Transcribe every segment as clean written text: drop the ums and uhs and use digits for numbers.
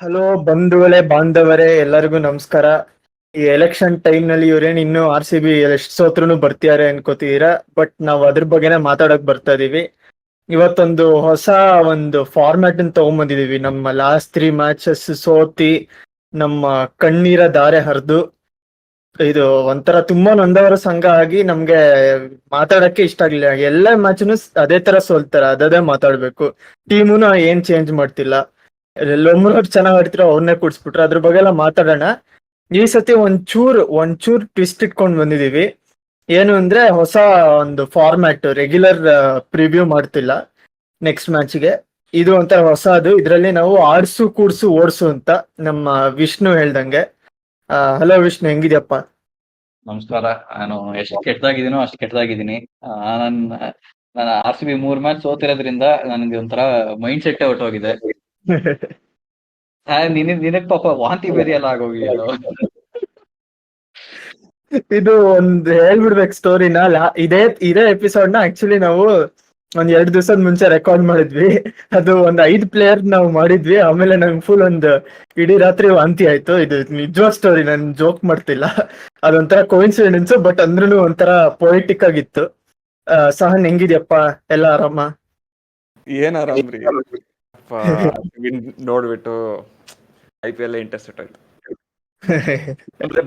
Hello ಬಂಧುಗಳೇ ಬಾಂಧವರೇ ಎಲ್ಲರಿಗೂ ನಮಸ್ಕಾರ. ಈ ಎಲೆಕ್ಷನ್ ಟೈಮ್ ನಲ್ಲಿ ಇವ್ರೇನ್ ಇನ್ನು RCB ಎಷ್ಟು ಸೋತ್ರುನು ಬರ್ತಿದ್ದಾರೆ ಅನ್ಕೋತಿದೀರಾ, ಬಟ್ ನಾವ್ ಅದ್ರ ಬಗ್ಗೆನೇ ಮಾತಾಡಕ್ ಬರ್ತಾ ಇದೀವಿ. ಇವತ್ತೊಂದು ಹೊಸ ಒಂದು ಫಾರ್ಮ್ಯಾಟ್ ಅನ್ನು ತಗೊಂಡ್ಬಂದಿದೀವಿ. ನಮ್ಮ ಲಾಸ್ಟ್ 3 ಮ್ಯಾಚಸ್ ಸೋತಿ ನಮ್ಮ ಕಣ್ಣೀರ ಧಾರೆ ಹರಿದು ಇದು ಒಂಥರ ತುಂಬಾ ನೊಂದವರ ಸಂಘ ಆಗಿ ನಮ್ಗೆ ಮಾತಾಡಕ್ಕೆ ಇಷ್ಟ ಆಗ್ಲಿಲ್ಲ. ಎಲ್ಲ ಮ್ಯಾಚ್ನು ಅದೇ ತರ ಸೋಲ್ತಾರೆ, ಅದೇ ಮಾತಾಡ್ಬೇಕು. ಟೀಮುನು ಏನ್ ಚೇಂಜ್ ಮಾಡ್ತಿಲ್ಲ. ಎಲ್ಲೊಮ್ಮರು ಚೆನ್ನಾಗ್ ಆಡ್ತಿರೋ ಅವ್ರನ್ನೇ ಕೂಡ್ಸ್ಬಿಟ್ರು. ಅದ್ರ ಬಗ್ಗೆ ಎಲ್ಲ ಮಾತಾಡೋಣ. ಈ ಸತಿ ಒಂಚೂರ್ ಟ್ವಿಸ್ಟ್ ಇಟ್ಕೊಂಡ್ ಬಂದಿದೀವಿ. ಏನು ಅಂದ್ರೆ ಹೊಸ ಒಂದು ಫಾರ್ಮ್ಯಾಟ್, ರೆಗ್ಯುಲರ್ ಪ್ರಿವ್ಯೂ ಮಾಡ್ತಿಲ್ಲ ನೆಕ್ಸ್ಟ್ ಮ್ಯಾಚ್ಗೆ. ಇದು ಒಂಥರ ಹೊಸದು. ಇದ್ರಲ್ಲಿ ನಾವು ಆಡ್ಸು ಕೂಡ್ಸು ಓಡ್ಸು ಅಂತ ನಮ್ಮ ವಿಷ್ಣು ಹೇಳ್ದಂಗೆ. ಹಲೋ ವಿಷ್ಣು, ಹೆಂಗಿದ್ಯಪ್ಪ? ನಮಸ್ಕಾರ. ನಾನು ಎಷ್ಟು ಕೆಟ್ಟದಾಗಿದ್ದೀನೋ ಅಷ್ಟು ಕೆಟ್ಟದಾಗಿದ್ದೀನಿ. ನನ್ ನಾನು RCB 3 ಮ್ಯಾಚ್ ಸೋತಿರೋದ್ರಿಂದ ನನಗೆ ಒಂಥರ ಮೈಂಡ್ ಸೆಟ್ ಹೊರಟೋಗಿದೆ. ನಿನಗ್ ಪಾಪ ವಾಂತಿ ಬೇರೆ ಎಲ್ಲ ಆಗೋಗಿದೆಯಲ್ಲ. ಇದು ಒಂದ್ ಹೇಳ್ಬಿಡ್ಬೇಕು ಸ್ಟೋರಿನ. ಇದೇ ಎಪಿಸೋಡ್ ನ ಆಕ್ಚುಲಿ ನಾವು ಒಂದ್ 2 ದಿವಸದ ಮುಂಚೆ ರೆಕಾರ್ಡ್ ಮಾಡಿದ್ವಿ. ಅದು ಒಂದ್ 5 ಪ್ಲೇಯರ್ ನಾವು ಮಾಡಿದ್ವಿ. ಆಮೇಲೆ ನಂಗೆ ಫುಲ್ ಒಂದು ಇಡೀ ರಾತ್ರಿ ವಾಂತಿ ಆಯ್ತು. ಇದು ನಿಜವಾದ ಸ್ಟೋರಿ, ನಾನು ಜೋಕ್ ಮಾಡ್ತಿಲ್ಲ. ಅದೊಂಥರ ಕೋಇನ್ಸಿಡೆನ್ಸ್, ಬಟ್ ಅಂದ್ರೂ ಒಂಥರ ಪೊಯಿಟಿಕ್ ಆಗಿತ್ತು. ಸಹನ್ ಹೆಂಗಿದ್ಯಪ್ಪ? ಎಲ್ಲ ಆರಾಮ? ಏನ್ ಆರಾಮ್ರಿ. ನೋಡ್ಬಿಟ್ಟು IPL ಇಂಟ್ರೆಸ್ಟ್ ಆಯ್ತು. ಅಂದ್ರೆ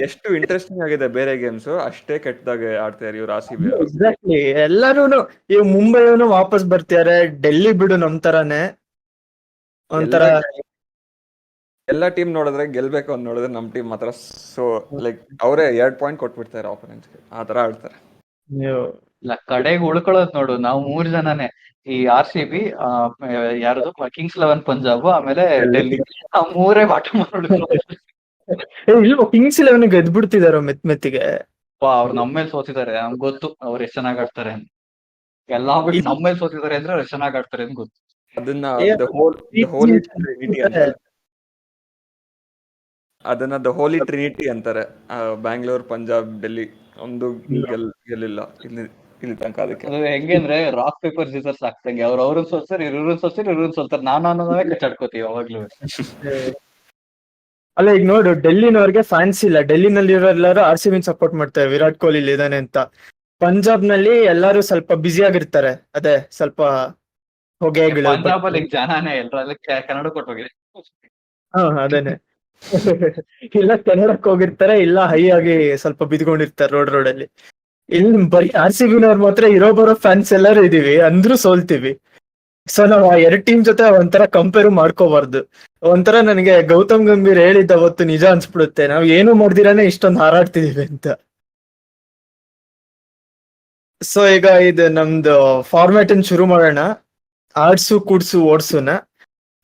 ಎಷ್ಟು ಇಂಟ್ರೆಸ್ಟಿಂಗ್ ಆಗಿದೆ ಬೇರೆ ಗೇಮ್ಸ್, ಅಷ್ಟೇ ಕೆಟ್ಟದಾಗಿ ಆಡ್ತಾರೆ ಇವ್ರು RCB. ಎಕ್ಸಾಕ್ಟ್ಲಿ. ಎಲ್ಲಾರು ಇವ್ ಮುಂಬೈನು ವಾಪಸ್ ಬರ್ತಿದ್ದಾರೆ. ಡೆಲ್ಲಿ ಬಿಡು ನಮ್ ತರಾನೇ ಒಂಥರ. ಎಲ್ಲ ಟೀಮ್ ನೋಡಿದ್ರೆ ಗೆಲ್ಬೇಕು ಅಂತ ನೋಡಿದ್ರೆ ನಮ್ ಟೀಮ್ ಮಾತ್ರ ಸೊ ಲೈಕ್ ಅವರೇ 2 ಪಾಯಿಂಟ್ ಕೊಟ್ಬಿಡ್ತಾರೆ ಆಪೋನೆಂಟ್ಸ್ಗೆ. ಆ ತರ ಆಡ್ತಾರೆ. ಇಲ್ಲ, ಕಡೆಗೆ ಉಳ್ಕೊಳ್ಳೋದು ನೋಡು, ನಾವು 3 ಜನನೇ. ಈ RCB, ಯಾರದು ಕಿಂಗ್ಸ್ 11 ಪಂಜಾಬ್, ಆಮೇಲೆ ಡೆಲ್ಲಿ. ಆ 3 ಬಾಟಮ್ ಇಲ್ವ ಕಿಂಗ್ಸ್ 11 ಗೆದ್ಬಿಡ್ತಿದಾರ ಮೆತ್ತಿಗೆ. ಅವ್ರು ನಮ್ಮ ಮೇಲೆ ಸೋತಿದ್ದಾರೆ. ನಮ್ಗೆ ಗೊತ್ತು ಅವ್ರು ಎಷ್ಟು ಚೆನ್ನಾಗ್ ಆಡ್ತಾರೆ ಅಂತ. ಎಲ್ಲಾ ಬಿಟ್ಟು ನಮ್ಮ ಮೇಲೆ ಸೋತಿದ್ದಾರೆ ಅಂದ್ರೆ ಎಷ್ಟು ಚೆನ್ನಾಗ್ ಆಡ್ತಾರೆ ಅಂತ ಗೊತ್ತು. ಅದನ್ನ ದ ಹೋಲಿ ಟ್ರಿನಿಟಿ ಅಂತಾರೆ. ಬ್ಯಾಂಗ್ಳೂರ್, ಪಂಜಾಬ್, ಡೆಲ್ಲಿ ಒಂದು ಗೆಲ್ಲಿಲ್ಲ ಇಲ್ಲಿ ತನಕ. ಅದಕ್ಕೆ ಅದು ಹೆಂಗೆ ಅಂದ್ರೆ ರಾಕ್ ಪೇಪರ್ ಸೀಸರ್ಸ್ ಆಗ್ತಂಗೆ. ಅವ್ರನ್ನ ಸೋಲ್ತಾರೆ, ಇವ್ರನ್ನ ಸೋಲ್ತಾರೆ, ನಾನು ಅನ್ನೋದೇ ಕಚ್ಚಾಡ್ಕೋತೀವಿ ಯಾವಾಗ್ಲೂ. ಅಲ್ಲ ಈಗ ನೋಡು, ಡೆಲ್ಲಿನವ್ರಿಗೆ ಫ್ಯಾನ್ಸ್ ಇಲ್ಲ. ಡೆಲ್ಲಿನಲ್ಲಿ ಎಲ್ಲರೂ RCB ಸಪೋರ್ಟ್ ಮಾಡ್ತಾರೆ, ವಿರಾಟ್ ಕೊಹ್ಲಿ ಇದಾನೆ ಅಂತ. ಪಂಜಾಬ್ ನಲ್ಲಿ ಎಲ್ಲಾರು ಸ್ವಲ್ಪ ಬ್ಯುಸಿ ಆಗಿರ್ತಾರೆ. ಅದೇ ಸ್ವಲ್ಪ ಹೊಗೆಗಳು. ಪಂಜಾಬ್ ಅಲ್ಲಿ ಜನಾನೇ ಎಲ್ಲರೂ ಕನ್ನಡ ಕೊಟ್ಟೋಗಿದೆ. ಅದೇನೆ. ಇಲ್ಲ ಕನ್ನಡಕ್ಕೆ ಹೋಗಿರ್ತಾರೆ, ಇಲ್ಲ ಹೈ ಆಗಿ ಸ್ವಲ್ಪ ಬಿದ್ಕೊಂಡಿರ್ತಾರೆ ರೋಡಲ್ಲಿ. ಇಲ್ಲಿ ಬರೀ RCB ನವ್ರು ಮಾತ್ರ ಇರೋ ಬರೋ ಫ್ಯಾನ್ಸ್ ಎಲ್ಲರೂ ಇದೀವಿ, ಅಂದ್ರೂ ಸೋಲ್ತೀವಿ. ಸೊ ನಾವ್ ಆ 2 ಟೀಮ್ ಜೊತೆ ಒಂಥರ ಕಂಪೇರ್ ಮಾಡ್ಕೋಬಾರ್ದು. ಒಂಥರ ನನಗೆ ಗೌತಮ್ ಗಂಭೀರ್ ಹೇಳಿದ್ದ ಅವತ್ತು ನಿಜ ಅನ್ಸ್ಬಿಡುತ್ತೆ. ನಾವ್ ಏನು ಮಾಡ್ದಿರಾನೆ ಇಷ್ಟೊಂದು ಹಾರಾಡ್ತಿದೀವಿ ಅಂತ. ಸೊ ಈಗ ಇದು ನಮ್ದು ಫಾರ್ಮ್ಯಾಟ್ ಅನ್ನು ಶುರು ಮಾಡೋಣ. ಆಡ್ಸು ಕೂಡ್ಸು ಓಡ್ಸುನ.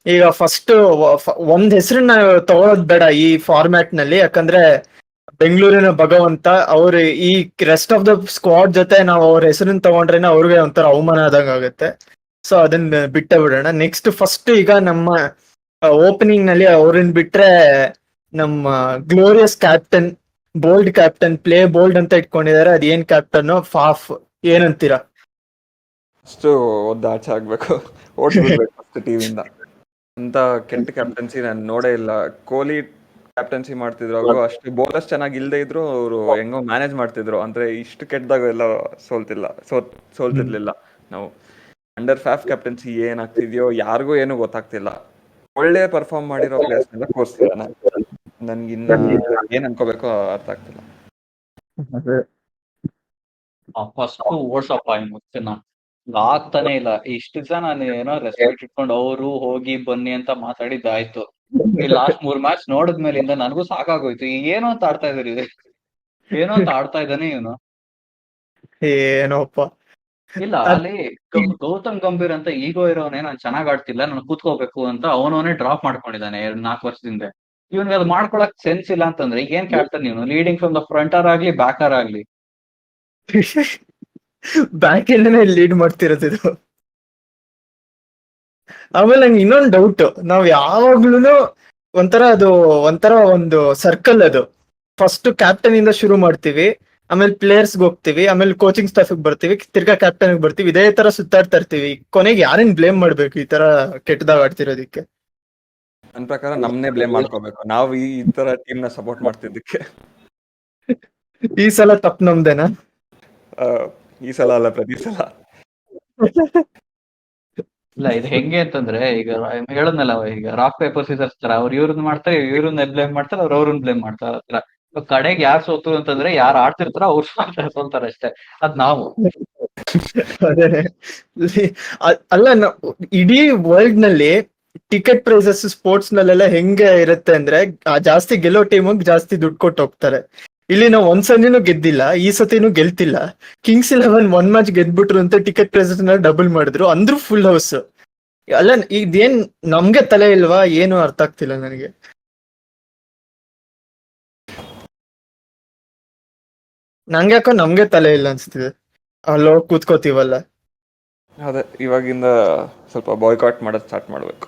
ಈಗ ಫಸ್ಟ್ ಒಂದ್ ಹೆಸರನ್ನ ತಗೊಳೋದ್ ಬೇಡ ಈ ಫಾರ್ಮ್ಯಾಟ್ ನಲ್ಲಿ, ಯಾಕಂದ್ರೆ ಬೆಂಗಳೂರಿನ ಭಗವಂತ ಅವ್ರು ಈ ರೆಸ್ಟ್ ಆಫ್ ದ ಸ್ಕ್ವಾಡ್ ಜೊತೆ ನಾವು ಅವ್ರ ಹೆಸರನ್ನ ತಗೊಂಡ್ರೇನೆ ಅವ್ರಿಗೆ ಒಂಥರ ಅವಮಾನ ಆದಂಗ ಆಗುತ್ತೆ. ಸೊ ಅದನ್ನ ಬಿಟ್ಟೆ ಬಿಡೋಣ. ನೆಕ್ಸ್ಟ್ ಫಸ್ಟ್ ಈಗ ನಮ್ಮ ಓಪನಿಂಗ್ ನಲ್ಲಿ ಅವ್ರನ್ನ ಬಿಟ್ರೆ ನಮ್ಮ glorious captain, bold captain, play bold ಅಂತ ಇಟ್ಕೊಂಡಿದ್ದಾರೆ. ಅದೇನ್ ಕ್ಯಾಪ್ಟನ್? ಫಾಫ್. ಏನಂತೀರಾ? ಅಷ್ಟು ಒದ್ದಾಚೆ ಆಗ್ಬೇಕು, ಓಡಿಸ್ಬಿಡ್ಬೇಕು ಫಸ್ಟ್ ಟೀಮಿಂದ ಅಂತ. ಕೆಟ್ಟ ಕ್ಯಾಪ್ಟನ್ಸಿ ನಾನು ನೋಡೇ ಇಲ್ಲ. ಕೊಹ್ಲಿ ಕ್ಯಾಪ್ಟನ್ಸಿ ಮಾಡ್ತಿದ್ರು, ಅವರು ಅಷ್ಟು ಬೌಲರ್ಸ್ ಚೆನ್ನಾಗಿ ಇಲ್ಲದೆ ಇದ್ರು ಅವರು ಹೆಂಗೋ ಮ್ಯಾನೇಜ್ ಮಾಡ್ತಿದ್ರು. ಅಂದ್ರೆ ಇಷ್ಟು ಕೆಟ್ಟದಾಗ ಎಲ್ಲ ಸೋಲ್ತಿರ್ಲಿಲ್ಲ ನಾವು. ಅಂಡರ್ ಫಾಫ್ ಕ್ಯಾಪ್ಟನ್ಸಿ ಏನಾಗ್ತಿದ್ಯೋ ಯಾರಿಗೂ ಏನು ಗೊತ್ತಾಗ್ತಿಲ್ಲ. ಒಳ್ಳೆ ಪರ್ಫಾರ್ಮ್ ಮಾಡಿರೋ ಪ್ಲೇಯರ್ಸ್ ಎಲ್ಲ ಕೋರ್ಸ್ತಿದ್ದಾನೆ. ನನ್ಗಿನ್ನ ಏನ್ ಅನ್ಕೋಬೇಕು ಅರ್ಥ ಆಗ್ತಿಲ್ಲ. ಫಸ್ಟ್ ಓಡ್ಸಪ್ಪ ಮುಚ್ಚನ ಆಗ್ತಾನೆ ಇಲ್ಲ. ಇಷ್ಟು ದಿವಸ ನಾನು ಏನೋ ರೆಸ್ಪೆಕ್ಟ್ ಇಟ್ಕೊಂಡು ಅವರು ಹೋಗಿ ಬನ್ನಿ ಅಂತ ಮಾತಾಡಿದ್ದಾಯ್ತು. ಈ ಲಾಸ್ಟ್ 3 ಮ್ಯಾಚ್ ನೋಡಿದ್ಮೇಲಿಂದ ನನಗೂ ಸಾಕಾಗೋಯ್ತು. ಏನೋ ಅಂತ ಆಡ್ತಾ ಇದಾರೆ ಇದು, ಏನೋ ಅಂತ ಆಡ್ತಾ ಇದ್ದಾನೆ ಇವನು. ಏನೋಪ್ಪ. ಇಲ್ಲ, ಅಲ್ಲಿ ಗೌತಮ್ ಗಂಭೀರ್ ಅಂತ ಈಗೋ ಇರೋನೇ ನಾನು ಚೆನ್ನಾಗ್ ಆಡ್ತಿಲ್ಲ, ನಾನು ಕೂತ್ಕೋಬೇಕು ಅಂತ ಅವನವನೇ ಡ್ರಾಪ್ ಮಾಡ್ಕೊಂಡಿದ್ದಾನೆ 4 ವರ್ಷದಿಂದ. ಇವನ್ಗೆ ಅದು ಮಾಡ್ಕೊಳಕ್ ಸೆನ್ಸ್ ಇಲ್ಲ ಅಂತಂದ್ರೆ ಏನ್ ಕ್ಯಾಪ್ಟನ್ ಇವನು? ಲೀಡಿಂಗ್ ಫ್ರಮ್ ದ ಫ್ರಂಟರ್ ಆಗ್ಲಿ ಬ್ಯಾಕರ್ ಆಗ್ಲಿ, ಬ್ಯಾಕ್ ಇಂದನೇ ಲೀಡ್ ಮಾಡ್ತಿರೋದು ಇದು. ಆಮೇಲೆ ನಂಗೆ ಇನ್ನೊಂದು ಡೌಟ್. ನಾವ್ ಯಾವಾಗ್ಲೂ ಒಂಥರ ಒಂದು ಸರ್ಕಲ್ ಅದು. ಫಸ್ಟ್ ಕ್ಯಾಪ್ಟನ್ ಇಂದ ಶುರು ಮಾಡ್ತೀವಿ, ಆಮೇಲೆ ಪ್ಲೇಯರ್ಸ್ಗೆ ಹೋಗ್ತೀವಿ, ಆಮೇಲೆ ಕೋಚಿಂಗ್ ಸ್ಟಾಫ್ ಬರ್ತೀವಿ, ತಿರ್ಗಾ ಕ್ಯಾಪ್ಟನ್ ಬರ್ತೀವಿ. ಇದೇ ತರ ಸುತ್ತಾಡ್ತಾ ಇರ್ತೀವಿ. ಕೊನೆಗೆ ಯಾರೇನ್ ಬ್ಲೇಮ್ ಮಾಡ್ಬೇಕು ಈ ತರ ಕೆಟ್ಟದಾಗ ಆಡ್ತಿರೋದಿಕ್ಕೆ? ನನ್ನ ಪ್ರಕಾರ ನಮ್ಮನ್ನೇ ಬ್ಲೇಮ್ ಮಾಡ್ಕೋಬೇಕು, ನಾವು ಈ ತರ ಟೀಮ್ನ ಸಪೋರ್ಟ್ ಮಾಡ್ತಿದ್ದಕ್ಕೆ. ಈ ಸಲ ತಪ್ಪು ನಮ್ದೇನಾ? ಆ, ಈ ಸಲ ಅಲ್ಲ, ಪ್ರತಿ ಸಲ. ಇಲ್ಲ, ಇದು ಹೆಂಗೆ ಅಂತಂದ್ರೆ ಈಗ ಹೇಳದ್ನಲ್ಲ, ಈಗ ರಾಕ್ ಪೇಪರ್ ಸೀಸರ್ಸ್ ತರ ಅವ್ರು ಇವ್ರನ್ನ ಮಾಡ್ತಾರೆ, ಇವ್ರನ್ನ ಬ್ಲೇಮ್ ಮಾಡ್ತಾರೆ, ಅವ್ರನ್ನ ಬ್ಲೇಮ್ ಮಾಡ್ತಾರೆ ಹತ್ರ. ಕಡೆಗೆ ಯಾರು ಸೋತು ಅಂತಂದ್ರೆ ಯಾರು ಆಡ್ತಿರ್ತಾರ ಅವ್ರು ಸೋಲ್ತಾರೆ ಅಷ್ಟೇ. ಅದ್ ನಾವು. ಅದೇ ಅಲ್ಲ, ಇಡೀ ವರ್ಲ್ಡ್ ನಲ್ಲಿ ಟಿಕೆಟ್ ಪ್ರೈಸಸ್ ಸ್ಪೋರ್ಟ್ಸ್ ನಲ್ಲೆಲ್ಲ ಹೆಂಗೆ ಇರುತ್ತೆ ಅಂದ್ರೆ, ಜಾಸ್ತಿ ಗೆಲ್ಲೋ ಟೀಮಿಗೆ ಜಾಸ್ತಿ ದುಡ್ಡು ಕೊಟ್ಟು ಹೋಗ್ತಾರೆ. ಇಲ್ಲಿ ನಾವು ಒಂದ್ಸನಿನೂ ಗೆದ್ದಿಲ್ಲ, ಈ ಸತಿನೂ ಗೆಲ್ತಿಲ್ಲ. ಕಿಂಗ್ಸ್ 11 1 ಮ್ಯಾಚ್ ಗೆದ್ಬಿಟ್ರು ಅಂತ ಟಿಕೆಟ್ ಪ್ರೈಸಸ್ ನ ಡಬಲ್ ಮಾಡಿದ್ರು, ಅಂದ್ರೂ ಫುಲ್ ಹೌಸ್. ಅಲ್ಲ, ಇದೇನ್ ನಮ್ಗೆ ತಲೆ ಇಲ್ವಾ? ಏನು ಅರ್ಥ ಆಗ್ತಿಲ್ಲ ನನಗೆ. ನಂಗ್ಯಾಕೋ ನಮ್ಗೆ ತಲೆ ಇಲ್ಲ ಅನ್ಸ್ತಿದೆ, ಅಲ್ಲೋ ಕೂತ್ಕೋತೀವಲ್ಲ. ಅದೇ ಇವಾಗಿಂದ ಸ್ವಲ್ಪ ಬಾಯ್ಕಾಟ್ ಮಾಡೋದು ಸ್ಟಾರ್ಟ್ ಮಾಡ್ಬೇಕು.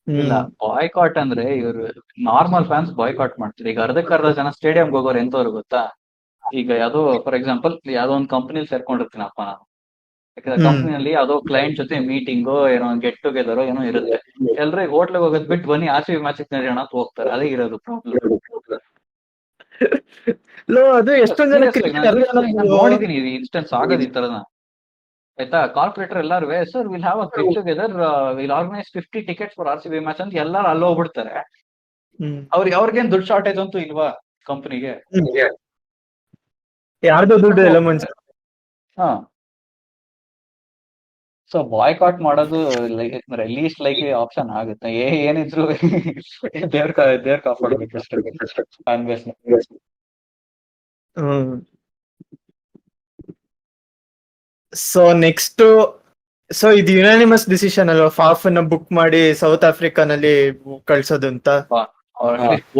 ಇಲ್ಲ, ಬಾಯ್ಕಾಟ್ ಅಂದ್ರೆ ಇವರು ನಾರ್ಮಲ್ ಫ್ಯಾನ್ಸ್ ಬಾಯ್ಕಾಟ್ ಮಾಡ್ತಾರೆ. ಈಗ ಅರ್ಧಕ್ಕರ್ಧ ಜನ ಸ್ಟೇಡಿಯಂಗೆ ಹೋಗೋರು ಎಂತವ್ರು ಗೊತ್ತಾ? ಈಗ ಯಾವ್ದೋ ಫಾರ್ ಎಕ್ಸಾಂಪಲ್ ಯಾವ್ದೋ ಒಂದು ಕಂಪನಿಲಿ ಸೇರ್ಕೊಂಡಿರ್ತೀನಪ್ಪ ನಾನು. ಯಾಕಂದ್ರೆ ಕಂಪನಿಯಲ್ಲಿ ಯಾವ್ದೋ ಕ್ಲೈಂಟ್ ಜೊತೆ ಮೀಟಿಂಗು ಏನೋ ಗೆಟ್ ಟುಗೆದರ್ ಏನೋ ಇರುತ್ತೆ. ಎಲ್ರು ಹೋಟ್ಲಿಗೆ ಹೋಗೋದ್ ಬಿಟ್ಟು ಬನ್ನಿ RCB ಮ್ಯಾಚ್ ನಡೆಯೋಣ ಅಂತ ಹೋಗ್ತಾರೆ. ಅದೇ ಇರೋದು ಪ್ರಾಬ್ಲಮ್. ಅದು ಎಷ್ಟೊಂದ್ ಜನ ನಾನು ನೋಡಿದೀನಿ ಇದು ಇನ್ಸ್ಟೆನ್ಸ್ ಆಗೋದು ಈ ತರನ. ಆಯ್ತಾ, ಕಾರ್ಪೊರೇಟರ್ ಎಲ್ಲಾರು sir will have a get together, will organise 50 tickets for RCB match ಅಂತ ಎಲ್ಲಾರು ಅಲ್ಲಿ ಹೋಗ್ಬಿಡ್ತಾರೆ. ಅವ್ರಿಗೇನ್ ದುಡ್ಡು ಶಾರ್ಟೇಜ್ ಅಂತೂ ಇಲ್ವಾ ಕಂಪನಿಗೆ? ಯಾರ್ದೋ ದುಡ್ಡು ಎಲ್ಲ ಮುಂಚೆ. ಹಾ, ಸೊ ಬಾಯ್ಕಾಟ್ ಮಾಡೋದು ಲೀಸ್ಟ್ ಲೈಕ್ಲಿ ಆಪ್ಷನ್ ಆಗುತ್ತೆ. ಏನಿದ್ರು ದೇವ್ರ ಕಾಪಾಡ್ಬೇಕು ಅಷ್ಟೇ fan base. So next, so ಇದು ಯುನಾನಿಮಸ್ ಡಿಸಿಷನ್ ಅಲ್ವಾ, ಫಾಫ್ ಅನ್ನ ಬುಕ್ ಮಾಡಿ ಸೌತ್ ಆಫ್ರಿಕಾನಲ್ಲಿ ಕಳ್ಸೋದು ಅಂತ.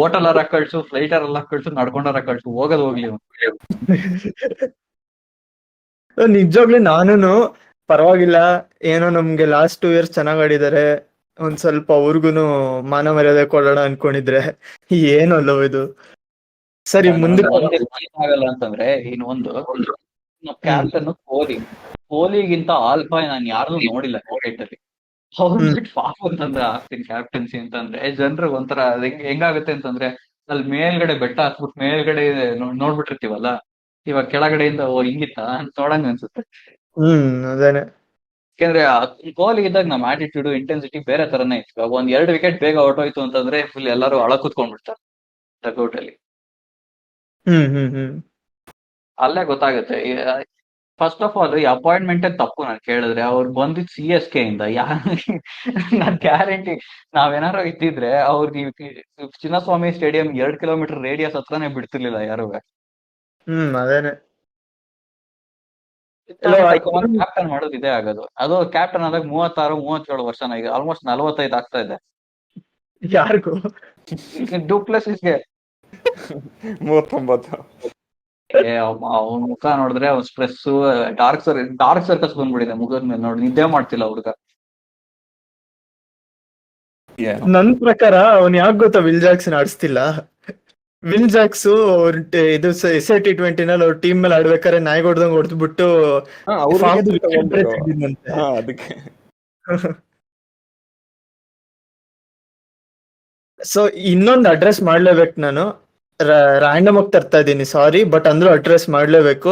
ಹೋಟೆಲ್ ಕಳ್ಸು, ಫ್ಲೈಟರ್ ಎಲ್ಲ ಕಳ್ಸು, ನಡ್ಕೊಂಡಾರ ಕಳ್ಸು, ಹೋಗೋದು ಹೋಗ್ಲಿ. ನಿಜವಾಗ್ಲೂ ನಾನು ಪರವಾಗಿಲ್ಲ, ಏನೋ ನಮ್ಗೆ ಲಾಸ್ಟ್ 2 years ಚೆನ್ನಾಗ್ ಆಡಿದ್ದಾರೆ, ಒಂದ್ ಸ್ವಲ್ಪ ಅವ್ರಿಗೂನು ಮಾನ ಮರ್ಯಾದೆ ಕೊಡೋಣ ಅನ್ಕೊಂಡಿದ್ರೆ ಏನಲ್ಲ ಇದು. ಸರಿ, ಮುಂದೆ ಆಗಲ್ಲ ಅಂತಂದ್ರೆ ಇನ್ನೊಂದು ಕ್ಯಾಪ್ಟನ್ ಕೊಹ್ಲಿಗಿಂತ ಆಲ್ಫಾ ನಾನು ಯಾರು ನೋಡಿಲ್ಲ ಕ್ರಿಕೆಟ್ ಅಲ್ಲಿ. ಅವ್ರು ಬಿಟ್ಟು ಪಾಪ ಅಂತಂದ್ರೆ ಆಗ್ತೀನಿ ಕ್ಯಾಪ್ಟನ್ಸಿ ಅಂತಂದ್ರೆ ಜನರು ಒಂಥರ ಹೆಂಗಾಗುತ್ತೆ ಅಂತಂದ್ರೆ, ಅಲ್ಲಿ ಮೇಲ್ಗಡೆ ಬೆಟ್ಟ ಹಾಕ್ಬಿಟ್ಟು ಮೇಲ್ಗಡೆ ನೋಡ್ಬಿಟ್ಟಿರ್ತೀವಲ್ಲ, ಇವಾಗ ಕೆಳಗಡೆಯಿಂದ ಹಿಂಗಿತ್ತ ಅಂತ ನೋಡಂಗ ಅನ್ಸುತ್ತೆ. ಅದೇನೆ. ಯಾಕಂದ್ರೆ ಕೊಹ್ಲಿ ಇದ್ದಾಗ ನಮ್ ಆಟಿಟ್ಯೂಡ್ ಇಂಟೆನ್ಸಿಟಿ ಬೇರೆ ತರನೇ ಇತ್ತು. ಇವಾಗ 1-2 ವಿಕೆಟ್ ಬೇಗ ಹೊರಟೋಯ್ತು ಅಂತಂದ್ರೆ ಫುಲ್ ಎಲ್ಲರೂ ಅಳ ಕೂತ್ಕೊಂಡ್ಬಿಡ್ತಾರೆ ಡಗ್ಔಟ್ ಅಲ್ಲಿ. ಅಲ್ಲೇ ಗೊತ್ತಾಗುತ್ತೆ. ಫಸ್ಟ್ ಆಫ್ ಆಲ್ ಈ ಅಪಾಯಿಂಟ್ಮೆಂಟ್ ತಪ್ಪು. ನಾನು ಕೇಳಿದ್ರೆ ಅವ್ರು ಬಂದಿದ್ CSK ಇಂದ. ನಾನ್ ಗ್ಯಾರಂಟಿ ನಾವೇನಾರು ಇದ್ದಿದ್ರೆ ಅವ್ರಿಗೆ ಚಿನ್ನಸ್ವಾಮಿ ಸ್ಟೇಡಿಯಂ 2 ಕಿಲೋಮೀಟರ್ ರೇಡಿಯಸ್ ಹತ್ರನೇ ಬಿಡ್ತಿರ್ಲಿಲ್ಲ ಯಾರು. ಅದೇನೆ. ಕ್ಯಾಪ್ಟನ್ ಮಾಡೋದು ಇದೇ ಆಗೋದು. ಅದು ಕ್ಯಾಪ್ಟನ್ ಆದಾಗ 36-37 ವರ್ಷನ, ಈಗ ಆಲ್ಮೋಸ್ಟ್ 45 ಆಗ್ತಾ ಇದೆ. ಯಾರಿಗೂ ಡುಪ್ಲೆಸಿಸ್ಗೆ 39. ಅವ್ನ ಮುಖ ನೋಡಿದ್ರೆ ಅವ್ನ ಸ್ಟ್ರೆಸ್, ಡಾರ್ಕ್ ಸರ್ಕಸ್ ಬಂದ್ಬಿಡಿದೆ ಮುಖದ ಮೇಲೆ. ನೋಡಿ, ನಿದ್ದೆ ಮಾಡ್ತಿಲ್ಲ ಹುಡುಗ. ನನ್ ಪ್ರಕಾರ ಅವ್ನ್ ಯಾಕೆ ಗೊತ್ತಾ ವಿಲ್ ಜಾಕ್ಸನ್ ಆಡಿಸ್ತಿಲ್ಲ? ವಿಲ್ ಜಾಕ್ಸ್ ಇದು SI T20 ನಲ್ಲಿ ಅವ್ರ ಟೀಮ್ ಮೇಲೆ ಆಡ್ಬೇಕಾದ್ರೆ ನಾಯಿಗೆ ಹೊಡೆದಂಗ್ ಹೊಡೆದ್ಬಿಟ್ಟು ಅದಕ್ಕೆ. ಸೊ ಇನ್ನೊಂದು ಅಡ್ರೆಸ್ ಮಾಡ್ಲೇಬೇಕು ನಾನು. ರ್ಯಾಂಡಮ್ ಆಗಿ ತರ್ತಾ ಇದ್ದೀನಿ, ಸಾರಿ, ಬಟ್ ಅಂದ್ರೂ ಅಡ್ರೆಸ್ ಮಾಡ್ಲೇಬೇಕು.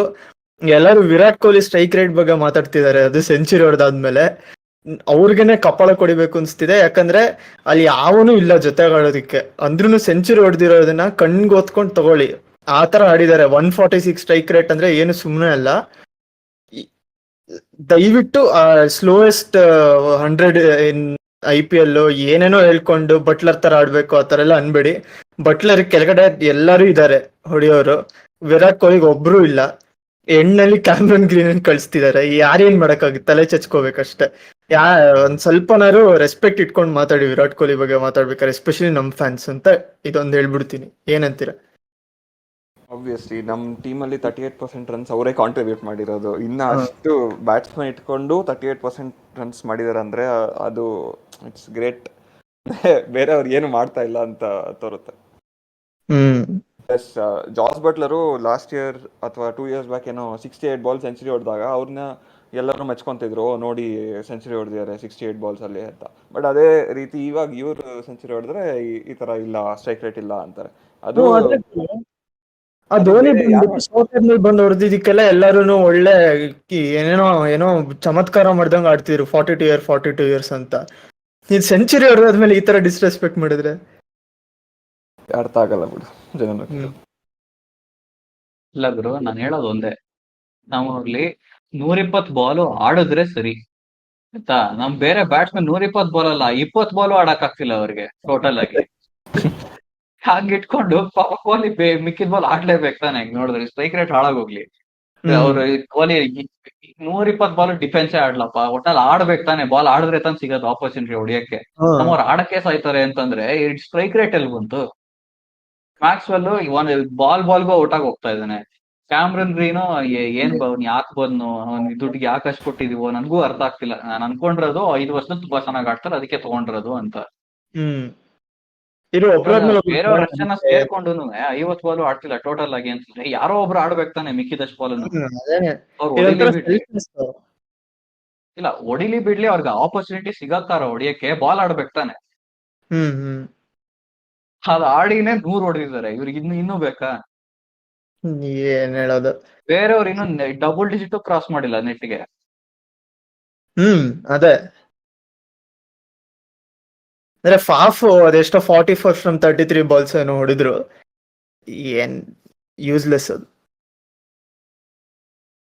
ಎಲ್ಲರೂ ವಿರಾಟ್ ಕೊಹ್ಲಿ ಸ್ಟ್ರೈಕ್ ರೇಟ್ ಬಗ್ಗೆ ಮಾತಾಡ್ತಿದ್ದಾರೆ, ಅದು ಸೆಂಚುರಿ ಹೊಡೆದಾದ್ಮೇಲೆ ಅವ್ರಿಗೇನೆ ಕಪಾಳ ಕೊಡಿಬೇಕು ಅನ್ಸ್ತಿದೆ. ಯಾಕಂದ್ರೆ ಅಲ್ಲಿ ಯಾವನು ಇಲ್ಲ ಜೊತೆಗಾಡೋದಿಕ್ಕೆ, ಅಂದ್ರೂ ಸೆಂಚುರಿ ಹೊಡೆದಿರೋದನ್ನ ಕಣ್ಗೋತ್ಕೊಂಡ್ ತಗೊಳ್ಳಿ, ಆ ತರ ಆಡಿದ್ದಾರೆ. 146 ಸ್ಟ್ರೈಕ್ ರೇಟ್ ಅಂದ್ರೆ ಏನು ಸುಮ್ಮನೆ ಅಲ್ಲ. ದಯವಿಟ್ಟು ಸ್ಲೋಯೆಸ್ಟ್ 100 ಇನ್ IPL ಏನೇನೋ ಹೇಳ್ಕೊಂಡು ಬಟ್ಲರ್ ತರ ಆಡ್ಬೇಕು ಆ ತರ ಎಲ್ಲ ಅನ್ಬೇಡಿ. ಬಟ್ಲರ್ ಕೆಳಗಡೆ ಎಲ್ಲರೂ ಇದ್ದಾರೆ ಹೊಡಿಯೋರು, ವಿರಾಟ್ ಕೊಹ್ಲಿಗೆ ಒಬ್ರು ಇಲ್ಲ. ಎಣ್ಣಲ್ಲಿ ಕ್ಯಾಮ್ರನ್ ಗ್ರೀನ್ ಕಳಿಸ್ತಿದ್ದಾರೆ, ಯಾರೇನ್ ಮಾಡಕ್ಕಾಗುತ್ತೆ, ತಲೆ ಚಚ್ಕೋಬೇಕಷ್ಟೆ. ಒಂದ್ ಸ್ವಲ್ಪನಾರು ರೆಸ್ಪೆಕ್ಟ್ ಇಟ್ಕೊಂಡು ಮಾತಾಡಿ ವಿರಾಟ್ ಕೊಹ್ಲಿ ಬಗ್ಗೆ ಮಾತಾಡ್ಬೇಕಾರೆ, ಎಸ್ಪೆಷಲಿ ನಮ್ ಫ್ಯಾನ್ಸ್ ಅಂತ ಇದೊಂದು ಹೇಳ್ಬಿಡ್ತೀನಿ. ಏನಂತೀರಾ? ಆಬ್ವಿಯಸ್ಲಿ ನಮ್ಮ ಟೀಮಲ್ಲಿ 38% ರನ್ಸ್ ಅವರೇ ಕಾಂಟ್ರಿಬ್ಯೂಟ್ ಮಾಡಿರೋದು. ಇನ್ನು ಅಷ್ಟು ಬ್ಯಾಟ್ಸ್ಮನ್ ಇಟ್ಕೊಂಡು 38% ರನ್ಸ್ ಮಾಡಿದಾರೆ ಅಂದರೆ ಅದು ಇಟ್ಸ್ ಗ್ರೇಟ್. ಬೇರೆಯವ್ರು ಏನು ಮಾಡ್ತಾ ಇಲ್ಲ ಅಂತ ತೋರುತ್ತೆ. ಪ್ಲಸ್ ಜಾಸ್ ಬಟ್ಲರು ಲಾಸ್ಟ್ ಇಯರ್ ಅಥವಾ 2 years ಬ್ಯಾಕ್ ಏನೋ 68 ಬಾಲ್ ಸೆಂಚುರಿ ಹೊಡೆದಾಗ ಅವ್ರನ್ನ ಎಲ್ಲರೂ ಮೆಚ್ಕೊಂತಿದ್ರು ನೋಡಿ ಸೆಂಚುರಿ ಹೊಡೆದಿದ್ದಾರೆ 68 ಬಾಲ್ಸಲ್ಲಿ ಅಂತ. ಬಟ್ ಅದೇ ರೀತಿ ಇವಾಗ ಇವ್ರು ಸೆಂಚುರಿ ಹೊಡೆದ್ರೆ ಈ ತರ ಇಲ್ಲ, ಸ್ಟ್ರೈಕ್ ರೇಟ್ ಇಲ್ಲ ಅಂತಾರೆ. ಅದು ಅದೇ ಆ ಅದು ಧೋನಿ ಬೇರೆ ಯಾರು ಬಂದ್ಬಿಟ್ಟು ಸೋತರ್ನಲ್ಲಿ ಬಂದು ಹೊಡೆದಿದ್ದಕ್ಕೆಲ್ಲ ಎಲ್ಲಾರು ಒಳ್ಳೆ ಏನೋ ಚಮತ್ಕಾರ ಮಾಡ್ದಂಗ್ ಆಡ್ತಿದ್ರು 42 years ಅಂತ. ನೀನ್ ಸೆಂಚುರಿ ಹೊಡೆದಾದ್ಮೇಲೆ ಈ ತರ ಡಿಸ್ರೆಸ್ಪೆಕ್ಟ್ ಮಾಡಿದ್ರೆ ಅರ್ಥ ಆಗಲ್ಲ ಬಿಡು ಜನಕ್ಕೆ. ಇಲ್ಲ ಗುರು, ನಾನು ಹೇಳೋದು ಒಂದೇ, ನಾವು ಅಲ್ಲಿ 120 ಬಾಲು ಆಡಿದ್ರೆ ಸರಿ ಆಯ್ತಾ. ನಮ್ ಬೇರೆ ಬ್ಯಾಟ್ಸ್ಮನ್ 120 ಬಾಲ್ ಅಲ್ಲ 20 ಬಾಲು ಆಡಕ್ ಆಗ್ತಿಲ್ಲ ಅವ್ರಿಗೆ ಟೋಟಲ್ ಆಗಿ. ಹಂಗ್ ಇಟ್ಕೊಂಡು ಪಾಪ ಕೊಹ್ಲಿ ಮಿಕ್ಕಿದ ಬಾಲ್ ಆಡ್ಲೇಬೇಕು ತಾನೆ. ಹೆಂಗ್ ನೋಡಿದ್ರೆ ಸ್ಟ್ರೈಕ್ ರೇಟ್ ಹಾಳಾಗೋಗ್ಲಿ, ಅವ್ರು ಕೊಹ್ಲಿ 120 ಬಾಲ್ ಡಿಫೆನ್ಸೇ ಆಡ್ಲಪ್ಪ, ಒಟ್ನಲ್ಲಿ ಆಡ್ಬೇಕು ತಾನೆ. ಬಾಲ್ ಆಡಿದ್ರೆ ತಾನೆ ಸಿಗೋದು ಆಪರ್ಚುನಿಟಿ ಹೊಡಿಯಕ್ಕೆ. ನಮ್ಮವ್ರು ಆಡಕ್ಕೆ ಸಾಯ್ತಾರೆ ಅಂತಂದ್ರೆ ಸ್ಟ್ರೈಕ್ ರೇಟ್ ಎಲ್ಲಿ ಬಂತು? ಮ್ಯಾಕ್ಸ್ವೆಲ್ ಒಂದ್ ಬಾಲ್ಗೂ ಔಟ್ ಆಗಿ ಹೋಗ್ತಾ ಇದ್ದಾನೆ. ಕ್ಯಾಮ್ರನ್ ಗ್ರೀನು ಏನ್ ಯಾಕೆ ಬಂದ್ನು, ಅವ್ನ್ ದುಡ್ಡಿಗೆ ಯಾಕೆ ಅಷ್ಟು ಕೊಟ್ಟಿದೀವೋ ನನ್ಗೂ ಅರ್ಥ ಆಗ್ತಿಲ್ಲ. ನಾನು ಅನ್ಕೊಂಡಿರೋದು 5 ವರ್ಷದ ತುಂಬಾ ಚೆನ್ನಾಗಿ ಆಡ್ತಾರೆ ಅದಕ್ಕೆ ತಗೊಂಡಿರೋದು ಅಂತ. ಬೇರೆಯವ್ರ ಅಷ್ಟು ಜನ ಸೇರ್ಕೊಂಡುನು 50 ಬಾಲು ಆಡ್ತಿಲ್ಲ ಟೋಟಲ್ ಆಗಿ ಅಂತಂದ್ರೆ ಯಾರೋ ಒಬ್ರು ಆಡ್ಬೇಕು ತಾನೆ ಮಿಕ್ಕಿದಷ್ಟು ಬಾಲನ್ನು. ಅವ್ರು ಹೊಡಿಲಿ ಬಿಡ್ಲಿ, ಇಲ್ಲ ಹೊಡಿಲಿ ಬಿಡ್ಲಿ, ಅವ್ರಿಗೆ ಆಪರ್ಚುನಿಟಿ ಸಿಗತ್ತಾರ ಹೊಡಿಯಕ್ಕೆ, ಬಾಲ್ ಆಡ್ಬೇಕು ತಾನೆ. ಅದು ಆಡಿನೇ 100 ಹೊಡೆದಿದ್ದಾರೆ, ಇವ್ರಿಗೆ ಇನ್ನೂ ಬೇಕಾ? ಏನ್ ಹೇಳೋದು. ಬೇರೆಯವ್ರು ಇನ್ನೂ ಡಬಲ್ ಡಿಜಿಟ್ ಕ್ರಾಸ್ ಮಾಡಿಲ್ಲ ನೆಟ್ಗೆ. ಅದೇ ಅಂದ್ರೆ ಫಾಫ್ ಅದೆಷ್ಟೋ 44 from 33 balls ಏನೋ ಹೊಡಿದ್ರು. ಏನ್ ಯೂಸ್ಲೆಸ್ ಅದು.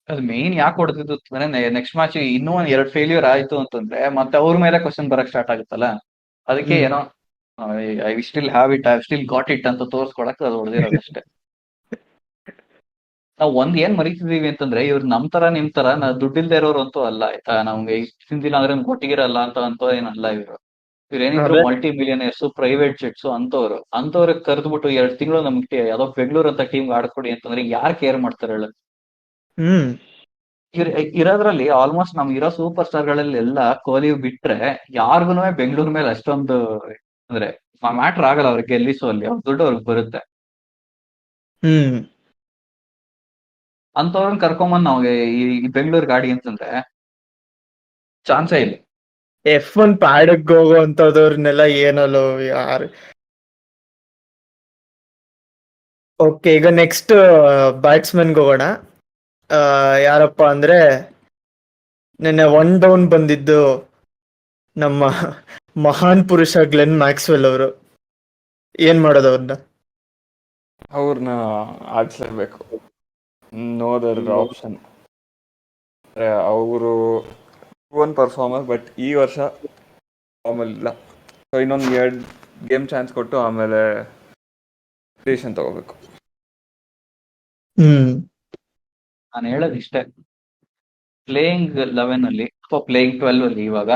ಅದು ಮೇನ್ ಯಾಕೆ ಹೊಡೆದಿದ್ದು ಅಂದ್ರೆ ನೆಕ್ಸ್ಟ್ ಮ್ಯಾಚ್ ಇನ್ನೂ ಒಂದ್ 2 ಫೇಲ್ಯೂರ್ ಆಯ್ತು ಅಂತಂದ್ರೆ ಮತ್ತೆ ಅವ್ರ ಮೇಲೆ ಕ್ವಶನ್ ಬರಕ್ ಸ್ಟಾರ್ಟ್ ಆಗುತ್ತಲ್ಲ. ಅದಕ್ಕೆ ಏನೋ I still have it, I still got it ಅಂತ ತೋರ್ಸ್ಕೊಳಕ್ ಅದು ಹೊಡೆದಿರೋದಷ್ಟೇ. ನಾವ್ ಒಂದ್ ಏನ್ ಮರಿತಿದೀವಿ ಅಂತಂದ್ರೆ ಇವ್ರು ನಮ್ ತರ ನಿಮ್ ತರ ದುಡ್ಡಿಲ್ದೇ ಇರೋರು ಅಂತೂ ಅಲ್ಲ ಆಯ್ತಾ. ನಮ್ಗೆ ಇಷ್ಟು ತಿಂದಿಲ್ಲ ಅಂದ್ರೆ ಕೊಟ್ಟಿಗಿರಲ್ಲ ಅಂತ ಏನಲ್ಲ ಇವ್ರು. ಇವ್ರೇನಿದ್ರು ಮಲ್ಟಿ ಮಿಲಿಯನರ್ಸ್, ಪ್ರೈವೇಟ್ ಜೆಟ್ಸ್ ಅಂತವ್ರಿಗೆ ಕರೆದ್ಬಿಟ್ಟು 2 ತಿಂಗಳು ನಮ್ಗೆ ಯಾವ್ದೋ ಬೆಂಗಳೂರು ಅಂತ ಟೀಮ್ ಆಡ್ಕೊಡಿ ಅಂತಂದ್ರೆ ಯಾರು ಕೇರ್ ಮಾಡ್ತಾರೆ ಹೇಳು? ಇರೋದ್ರಲ್ಲಿ ಆಲ್ಮೋಸ್ಟ್ ನಮ್ಗೆ ಇರೋ ಸೂಪರ್ ಸ್ಟಾರ್ ಗಳಲ್ಲಿ ಎಲ್ಲ ಕೊಹ್ಲಿ ಬಿಟ್ರೆ ಯಾರಿಗೂ ಬೆಂಗಳೂರು ಮೇಲೆ ಅಷ್ಟೊಂದು ಅಂದ್ರೆ ಮ್ಯಾಟ್ರ್ ಆಗಲ್ಲ. ಅವ್ರಿಗೆ ಗೆಲ್ಲಿಸುವಲ್ಲಿ ಅವ್ರ ದುಡ್ಡು ಅವ್ರಿಗೆ ಬರುತ್ತೆ. ಅಂತವ್ರನ್ನ ಕರ್ಕೊಂಬಂದ್ ನಾವು ಈ ಬೆಂಗಳೂರು ಗಾಡಿ ಅಂತಂದ್ರೆ ಚಾನ್ಸೇ ಇಲ್ಲ. F1 ಪ್ಯಾಡಕ್ ಹೋಗೋ ಅಂತದವ್ರನ್ನೆಲ್ಲ ಏನಲ್ಲೋ ಯಾರು. ಓಕೆ, ಈಗ ನೆಕ್ಸ್ಟ್ ಬ್ಯಾಟ್ಸ್ಮನ್ಗೆ ಹೋಗೋಣ. ಯಾರಪ್ಪ ಅಂದ್ರೆ ನೆನ್ನೆ 1 ಡೌನ್ ಬಂದಿದ್ದು ನಮ್ಮ ಮಹಾನ್ ಪುರುಷ ಗ್ಲೆನ್ ಮ್ಯಾಕ್ಸ್ವೆಲ್ ಅವರು. ಏನ್ ಮಾಡೋದು ಅವ್ರನ್ನ ಆಡ್ಸ್ಲೇಬೇಕು, ನೋ ಅದರ್ ಆಪ್ಷನ್. ಅವರು ಒನ್ ಪರ್ಫಾರ್ಮರ್, ಬಟ್ ಈ ವರ್ಷ ಫಾರ್ಮಲ್ಲಿ ಇಲ್ಲ. ಸೊ ಇನ್ನೊಂದು 2 ಗೇಮ್ ಚಾನ್ಸ್ ಕೊಟ್ಟು ಆಮೇಲೆ ಡಿಸಿಷನ್ ತಗೋಬೇಕು. ನಾನು ಹೇಳೋದು ಇಷ್ಟೇ, ಪ್ಲೇಯಿಂಗ್ 11 ಅಲ್ಲಿ ಅಥವಾ ಪ್ಲೇಯಿಂಗ್ 12 ಅಲ್ಲಿ ಇವಾಗ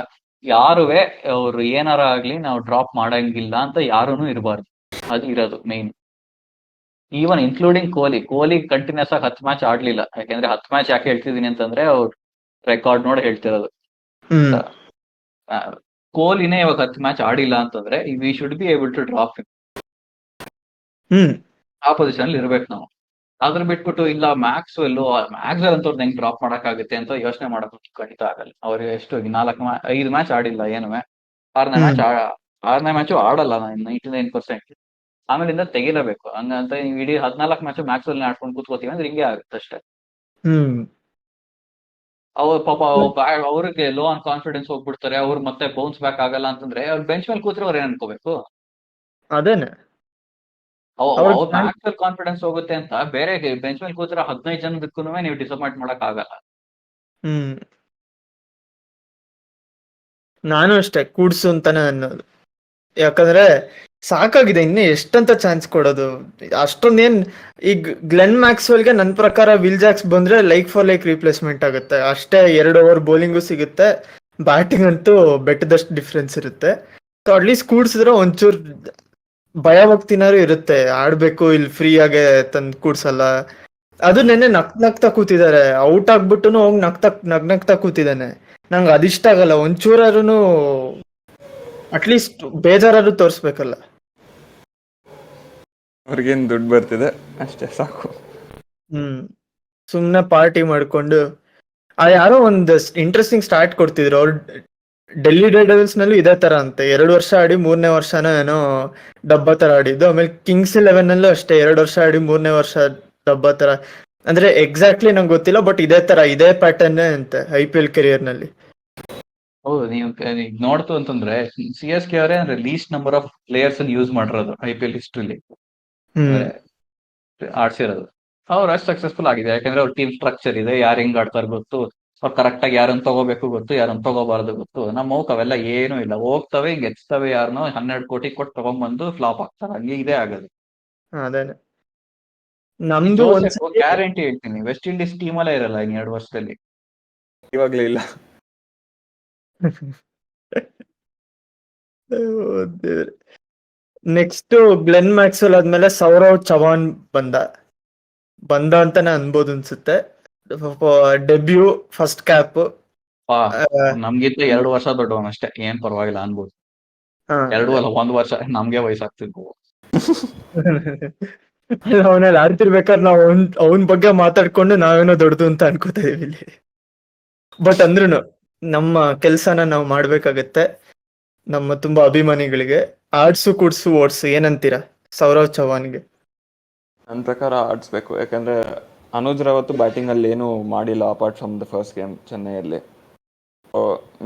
ಯಾರುವೆ ಅವ್ರು ಏನಾರ ಆಗ್ಲಿ ನಾವು ಡ್ರಾಪ್ ಮಾಡಂಗಿಲ್ಲ ಅಂತ ಯಾರೂನು ಇರಬಾರ್ದು. ಅದು ಇರೋದು main. Even including Kohli continuous ಆಗಿ 10 ಮ್ಯಾಚ್ ಆಡ್ಲಿಲ್ಲ. ಯಾಕೆಂದ್ರೆ 10 ಮ್ಯಾಚ್ ಯಾಕೆ ಹೇಳ್ತಿದೀನಿ ಅಂತಂದ್ರೆ ಅವ್ರು ರೆಕಾರ್ಡ್ ನೋಡಿ ಹೇಳ್ತಿರೋದು. ಕೊಹ್ಲಿನೇ ಇವಾಗ 10 ಮ್ಯಾಚ್ ಆಡಿಲ್ಲ ಅಂತಂದ್ರೆ we should be able to drop ಆ ಪೊಸಿಷನ್ ಅಲ್ಲಿ ಇರ್ಬೇಕು ನಾವು. ಅದ್ರ ಬಿಟ್ಬಿಟ್ಟು ಇಲ್ಲ ಮ್ಯಾಕ್ಸ್ವೆಲ್ ಅಂತವ್ರನ್ನ ಹೆಂಗ್ ಡ್ರಾಪ್ ಮಾಡಕ್ ಆಗುತ್ತೆ ಅಂತ ಯೋಚನೆ ಮಾಡಕ್ ಖಂಡಿತ ಆಗಲ್ಲ. ಅವ್ರಿಗೆ ಎಷ್ಟು 5 ಮ್ಯಾಚ್ ಆಡಿಲ್ಲ ಏನುವೆ. 6ನೇ ಮ್ಯಾಚು ಆಡಲ್ಲ 99%. ಆಮೇಲಿಂದ ತೆಗಿಲೇಬೇಕು. ಹಂಗಂತ ಇಡೀ 14 ಮ್ಯಾಚ್ ಮ್ಯಾಕ್ಸ್ವೆಲ್ ಆಡ್ಕೊಂಡು ಕೂತ್ಕೋತೀವಿ ಅಂದ್ರೆ ಹಿಂಗೆ ಆಗುತ್ತೆ ಅಷ್ಟೇ. ಅವ್ರ ಪಾಪ ಅವ್ರಿಗೆ ಲೋ ಆನ್ ಕಾನ್ಫಿಡೆನ್ಸ್ ಹೋಗ್ಬಿಡ್ತಾರೆ. ಅವ್ರು ಮತ್ತೆ ಬೌನ್ಸ್ ಬ್ಯಾಕ್ ಆಗಲ್ಲ ಅಂತಂದ್ರೆ ಅವ್ರು ಬೆಂಚ್ ಮೇಲೆ ಕೂತ್ರೆ ಅವ್ರು ಏನ್ ಅನ್ಕೋಬೇಕು? ಅದೇನೆ ಅವ್ರ ಮ್ಯಾಕ್ಸ್ವೆಲ್ ಕಾನ್ಫಿಡೆನ್ಸ್ ಹೋಗುತ್ತೆ ಅಂತ ಬೇರೆ ಬೆಂಚ್ ಮೇಲೆ ಕೂತಿರೋ 15 ಜನದಕ್ಕೂ ನೀವು ಡಿಸಪಾಯಿಂಟ್ ಮಾಡಕ್ ಆಗಲ್ಲ. ನಾನು ಅಷ್ಟೇ ಕೂಡ್ಸು ಅಂತಾನೆ ಅನ್ನೋದು. ಯಾಕಂದ್ರೆ ಸಾಕಾಗಿದೆ, ಇನ್ನೇ ಎಷ್ಟಂತ ಚಾನ್ಸ್ ಕೊಡೋದು. ಅಷ್ಟೊಂದೇನ್ ಈಗ ಗ್ಲೆನ್ ಮ್ಯಾಕ್ಸ್ವೆಲ್ಗೆ ನನ್ನ ಪ್ರಕಾರ ವಿಲ್ ಜಾಕ್ಸ್ ಬಂದ್ರೆ ಲೈಕ್ ಫಾರ್ ಲೈಕ್ ರಿಪ್ಲೇಸ್ಮೆಂಟ್ ಆಗುತ್ತೆ ಅಷ್ಟೇ. 2 ಓವರ್ ಬೌಲಿಂಗು ಸಿಗುತ್ತೆ, ಬ್ಯಾಟಿಂಗ್ ಅಂತೂ ಬೆಟ್ಟದಷ್ಟು ಡಿಫ್ರೆನ್ಸ್ ಇರುತ್ತೆ. ಸೊ ಅಟ್ಲೀಸ್ಟ್ ಕೂಡ್ಸಿದ್ರೆ ಒಂಚೂರು ಭಯ ಭಕ್ತಿನಾರು ಇರುತ್ತೆ. ಆಡ್ಬೇಕು, ಇಲ್ಲಿ ಫ್ರೀ ಆಗಿ ತಂದು ಕೂಡ್ಸಲ್ಲ. ಅದು ನೆನ್ನೆ ನಗ್ತಾ ಕೂತಿದ್ದಾರೆ, ಔಟ್ ಆಗ್ಬಿಟ್ಟು ಹೋಗಿ ನಗ್ನಗ್ತಾ ಕೂತಿದ್ದಾನೆ. ನಂಗೆ ಅದಿಷ್ಟ ಆಗಲ್ಲ. ಒಂಚೂರಾರು ಅಟ್ಲೀಸ್ಟ್ ಬೇಜಾರು ತೋರಿಸ್ಬೇಕಲ್ಲ. ಅವ್ರಿಗೇನು ದುಡ್ಡು ಬರ್ತಿದೆ ಅಷ್ಟೇ ಸಾಕು. ಸುಮ್ಮನೆ ಪಾರ್ಟಿ ಮಾಡ್ಕೊಂಡು ಯಾರೋ ಒಂದು ಇಂಟ್ರೆಸ್ಟಿಂಗ್ ಸ್ಟಾರ್ಟ್ ಕೊಡ್ತಿದ್ರು ಅವ್ರು. ಡೆಲ್ಲಿ ಡೇರ್ಡೆವಿಲ್ಸ್ ನಲ್ಲೂ ಇದೇ ತರ ಅಂತೆ, 2 ವರ್ಷ ಆಡಿ 3ನೇ ವರ್ಷನ ಏನೋ ಡಬ್ಬ ತರ ಆಡಿದ್ದು. ಆಮೇಲೆ ಕಿಂಗ್ಸ್ 11 ನಲ್ಲೂ ಅಷ್ಟೇ 2 ವರ್ಷ ಆಡಿ 3ನೇ ವರ್ಷ ಡಬ್ಬ ತರ. ಅಂದ್ರೆ ಎಕ್ಸಾಕ್ಟ್ಲಿ ನಂಗೆ ಗೊತ್ತಿಲ್ಲ, ಬಟ್ ಇದೇ ತರ ಇದೇ ಪ್ಯಾಟರ್ನ್ ಅಂತೆ IPL ಕೆರಿಯರ್ ನಲ್ಲಿ. ಹೌದು, ನೀವು ನೋಡ್ತು ಅಂತಂದ್ರೆ CSK ಅವರೇ ಅಂದ್ರೆ least number of players use ಮಾಡಿರೋದು IPL ಹಿಸ್ಟ್ರಿಲಿ, ಹ್ಮ್ ಅಂದ್ರೆ ಆಡ್ಸಿರೋದು. ಅವ್ರು ಅಷ್ಟು ಸಕ್ಸಸ್ಫುಲ್ ಆಗಿದೆ ಯಾಕಂದ್ರೆ ಅವ್ರ ಟೀಮ್ ಸ್ಟ್ರಕ್ಚರ್ ಇದೆ, ಯಾರು ಹೆಂಗ್ ಆಡ್ತಾರ ಗೊತ್ತು, ಅವ್ರು ಕರೆಕ್ಟ್ ಆಗಿ ಯಾರನ್ನ ತಗೋಬೇಕು ಗೊತ್ತು, ಯಾರನ್ನ ತಗೋಬಾರ್ದು ಗೊತ್ತು. ನಮ್ಮ ಅವೆಲ್ಲ ಏನೂ ಇಲ್ಲ, ಹೋಗ್ತವೆ ಹಿಂಗ್ ಎಚ್ತವೆ, ಯಾರನ್ನೋ 12 ಕೋಟಿ ಕೊಟ್ಟು ತಗೊಂಡ್ಬಂದು ಫ್ಲಾಪ್ ಆಗ್ತಾರೆ, ಹಂಗೆ ಇದೇ ಆಗೋದು. ಅದೇನೆ ಈ ನಮ್ದು ಜೋಸೆಫ್ ಒಂದ್ಸತಿ ಗ್ಯಾರಂಟಿ ಹೇಳ್ತೀನಿ, ವೆಸ್ಟ್ ಇಂಡೀಸ್ ಟೀಮ್ ಅಲ್ಲೇ ಇರಲ್ಲ ಇನ್ 2 ವರ್ಷದಲ್ಲಿ. ಇವಾಗ್ಲೇ ಇಲ್ಲ. ನೆಕ್ಸ್ಟ್ ಗ್ಲೆನ್ ಮ್ಯಾಕ್ಸ್ವೆಲ್ ಆದ್ಮೇಲೆ ಸೌರವ್ ಚವಾನ್ ಬಂದ ಅಂತಾನೆ ಅನ್ಬೋದು ಅನ್ಸುತ್ತೆ. Debut first cap. ಪಾ ನಮ್ಗಿಂತ 2 ವರ್ಷ ದೊಡ್ಡವನ್ ಅಷ್ಟೇ, ಏನ್ ಪರವಾಗಿಲ್ಲ ಅನ್ಬೋದು. 2 ಅಲ್ಲ 1 ವರ್ಷ, ನಮ್ಗೆ ವಯಸ್ಸಾಗ್ತಿದ್ವು. ಅವನಲ್ಲಿ ಆಡ್ತಿರ್ಬೇಕಾದ್ರೆ ನಾವು ಅವನ್ ಬಗ್ಗೆ ಮಾತಾಡ್ಕೊಂಡು ನಾವೇನೋ ದೊಡ್ಡದು ಅಂತ ಅನ್ಕೋತಾ ಇದೀವಿ ಇಲ್ಲಿ. ಬಟ್ ಅಂದ್ರೂ ನಮ್ಮ ಕೆಲ್ಸನ ನಾವು ಮಾಡ್ಬೇಕಾಗತ್ತೆ. ನಮ್ಮ ತುಂಬಾ ಅಭಿಮಾನಿಗಳಿಗೆ ಆಡ್ಸು ಕುಡ್ಸು ಓಡ್ಸು ಏನಂತೀರಾ ಸೌರವ್ ಚವಾನ್ಗೆ? ನನ್ನ ಪ್ರಕಾರ ಆಡಿಸ್ಬೇಕು, ಯಾಕಂದ್ರೆ ಅನುಜ್ ರಾವತ್ ಬ್ಯಾಟಿಂಗ್ ಅಲ್ಲಿ ಏನು ಮಾಡಿಲ್ಲ apart from the first game ಚೆನ್ನೈಯಲ್ಲಿ.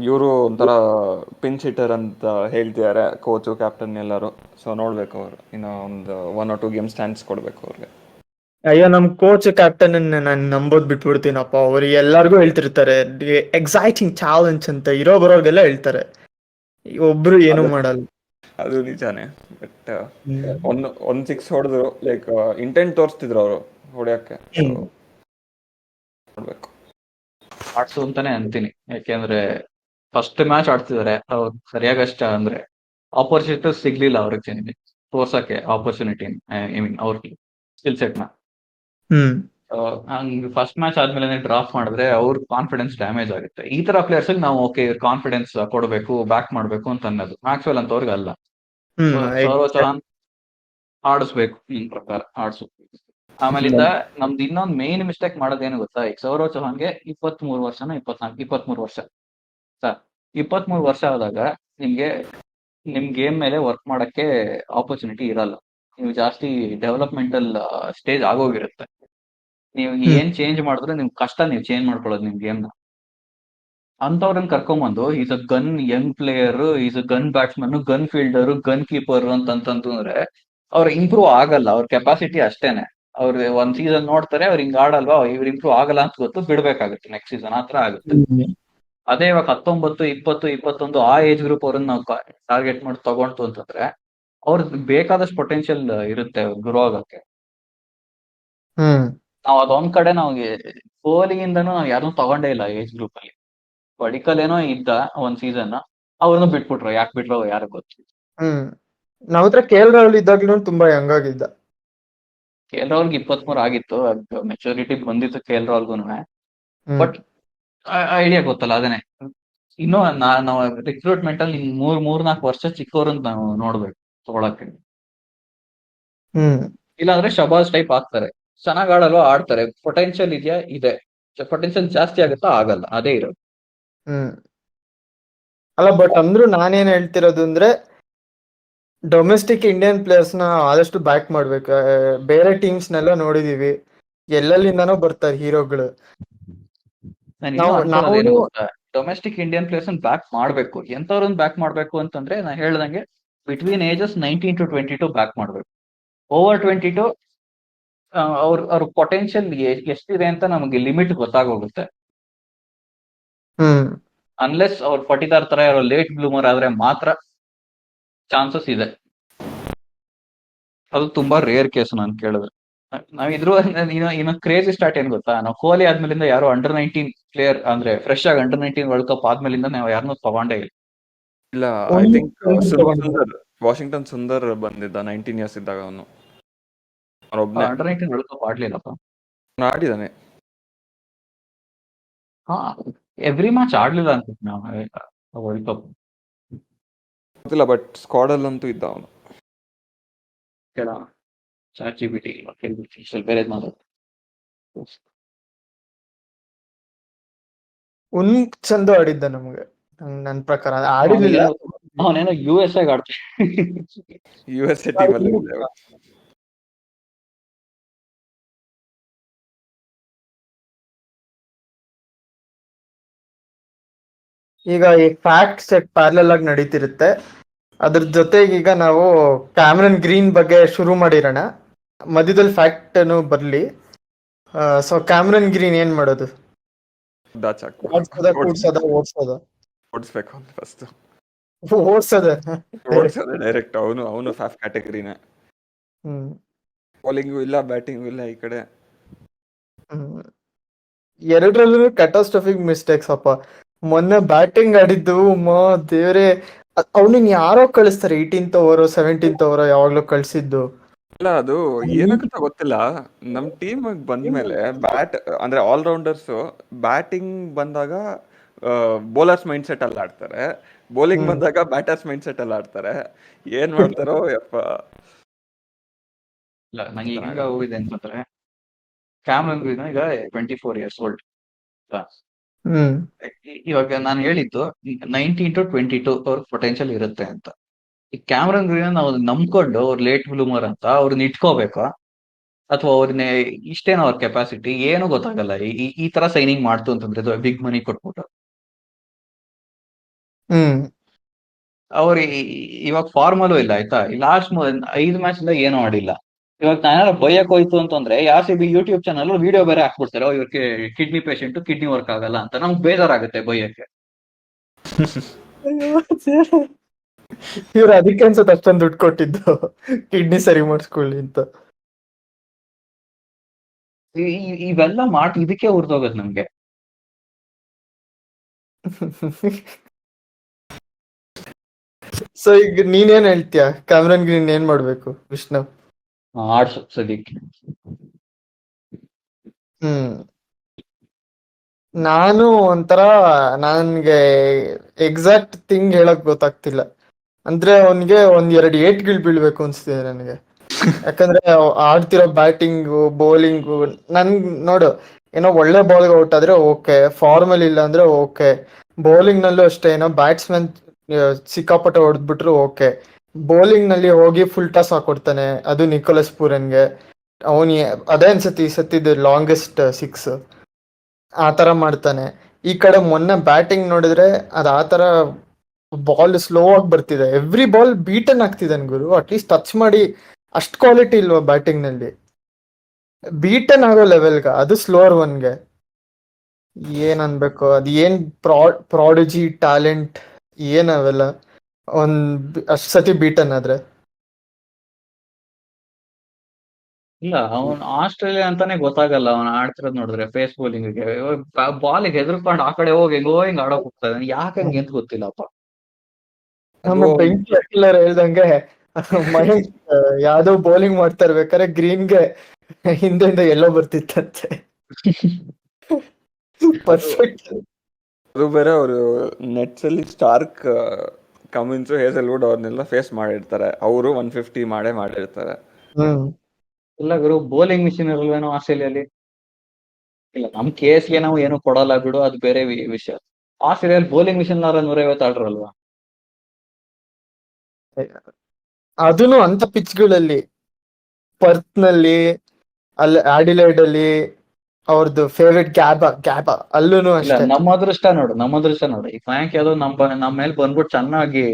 ಇವರು ಒಂಥರ ಪಿಂಚ್ ಹಿಟ್ಟರ್ ಅಂತ ಹೇಳ್ತಿದ್ದಾರೆ ಕೋಚು ಕ್ಯಾಪ್ಟನ್ ಎಲ್ಲರೂ. ಸೊ ನೋಡ್ಬೇಕು ಅವರು ಇನ್ನು ಒಂದು 1 or 2 ಗೇಮ್ಸ್ ಚಾನ್ಸ್ ಕೊಡ್ಬೇಕು ಅವ್ರಿಗೆ. ಅಯ್ಯೋ, ನಮ್ ಕೋಚ್ ಕ್ಯಾಪ್ಟನ್ ನಾನು ನಂಬೋದ್ ಬಿಟ್ಬಿಡ್ತೀನಪ್ಪ. ಅವ್ರು ಎಲ್ಲಾರ್ಗು ಹೇಳ್ತಿರ್ತಾರೆ ಎಕ್ಸೈಟಿಂಗ್ ಚಾಲೆಂಜ್ ಅಂತ, ಇರೋ ಬರೋರ್ಗೆಲ್ಲ ಹೇಳ್ತಾರೆ, ಒಬ್ರು ಏನು ಮಾಡಲ್ಲ. ಅದು ನಿಜಾನೇ, ಬಟ್ ಒಂದ್ 6 ಹೊಡೆದ್ರು, ಲೈಕ್ ಇಂಟೆಂಟ್ ತೋರಿಸ್ತಿದ್ರು ಅವರು ಹೊಡೆಯಕ್ಕೆ. ಸೊ ನೋಡ್ಬೇಕು. ಆಡ್ಸು ಅಂತಾನೆ ಅಂತೀನಿ, ಯಾಕೆಂದ್ರೆ ಫಸ್ಟ್ ಮ್ಯಾಚ್ ಆಡ್ತಿದಾರೆ, ಅವ್ರು ಸರಿಯಾಗಷ್ಟ ಅಂದ್ರೆ ಆಪರ್ಚುನಿಟಿ ಸಿಗ್ಲಿಲ್ಲ ಅವ್ರಿಗೆ ತೋರ್ಸಕ್ಕೆ ಆಪರ್ಚುನಿಟಿ, ಐ ಮೀನ್ ಅವ್ರ ಸ್ಕಿಲ್ ಸೆಟ್ ನ. ಹಂಗ್ ಫಸ್ಟ್ ಮ್ಯಾಚ್ ಆದ್ಮೇಲೆ ಡ್ರಾಪ್ ಮಾಡಿದ್ರೆ ಅವ್ರ ಕಾನ್ಫಿಡೆನ್ಸ್ ಡ್ಯಾಮೇಜ್ ಆಗುತ್ತೆ. ಈ ತರ ಪ್ಲೇಯರ್ಸ್ ನಾವು ಓಕೆ ಕಾನ್ಫಿಡೆನ್ಸ್ ಕೊಡಬೇಕು, ಬ್ಯಾಕ್ ಮಾಡ್ಬೇಕು ಅಂತ ಅನ್ನೋದು. ಮ್ಯಾಕ್ಸ್ವೆಲ್ ಅಂತವ್ರಿಗೆ ಅಲ್ಲ. ಸೌರವ್ ಚೌಹಾನ್ ಆಡಿಸ್ಬೇಕು, ನಿನ್ ಪ್ರಕಾರ ಆಡ್ಸು. ಆಮೇಲಿಂದ ನಮ್ದು ಇನ್ನೊಂದು ಮೇನ್ ಮಿಸ್ಟೇಕ್ ಮಾಡೋದೇನು ಗೊತ್ತಾ, ಈಗ ಸೌರವ್ ಚೌಹಾನ್ಗೆ 23 ವರ್ಷನ 23 ವರ್ಷ ಸರ್. 23 ವರ್ಷ ಆದಾಗ ನಿಮ್ಗೆ ನಿಮ್ ಗೇಮ್ ಮೇಲೆ ವರ್ಕ್ ಮಾಡಕ್ಕೆ ಆಪರ್ಚುನಿಟಿ ಇರಲ್ಲ. ನೀವು ಜಾಸ್ತಿ ಡೆವಲಪ್ಮೆಂಟಲ್ ಸ್ಟೇಜ್ ಆಗೋಗಿರುತ್ತೆ. ನೀವು ಏನ್ ಚೇಂಜ್ ಮಾಡಿದ್ರು ನಿಮ್ ಕಷ್ಟ, ನೀವು ಚೇಂಜ್ ಮಾಡ್ಕೊಳ್ಳೋದು ನಿಮ್ ಗೇಮ್ನ. ಅಂತವ್ರನ್ನ ಕರ್ಕೊಂಬಂದು is a gun Young player, is a gun batsman, gun fielder, gun keeper ಅಂತಂತಂದ್ರೆ ಅವ್ರು ಇಂಪ್ರೂವ್ ಆಗಲ್ಲ. ಅವ್ರ ಕೆಪಾಸಿಟಿ ಅಷ್ಟೇನೆ. ಅವ್ರು ಒಂದ್ ಸೀಸನ್ ನೋಡ್ತಾರೆ, ಅವ್ರು ಹಿಂಗ್ ಆಡಲ್ವಾ, ಇವ್ರು ಇಂಪ್ರೂವ್ ಆಗಲ್ಲ ಅಂತ ಗೊತ್ತು, ಬಿಡ್ಬೇಕಾಗುತ್ತೆ ನೆಕ್ಸ್ಟ್ ಸೀಸನ್. ಆತರ ಆಗುತ್ತೆ. ಅದೇ ಇವಾಗ 19, 20, 21 ಆ ಏಜ್ ಗ್ರೂಪ್ ಅವ್ರನ್ನ ನಾವು ಟಾರ್ಗೆಟ್ ಮಾಡಿ ತಗೊಂತು ಅಂತಂದ್ರೆ ಅವ್ರದ್ದು ಬೇಕಾದಷ್ಟು ಪೊಟೆನ್ಶಿಯಲ್ ಇರುತ್ತೆ ಗ್ರೋ ಆಗಕ್ಕೆ. ನಾವ್ ಅದೊಂದ್ ಕಡೆ ನಾವು ಕೊಹ್ಲಿಯಿಂದನೂ ನಾವ್ ಯಾರನ್ನೂ ತಗೊಂಡೇ ಇಲ್ಲ ಏಜ್ ಗ್ರೂಪ್ ಅಲ್ಲಿ. ಪಡಿಕಲ್ ಏನೋ ಇದ್ದ ಒಂದ್ ಸೀಸನ್, ಅವ್ರನ್ನು ಬಿಟ್ಬಿಟ್ರು. ಯಾಕೆ ಬಿಟ್ರು ಯಾರು ಗೊತ್ತು. ನಾವ್ ಹತ್ರ KL ರಾಹುಲ್ ಇದ್ದಾಗ್ಲೂ ತುಂಬಾ ಯಂಗ್ ಆಗಿದ್ದ. KL ರಾಹುಲ್ಗೆ 23 ಆಗಿತ್ತು, ಮೆಚುರಿಟಿ ಬಂದಿತ್ತು KL ರಾಹುಲ್ಗೂನು. ಬಟ್ ಐಡಿಯಾ ಗೊತ್ತಲ್ಲ, ಅದೇನೆ ಇನ್ನು ನಾವು ರಿಕ್ರೂಟ್ಮೆಂಟ್ ಅಲ್ಲಿ 3-4 ವರ್ಷ ಚಿಕ್ಕವ್ರಂತ ನಾವು ನೋಡ್ಬೇಕು ತಗೊಳಕ್ಕೆ. ಇಲ್ಲಾಂದ್ರೆ ಶಬಾಸ್ ಟೈಪ್ ಆಗ್ತಾರೆ, ಚೆನ್ನಾಗ್ ಆಡಲ್ವಾ, ಆಡ್ತಾರೆ, ಪೊಟೆನ್ಶಿಯಲ್ ಇದೆಯಾ, ಇದೆ. ಪೊಟೆನ್ಶಿಯಲ್ ಜಾಸ್ತಿ ಆಗುತ್ತಾ, ಆಗಲ್ಲ, ಅದೇ ಇರೋದು. ಅಲ್ಲ, ಬಟ್ ಅಂದ್ರೂ ನಾನೇನ್ ಹೇಳ್ತಿರೋದು ಅಂದ್ರೆ ಡೊಮೆಸ್ಟಿಕ್ ಇಂಡಿಯನ್ ಪ್ಲೇಯರ್ಸ್ ನ ಆದಷ್ಟು ಬ್ಯಾಕ್ ಮಾಡ್ಬೇಕು. ಬೇರೆ ಟೀಮ್ಸ್ ನೆಲ್ಲ ನೋಡಿದೀವಿ, ಎಲ್ಲೆಲ್ಲಿಂದನೋ ಬರ್ತಾರೆ ಹೀರೋಗಳು. ನಾನು ಇನ್ನೂ ಅನ್ಕೊಳ್ಳೋದೇನು ಗೊತ್ತಾ, ಡೊಮೆಸ್ಟಿಕ್ ಇಂಡಿಯನ್ ಪ್ಲೇಯರ್ಸ್ ಬ್ಯಾಕ್ ಮಾಡ್ಬೇಕು. ಎಂತವ್ರನ್ನ ಬ್ಯಾಕ್ ಮಾಡ್ಬೇಕು ಅಂತಂದ್ರೆ, ನಾ ಹೇಳ್ದಂಗೆ ಬಿಟ್ವೀನ್ ಏಜಸ್ 19 to 22 ಬ್ಯಾಕ್ ಮಾಡ್ಬೇಕು. ಓವರ್ 22 ಅವ್ರ ಪೊಟೆನ್ಶಿಯಲ್ ಎಷ್ಟಿದೆ ಅಂತ ನಮಗೆ ಲಿಮಿಟ್ ಗೊತ್ತಾಗೋಗುತ್ತೆ. ಅನ್ಲೆಸ್ ಅವ್ರು ಪಟಿದಾರ್ ತರ ಯಾರೋ ಲೇಟ್ ಬ್ಲೂಮರ್ ಆದ್ರೆ ಮಾತ್ರ ಚಾನ್ಸಸ್ ಇದೆ. ಅದು ತುಂಬಾ ರೇರ್ ಕೇಸ್ ನಾನು ಕೇಳಿದ್ರೆ. ನಾವ್ ಇದ್ರು ಇನ್ನು ಕ್ರೇಜಿ ಸ್ಟಾರ್ಟ್ ಏನ್ ಗೊತ್ತಾ, ನಾವು ಕೊಹ್ಲಿ ಆದ್ಮೇಲಿಂದ ಯಾರು Under-19 ಪ್ಲೇಯರ್ ಅಂದ್ರೆ ಫ್ರೆಶ್ ಆಗಿ Under-19 ವರ್ಲ್ಡ್ ಕಪ್ ಆದ್ಮೇಲಿಂದ ನಾವು ಯಾರನ್ನೂ ತಗೊಂಡೇ ಇಲ್ಲ. ಇಲ್ಲ, ಐ ಥಿಂಕ್ ವಾಷಿಂಗ್ಟನ್ ಸುಂದರ್ ಬಂದಿದ್ದ 19 years ಇದ್ದಾಗ. ಅವನು Under-19 ವರ್ಲ್ಡ್ ಕಪ್ ಆಡ್ಲಿಲ್ಲಪ್ಪ. ಆಡಿದಾನೆ. ಎವ್ರಿ ಮ್ಯಾಚ್ ಆಡ್ಲಿಲ್ಲ ಅನ್ಸುತ್ತೆ ನಾವು ವರ್ಲ್ಡ್ ಕಪ್. ಗೊತ್ತಿಲ್ಲ, ಬಟ್ ಸ್ಕ್ವಾಡ್ ಅಲ್ಲಂತೂ ಇದ್ದ ಅವನು. ChatGPT ಬೇರೆ ಮಾತಾಡ್ತಾರೆ. ಚಂದ ಆಡಿದ್ದ ನಮ್ಗೆ, ನನ್ ಪ್ರಕಾರ ಆಡಿರ್ಲಿಲ್ಲ. ಅವನೇನೋ US ಆಡ್ತಾನೆ. USA ಟೀಮ್ ಅಲ್ಲಿ ಇದೆ ಅವ್ರು. ಈಗ ಈ ಫ್ಯಾಕ್ಟ್ ಸೆಟ್ ಪ್ಯಾರಲಲ್ ಆಗಿ ನಡೀತಿರುತ್ತೆ. ಅದ್ರ ಜೊತೆಗೆ ಈಗ ನಾವು ಕ್ಯಾಮ್ರನ್ ಗ್ರೀನ್ ಬಗ್ಗೆ ಶುರು ಮಾಡಿರೋಣ. ಮಧ್ಯದಲ್ಲಿ ಫ್ಯಾಕ್ಟ್ ಬರ್ಲಿ. ಸೊ ಕ್ಯಾಮ್ರನ್ ಗ್ರೀನ್ ಏನ್ ಮಾಡೋದು? ದಾಚ್ ಓಡ್ಸೋದ ಓಡಿಸ್ಬೇಕು ಅಂತ ಫಸ್ಟ್ ಓಡ್ಸೋದ ಓಡಿಸೋದು ಡೈರೆಕ್ಟ್. ಅವನು ಫಾಫ್ ಕ್ಯಾಟಗರಿನೇ. ಬೌಲಿಂಗು ಇಲ್ಲ, ಬ್ಯಾಟಿಂಗು ಇಲ್ಲ ಈ ಕಡೆ. ಎರಡರಲ್ಲೂ ಕ್ಯಾಟಾಸ್ಟ್ರಫಿಕ್ ಮಿಸ್ಟೇಕ್ಸ್ ಅಪ್ಪ. ಮೊನ್ನೆ ಬ್ಯಾಟಿಂಗ್ ಆಡಿದ್ದು ದೇವ್ರೆ, ಅವನಿನ್ ಯಾರೋ ಕಳಿಸ್ತಾರೆ 18th ಓವರ್ 17th ಓವರ್ ಯಾವಾಗ್ಲೂ ಕಳ್ಸಿದ್ದು. ಇಲ್ಲ, ಅದು ಏನಾಗುತ್ತಾ ಗೊತ್ತಿಲ್ಲ. ನಮ್ ಟೀಮ್ ಬಂದ್ಮೇಲೆ ಅಂದ್ರೆ ಆಲ್ರೌಂಡರ್ಸ್ ಬ್ಯಾಟಿಂಗ್ ಬಂದಾಗ ಬೌಲರ್ಸ್ ಮೈಂಡ್ ಸೆಟ್ ಅಲ್ಲಿ ಆಡ್ತಾರೆ, ಬೌಲಿಂಗ್ ಬಂದಾಗ ಬ್ಯಾಟರ್ಸ್ ಮೈಂಡ್ ಸೆಟ್ ಅಲ್ಲಿ ಆಡ್ತಾರೆ. ಏನ್ ಮಾಡ್ತಾರೋ ಯಪ್ಪ. ಇಲ್ಲ, ನಂಗೆ ಈಗ ಹೋಗಿದೆ ಅಂತಂದ್ರೆ ಕ್ಯಾಮ್ರನ್ ಗ್ರೀನ್ ಈಗ 24 years old. ಇವಾಗ ನಾನು ಹೇಳಿದ್ದು 19 to 22 ಅವ್ರ ಪೊಟೆನ್ಶಿಯಲ್ ಇರುತ್ತೆ ಅಂತ. ಈ ಕ್ಯಾಮ್ರನ್ ಗ್ರೀನ್ ನಾವು ನಂಬ್ಕೊಂಡು ಅವ್ರು ಲೇಟ್ ಬ್ಲೂಮರ್ ಅಂತ ಅವ್ರನ್ನ ಇಟ್ಕೋಬೇಕಾ, ಅಥವಾ ಅವ್ರನ್ನೇ ಇಷ್ಟೇನೋ ಅವ್ರ ಕೆಪಾಸಿಟಿ ಏನು ಗೊತ್ತಾಗಲ್ಲ. ಈ ತರ ಸೈನಿಂಗ್ ಮಾಡ್ತು ಅಂತಂದ್ರೆ ಬಿಗ್ ಮನಿ ಕೊಟ್ಬಿಟ್ಟು ಅವ್ರ ಇವಾಗ ಫಾರ್ಮಲ್ಲೂ ಇಲ್ಲ ಆಯ್ತಾ. ಲಾಸ್ಟ್ 5 ಮ್ಯಾಚ್ ಇಂದ ಏನೂ ಆಡಿಲ್ಲ. ಇವಾಗ ನಾನಾರ ಬೈಯಕ್ ಹೋಯ್ತು ಅಂತಂದ್ರೆ RCB ಯೂಟ್ಯೂಬ್ ಚಾನಲ್ ವಿಡಿಯೋ ಬೇರೆ ಹಾಕ್ಬಿಡ್ತಾರೆ, ಇವ್ರಿಗೆ ಕಿಡ್ನಿ ಪೇಷಂಟ್, ಕಿಡ್ನಿ ವರ್ಕ್ ಆಗಲ್ಲ ಅಂತ. ನಮ್ಗೆ ಬೇಜಾರಾಗುತ್ತೆ ಬೈಯಕ್ಕೆ. ಇವ್ರು ಅದಕ್ಕೆ ಅನ್ಸುತ್ತೆ ಅಷ್ಟೊಂದು ದುಡ್ಡು ಕೊಟ್ಟಿದ್ದು, ಕಿಡ್ನಿ ಸರಿ ಮಾಡಿಸ್ಕೊಳ್ಳಿ ಅಂತ. ಇವೆಲ್ಲ ಮಾಡಿ ಇದಕ್ಕೆ ಉರ್ದೋಗದ್ ನಮ್ಗೆ. ಸೊ ಈಗ ನೀನೇನ್ ಹೇಳ್ತೀಯ, ಕ್ಯಾಮ್ರನ್ ಗ್ರೀನ್ ಏನ್ ಮಾಡ್ಬೇಕು ವಿಷ್ಣು? ಆಡ್ಸು ಸದ್ಯಕ್ಕೆ. ನಾನು ಒಂಥರ ನನ್ಗೆ ಎಕ್ಸಾಕ್ಟ್ ಥಿಂಗ್ ಹೇಳಕ್ ಗೊತ್ತಾಗ್ತಿಲ್ಲ. ಅಂದ್ರೆ ಅವನ್ಗೆ 1-2 ಏಟ್ಗಳು ಬೀಳ್ಬೇಕು ಅನ್ಸ್ತಿದೆ ನನಗೆ. ಯಾಕಂದ್ರೆ ಆಡ್ತಿರೋ ಬ್ಯಾಟಿಂಗು ಬೌಲಿಂಗು ನನ್ ನೋಡು, ಏನೋ ಒಳ್ಳೆ ಬಾಲ್ಗೆ ಔಟ್ ಆದ್ರೆ ಓಕೆ, ಫಾರ್ಮಲ್ ಇಲ್ಲ ಅಂದ್ರೆ ಓಕೆ. ಬೌಲಿಂಗ್ ನಲ್ಲೂ ಅಷ್ಟೇ, ಏನೋ ಬ್ಯಾಟ್ಸ್ಮನ್ ಸಿಕ್ಕಾಪಟ್ಟೆ ಹೊಡೆದ್ಬಿಟ್ರು ಓಕೆ. ಬೌಲಿಂಗ್ ನಲ್ಲಿ ಹೋಗಿ ಫುಲ್ ಟಾಸ್ ಹಾಕೊಡ್ತಾನೆ, ಅದು ನಿಕೋಲಸ್ ಪೂರನ್ಗೆ. ಅವನ್ ಅದೇ ಅನ್ಸತಿ ಈ ಸತಿದ್ದು ಲಾಂಗೆಸ್ಟ್ 6 ಆ ತರ ಮಾಡ್ತಾನೆ. ಈ ಕಡೆ ಮೊನ್ನೆ ಬ್ಯಾಟಿಂಗ್ ನೋಡಿದ್ರೆ ಅದ್ ಆ ತರ ಬಾಲ್ ಸ್ಲೋ ಆಗಿ ಬರ್ತಿದೆ, ಎವ್ರಿ ಬಾಲ್ ಬೀಟನ್ ಆಗ್ತಿದ್ದಾನೆ ಗುರು. ಅಟ್ಲೀಸ್ಟ್ ಟಚ್ ಮಾಡಿ ಅಷ್ಟ್ ಕ್ವಾಲಿಟಿ ಇಲ್ವಾ ಬ್ಯಾಟಿಂಗ್ ನಲ್ಲಿ? ಬೀಟನ್ ಆಗೋ ಲೆವೆಲ್ಗ, ಅದು ಸ್ಲೋವರ್ ಒನ್ಗೆ. ಏನ್ ಅನ್ಬೇಕು, ಅದ್ ಏನ್ ಪ್ರಾಡಿಜಿ ಟ್ಯಾಲೆಂಟ್ ಏನ್ ಅವೆಲ್ಲ ಅಷ್ಟ್ ಸತಿ ಬೀಟನ್ ಆದ್ರೆ. ಇಲ್ಲ, ಅವನ್ ಆಸ್ಟ್ರೇಲಿಯಾ ಅಂತಾನೆ ಗೊತ್ತಾಗಲ್ಲ ಅವನ್ ಆಡ್ತಿರೋದ್ ನೋಡಿದ್ರೆ. ಫೇಸ್ ಬೌಲಿಂಗ್ಗೆ ಬಾಲಿಗೆ ಹೆದರ್ಕೊಂಡು ಆ ಕಡೆ ಹೋಗಿ ಹಿಂಗ್ ಆಡೋಕ್ ಹೋಗ್ತಾ ಇದ್ದಾನೆ. ಯಾಕಂಗೆ ಅಂತ ಗೊತ್ತಿಲ್ಲಪ್ಪ. ನಮ್ಮ ಬೆಂಕಿ ಅಖಿಲರ್ ಹೇಳ್ದಂಗೆ ಮಹೇಶ್ ಯಾವ್ದೋ ಬೌಲಿಂಗ್ ಮಾಡ್ತಾ ಇರ್ಬೇಕಾದ್ರೆ ಗ್ರೀನ್ಗೆ ಹಿಂದೆಂದ ಎಲ್ಲೋ ಬರ್ತಿತ್ತಂತೆ. ಪರ್ಫೆಕ್ಟ್. ಅದು ಬೇರೆ ಅವರು ನೆಟ್ಸ್ ಅಲ್ಲಿ ಸ್ಟಾರ್ಕ್, ಕಮಿನ್ಸ್, ಹೇಸಲ್ವುಡ್ ಅವ್ರನ್ನೆಲ್ಲ ಫೇಸ್ ಮಾಡಿರ್ತಾರೆ. ಅವರು 150 ಮಾಡಿರ್ತಾರೆ. ಇಲ್ಲ ಗುರು, ಬೌಲಿಂಗ್ ಮಿಷಿನ್ ಇರಲ್ವೇನೋ ಆಸ್ಟ್ರೇಲಿಯಲ್ಲಿ? ಇಲ್ಲ, ನಮ್ KSಗೆ ನಾವು ಏನು ಕೊಡಲ್ಲ ಬಿಡು, ಅದು ಬೇರೆ ವಿಷಯ. ಆಸ್ಟ್ರೇಲಿಯಲ್ಲಿ ಬೌಲಿಂಗ್ ಮಿಷಿನ್ 150 ಆಡ್ರಲ್ವಾ? ಅದನ್ನು ಅಂತ ಪಿಚ್ಗಳಲ್ಲಿ, ಪರ್ತ್ ನಲ್ಲಿ, ಅಲ್ಲಿ ಆಡಿಲೈಡ್ ಅಲ್ಲಿ ಅವ್ರದ್ದು ಫೇವ್ರೆಟ್ ಗ್ಯಾಬಾ ಅಲ್ಲೂ ಅಷ್ಟೇ. ನಮ್ಮ ಅದೃಷ್ಟ ನೋಡು, ಈ ಫ್ರಾಂಕ್ ಯಾವ್ದೋ ನಮ್ಮ ಮೇಲೆ ಬಂದ್ಬಿಟ್ಟು ಚೆನ್ನಾಗಿ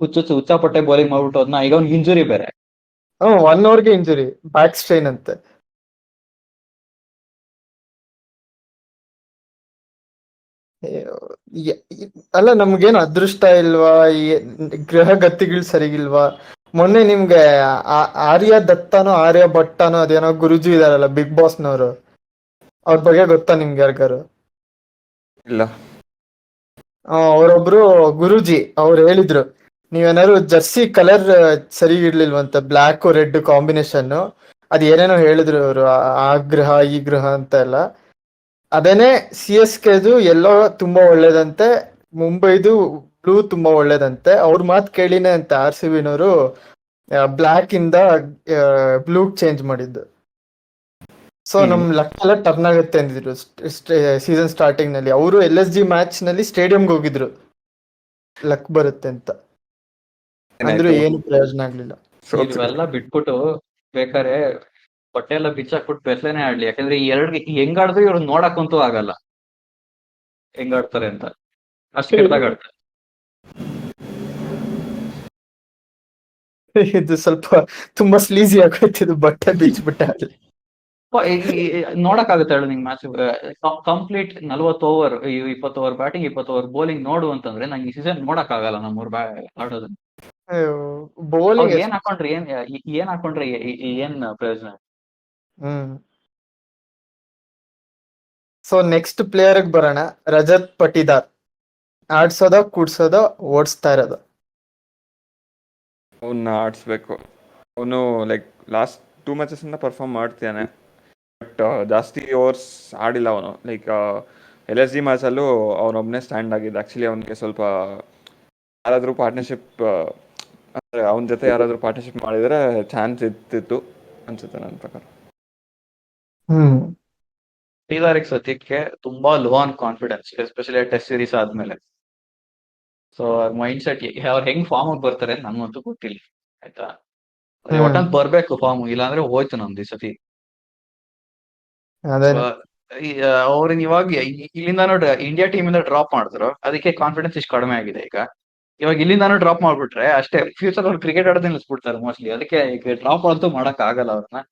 ಹುಚ್ಚಾಪಟ್ಟೆ ಬೌಲಿಂಗ್ ಮಾಡ್ಬಿಟ್ಟು ಅದನ್ನ. ಈಗ ಅವ್ನಿಗೆ ಇಂಜುರಿ ಬೇರೆ. 1 ಅವರ್ಗೆ ಇಂಜುರಿ, ಬ್ಯಾಕ್ ಸ್ಟ್ರೈನ್ ಅಂತೆ. ಅಲ್ಲ, ನಮ್ಗೇನು ಅದೃಷ್ಟ ಇಲ್ವಾ? ಗ್ರಹ ಗತಿಗಳು ಸರಿಗಿಲ್ವಾ? ಮೊನ್ನೆ ನಿಮ್ಗೆ ಆರ್ಯ ದತ್ತಾನೋ ಆರ್ಯ ಭಟ್ಟಾನೋ ಅದೇನೋ ಗುರುಜಿ ಇದಾರಲ್ಲ ಬಿಗ್ ಬಾಸ್ನವರು, ಅವ್ರ ಬಗ್ಗೆ ಗೊತ್ತಾ ನಿಮ್ಗೆ ಯಾರಿಗಾರು? ಇಲ್ಲ. ಅವರೊಬ್ರು ಗುರುಜಿ ಅವ್ರು ಹೇಳಿದ್ರು, ನೀವೇನಾದ್ರು ಜರ್ಸಿ ಕಲರ್ ಸರಿ ಇರ್ಲಿಲ್ವಂತ, ಬ್ಲ್ಯಾಕ್ ರೆಡ್ ಕಾಂಬಿನೇಷನ್, ಅದ್ ಏನೇನೋ ಹೇಳಿದ್ರು ಅವರು, ಆ ಗ್ರಹ ಈ ಗ್ರಹ ಅಂತ ಎಲ್ಲ. ಅದೇನೆ CSKದು ಎಲ್ಲೋ ತುಂಬಾ ಒಳ್ಳೇದಂತೆ, ಮುಂಬೈದು ಬ್ಲೂ ತುಂಬಾ ಒಳ್ಳೇದಂತೆ. ಅವ್ರ ಮಾತು ಕೇಳಿನೇ ಅಂತ RCBನವರು ಬ್ಲ್ಯಾಕ್ ಇಂದ ಬ್ಲೂ ಚೇಂಜ್ ಮಾಡಿದ್ದು. ಸೊ ನಮ್ ಲಕ್ ಎಲ್ಲ ಟರ್ನ್ ಆಗುತ್ತೆ ಅಂದಿದ್ರು ಸೀಸನ್ ಸ್ಟಾರ್ಟಿಂಗ್ ನಲ್ಲಿ. ಅವರು LSG ಮ್ಯಾಚ್ ನಲ್ಲಿ ಸ್ಟೇಡಿಯಂಗೆ ಹೋಗಿದ್ರು ಲಕ್ ಬರುತ್ತೆ ಅಂತ, ಅಂದ್ರೂ ಏನಾಯ್ತು? ಏನು ಪ್ರಯೋಜನ ಆಗ್ಲಿಲ್ಲ. ಸೋತ್ರು. ಇವೆಲ್ಲ ಬಿಟ್ಬಿಟ್ಟು ಬೇಕಾದ್ರೆ ಹೊಟ್ಟೆ ಎಲ್ಲ ಬಿಚ್ಚಾಕ್ಬಿಟ್ಟು ಬೆಸ್ಲೇನೆ ಆಡ್ಲಿ, ಯಾಕಂದ್ರೆ ಈ ಎರಡು ಹೆಂಗ್ ಆಡಿದ್ರು ಇವ್ರು ನೋಡಕ್ಕಂತೂ ಆಗಲ್ಲ ಹೆಂಗ್ ಆಡ್ತಾರೆ ಅಂತ, ಅಷ್ಟು ಕೆಟ್ಟದಾಗ ಆಡ್ತಾರೆ. ಇದು ಸ್ವಲ್ಪ ತುಂಬಾ ಸ್ಲೀಸಿ ಆಗೋಯ್ತು, ಇದು ಬಟ್ಟೆ ಬಿಚ್ಬಿಟ್ಟೆ ಅಲ್ಲಿ. ನೋಡಕ್ಕಾಗುತ್ತೆ ಹೇಳು ನಿಂಗೆ match complete 40 over, 20 over batting 20 over bowling ನೋಡು ಅಂತಂದ್ರೆ ನಂಗೆ ಈ ಸೀಸನ್ ನೋಡಕ್ ಆಗಲ್ಲ ನಮ್ಮೂರ್ ಆಡೋದನ್ನ. ಬೌಲಿಂಗ್ ಏನ್ ಹಾಕೊಂಡ್ರೆ ಏನ್ ಹಾಕೊಂಡ್ರೆ ಏನ್ ಪ್ರಯೋಜನ? ಸೊ ನೆಕ್ಸ್ಟ್ ಪ್ಲೇಯರ್ ಬರೋಣ. ರಜತ್ ಪಟಿದಾರ್ ಆಡ್ಸೋದ ಕೂಡ್ಸೋದ ಓಡಿಸ್ತಾ ಇರೋದು? ಅವನ್ನ ಆಡಿಸ್ಬೇಕು. ಅವನು ಲೈಕ್ ಲಾಸ್ಟ್ 2 ಮ್ಯಾಚಸ್ ಇಂದ ಪರ್ಫಾರ್ಮ್ ಮಾಡ್ತಾನೆ, ಬಟ್ ಜಾಸ್ತಿ ಓವರ್ಸ್ ಆಡಿಲ್ಲ ಅವನು. ಲೈಕ್ LSG ಮ್ಯಾಚಲ್ಲೂ ಅವನೊಬ್ಬನೇ ಸ್ಟ್ಯಾಂಡ್ ಆಗಿದ್ದು. ಆ್ಯಕ್ಚುಲಿ ಅವನಿಗೆ ಸ್ವಲ್ಪ ಯಾರಾದರೂ ಪಾರ್ಟ್ನರ್ಶಿಪ್, ಅಂದರೆ ಅವನ ಜೊತೆ ಯಾರಾದರೂ ಪಾರ್ಟ್ನರ್ಶಿಪ್ ಮಾಡಿದರೆ ಚಾನ್ಸ್ ಇರ್ತಿತ್ತು ಅನ್ಸುತ್ತೆ ನನ್ನ ಪ್ರಕಾರ. ಪಟಿದಾರಿಗೆ ಸದ್ಯಕ್ಕೆ ತುಂಬಾ low on confidence, especially test series ಆದ್ಮೇಲೆ. ಸೊ ಮೈಂಡ್ ಸೆಟ್ ಅವ್ರು ಹೆಂಗ್ ಫಾರ್ಮ್ ಆಗಿ ಬರ್ತಾರೆ ನನ್ಗಂತೂ ಗೊತ್ತಿಲ್ಲ, ಆಯ್ತಾ? ಒಟ್ಟಂತ ಬರ್ಬೇಕು ಫಾರ್ಮ್, ಇಲ್ಲಾಂದ್ರೆ ಹೋಯ್ತು ನಮ್ದು ಈ ಸತಿ. ಅದೇ ಅವ್ರನ್ನ ಇವಾಗ ಇಲ್ಲಿಂದಾನು ಇಂಡಿಯಾ ಟೀಮ್ ಇಂದ ಡ್ರಾಪ್ ಮಾಡಿದ್ರು, ಅದಕ್ಕೆ ಕಾನ್ಫಿಡೆನ್ಸ್ ಇಷ್ಟು ಕಡಿಮೆ ಆಗಿದೆ ಈಗ. ಇವಾಗ ಇಲ್ಲಿಂದಾನು ಡ್ರಾಪ್ ಮಾಡ್ಬಿಟ್ರೆ ಅಷ್ಟೇ, ಫ್ಯೂಚರ್ ಅವ್ರು ಕ್ರಿಕೆಟ್ ಆಡೋದೇ ನಿಲ್ಸ್ಬಿಡ್ತಾರೆ ಮೋಸ್ಟ್ಲಿ. ಅದಕ್ಕೆ ಈಗ ಡ್ರಾಪ್ ಅಂತೂ ಮಾಡಕ್ ಆಗಲ್ಲ ಅವ್ರನ್ನ,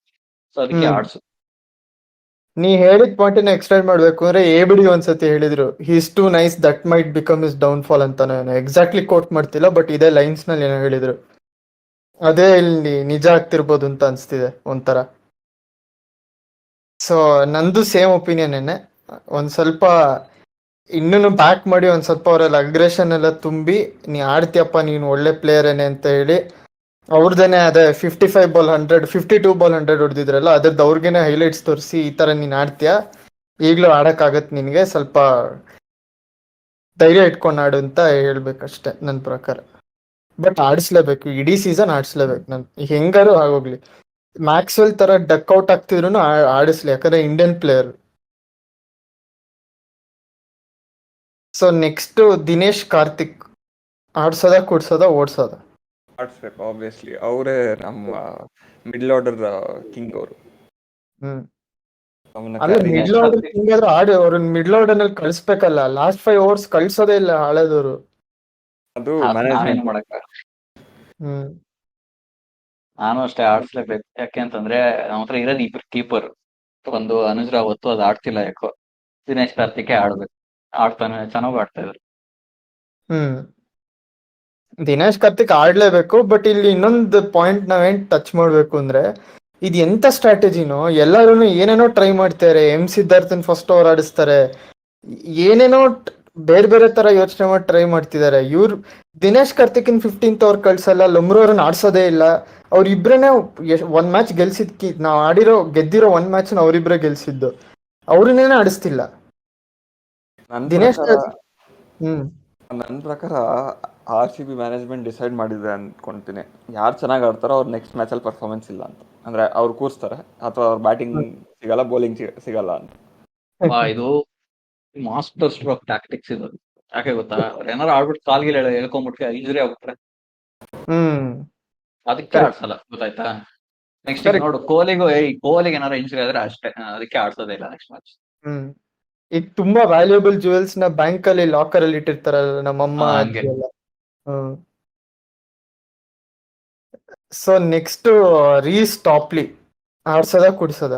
ಸೊ ಅದಕ್ಕೆ ಆಡ್ಸು. ನೀ ಹೇಳಿದ ಪಾಯಿಂಟ್ ಎಕ್ಸ್ಟೆಂಡ್ ಮಾಡ್ಬೇಕು ಅಂದ್ರೆ ABD ಒಂದ್ಸತಿ ಹೇಳಿದ್ರು, he's too nice that might become his downfall ಅಂತ. ಎಕ್ಸಾಕ್ಟ್ಲಿ ಕೋಟ್ ಮಾಡ್ತಿಲ್ಲ, ಬಟ್ ಇದೇ ಲೈನ್ಸ್ ನಲ್ಲಿ ಏನೋ ಹೇಳಿದ್ರು. ಅದೇ ಇಲ್ಲಿ ನಿಜ ಆಗ್ತಿರ್ಬೋದು ಅಂತ ಅನ್ಸ್ತಿದೆ ಒಂಥರ. ಸೊ ನಂದು ಸೇಮ್ ಒಪಿನಿಯನ್ ಏನೆ. ಒಂದ್ ಸ್ವಲ್ಪ ಇನ್ನೂ ಬ್ಯಾಕ್ ಮಾಡಿ ಒಂದ್ ಸ್ವಲ್ಪ ಅವರಲ್ಲಿ ಅಗ್ರೆಷನ್ ಎಲ್ಲ ತುಂಬಿ, ನೀ ಆಡ್ತೀಯಪ್ಪ ನೀನು ಒಳ್ಳೆ ಪ್ಲೇಯರ್ ಏನೇ ಅಂತ ಹೇಳಿ ಅವ್ರದೇನೆ ಅದೇ 55 ಬಾಲ್ 100 52 ಬಾಲ್ 100 ಹೊಡೆದಿದ್ರಲ್ಲ, ಅದ್ರದ್ದು ಅವ್ರಿಗೇನೆ ಹೈಲೈಟ್ಸ್ ತೋರಿಸಿ ಈ ತರ ನೀನ್ ಆಡ್ತೀಯಾ, ಈಗ್ಲೂ ಆಡಕ್ಕಾಗತ್ ನಿನ್ಗೆ, ಸ್ವಲ್ಪ ಧೈರ್ಯ ಇಟ್ಕೊಂಡು ಆಡು ಅಂತ ಹೇಳ್ಬೇಕಷ್ಟೆ ನನ್ನ ಪ್ರಕಾರ. ಬಟ್ ಆಡಿಸ್ಲೇಬೇಕು, ಇಡೀ ಸೀಸನ್ ಆಡಿಸ್ಲೇಬೇಕು. ನನ್ ಹೆಂಗಾರು ಆಗೋಗ್ಲಿ, ಮ್ಯಾಕ್ಸ್ವೆಲ್ ತರ ಡಕ್ಔಟ್ ಆಗ್ತಿದ್ರು ಆಡಿಸ್ಲಿ, ಯಾಕಂದ್ರೆ Indian player. So next Dinesh Karthik ಆಡ್ಸೋದ ಕೂಡ್ಸೋದ ಓಡ್ಸೋದ? ಆಡಿಸ್ಬೇಕು ಆಬ್ವಿಯಸ್ಲಿ. ಅವರೇ ನಮ್ಮ ಮಿಡ್ಲ್ ಆರ್ಡರ್ ಕಿಂಗ್ ಅವರು. ಅಲ್ಲ ಮಿಡ್ಲ್ ಆರ್ಡರ್ ಹಿಂಗಾದ್ರೂ ಆಡಿ ಅವ್ರನ್ನ ಮಿಡ್ಲ್ ಆರ್ಡರ್ ನಲ್ಲಿ ಕಳಿಸ್ಬೇಕಲ್ಲ. ಲಾಸ್ಟ್ 5 ಓವರ್ಸ್ ಕಳ್ಸೋದೇ ಇಲ್ಲ ಹಳೆದವರು. ಅದು ನಾವೇನು ಮಾಡಕ್ಕ. ನಾನು ಅಷ್ಟೇ ಆಡ್ಸ್ಲೇಬೇಕು, ಯಾಕೆ ಅಂತಂದ್ರೆ ನಮ್ಮ ಹತ್ರ ಇರೋದು ಇಬ್ರು ಕೀಪರ್. ಒಂದು ಅನುಜ್ ರಾವತ್ತು ಅದು ಆಡ್ತಿಲ್ಲ ಯಾಕೋ, ದಿನೇಶ್ ಕಾರ್ತಿಕ್ ಆಡ್ಬೇಕು. ಆಡ್ತಾನೆ, ಚೆನ್ನಾಗಿ ಆಡ್ತಾ ಇದ್ರು. ದಿನೇಶ್ ಕಾರ್ತಿಕ್ ಆಡ್ಲೇಬೇಕು. ಬಟ್ ಇಲ್ಲಿ ಇನ್ನೊಂದು ಪಾಯಿಂಟ್ ನಾವೇನ್ ಟಚ್ ಮಾಡ್ಬೇಕು ಅಂದ್ರೆ, ಇದು ಎಂತ ಸ್ಟ್ರಾಟಜಿನೋ, ಎಲ್ಲರೂ ಏನೇನೋ ಟ್ರೈ ಮಾಡ್ತಾರೆ. ಸಿದ್ಧಾರ್ಥನ್ ಫಸ್ಟ್ ಓವರ್ ಆಡಿಸ್ತಾರೆ, ಏನೇನೋ ಬೇರೆ ಬೇರೆ ತರ ಯೋಚನೆ ಮಾಡಿ ಟ್ರೈ ಮಾಡ್ತಿದ್ದಾರೆ. ಇವ್ರು ದಿನೇಶ್ ಕಾರ್ತಿಕ್ನ 15th ಓವರ್ ಕಳ್ಸಲ್ಲ, ಲಮ್ರೋರನ್ನ ಆಡ್ಸೋದೇ ಇಲ್ಲ. ಅವ್ರಿಬ್ರೇನೆ ಒಂದ್ ಮ್ಯಾಚ್ ಗೆಲ್ಸಿದ್ಕಿ, ನಾವ್ ಗೆದ್ದಿರೋ ಒಂದ್ ಮ್ಯಾಚ್ ಅವ್ರಿಬ್ರೆ ಗೆಲ್ಸಿದ್ದು, ಅವ್ರನ್ನೇನೆ ಆಡಿಸ್ತಿಲ್ಲ ದಿನೇಶ್. ನನ್ನ ಪ್ರಕಾರ RCB ಮ್ಯಾನೇಜ್ಮೆಂಟ್ ಡಿಸೈಡ್ ಮಾಡಿದೆ ಅನ್ಕೊಂತೀನಿ, ಯಾರು ಚೆನ್ನಾಗಿ ಆಡ್ತಾರೋ ಅವ್ರು ನೆಕ್ಸ್ಟ್ ಮ್ಯಾಚಲ್ಲಿ ಪರ್ಫಾರ್ಮೆನ್ಸ್ ಇಲ್ಲ ಅಂತ. ಅಂದ್ರೆ ಅವ್ರು ಕೂರಿಸ್ತಾರೆ, ಅಥವಾ ಅವ್ರ ಬ್ಯಾಟಿಂಗ್ ಸಿಗಲ್ಲ, ಬೌಲಿಂಗ್ ಸಿಗಲ್ಲ ಅಂತ. ಇದು ಮಾಸ್ಟರ್ ಸ್ಟ್ರೋಕ್ ಟ್ಯಾಕ್ಟಿಕ್ಸ್ ಇದು. ಯಾಕೆ ಗೊತ್ತಾ, ಅವ್ರು ಏನಾರು ಆಡ್ಬಿಟ್ಟು ಕಾಲ್ಗಿಲ್ ಹೇಳ್ಕೊಂಡ್ಬಿಟ್ಟು ಇಂಜುರಿ ಆಗ್ಬಿಟ್ರೆ ಅದಕ್ಕೆ ಆಡ್ಸಲ್ಲ, ಗೊತ್ತಾಯ್ತಾ? ನೆಕ್ಸ್ಟ್ ನೋಡು ಕೋಹ್ಲಿಗೆ ಏನಾರು ಇಂಜುರಿ ಆದ್ರೆ ಅಷ್ಟೇ, ಅದಕ್ಕೆ ಆಡ್ಸೋದೇ ಇಲ್ಲ ನೆಕ್ಸ್ಟ್ ಮ್ಯಾಚ್. ಈಗ ತುಂಬಾ ವ್ಯಾಲ್ಯೂಬಲ್ ಜುವೆಲ್ಸ್ ನ ಬ್ಯಾಂಕ್ ಅಲ್ಲಿ ಲಾಕರ್ ಅಲ್ಲಿ ಇಟ್ಟಿರ್ತಾರಲ್ಲ ನಮ್ಮಮ್ಮ ಹಂಗೆ. ಎಲ್ಲ. ಸೊ ನೆಕ್ಸ್ಟ್ ರೀಸ್ ಟಾಪ್ಲಿ ಆಡ್ಸೋದ ಕುಡ್ಸೋದ?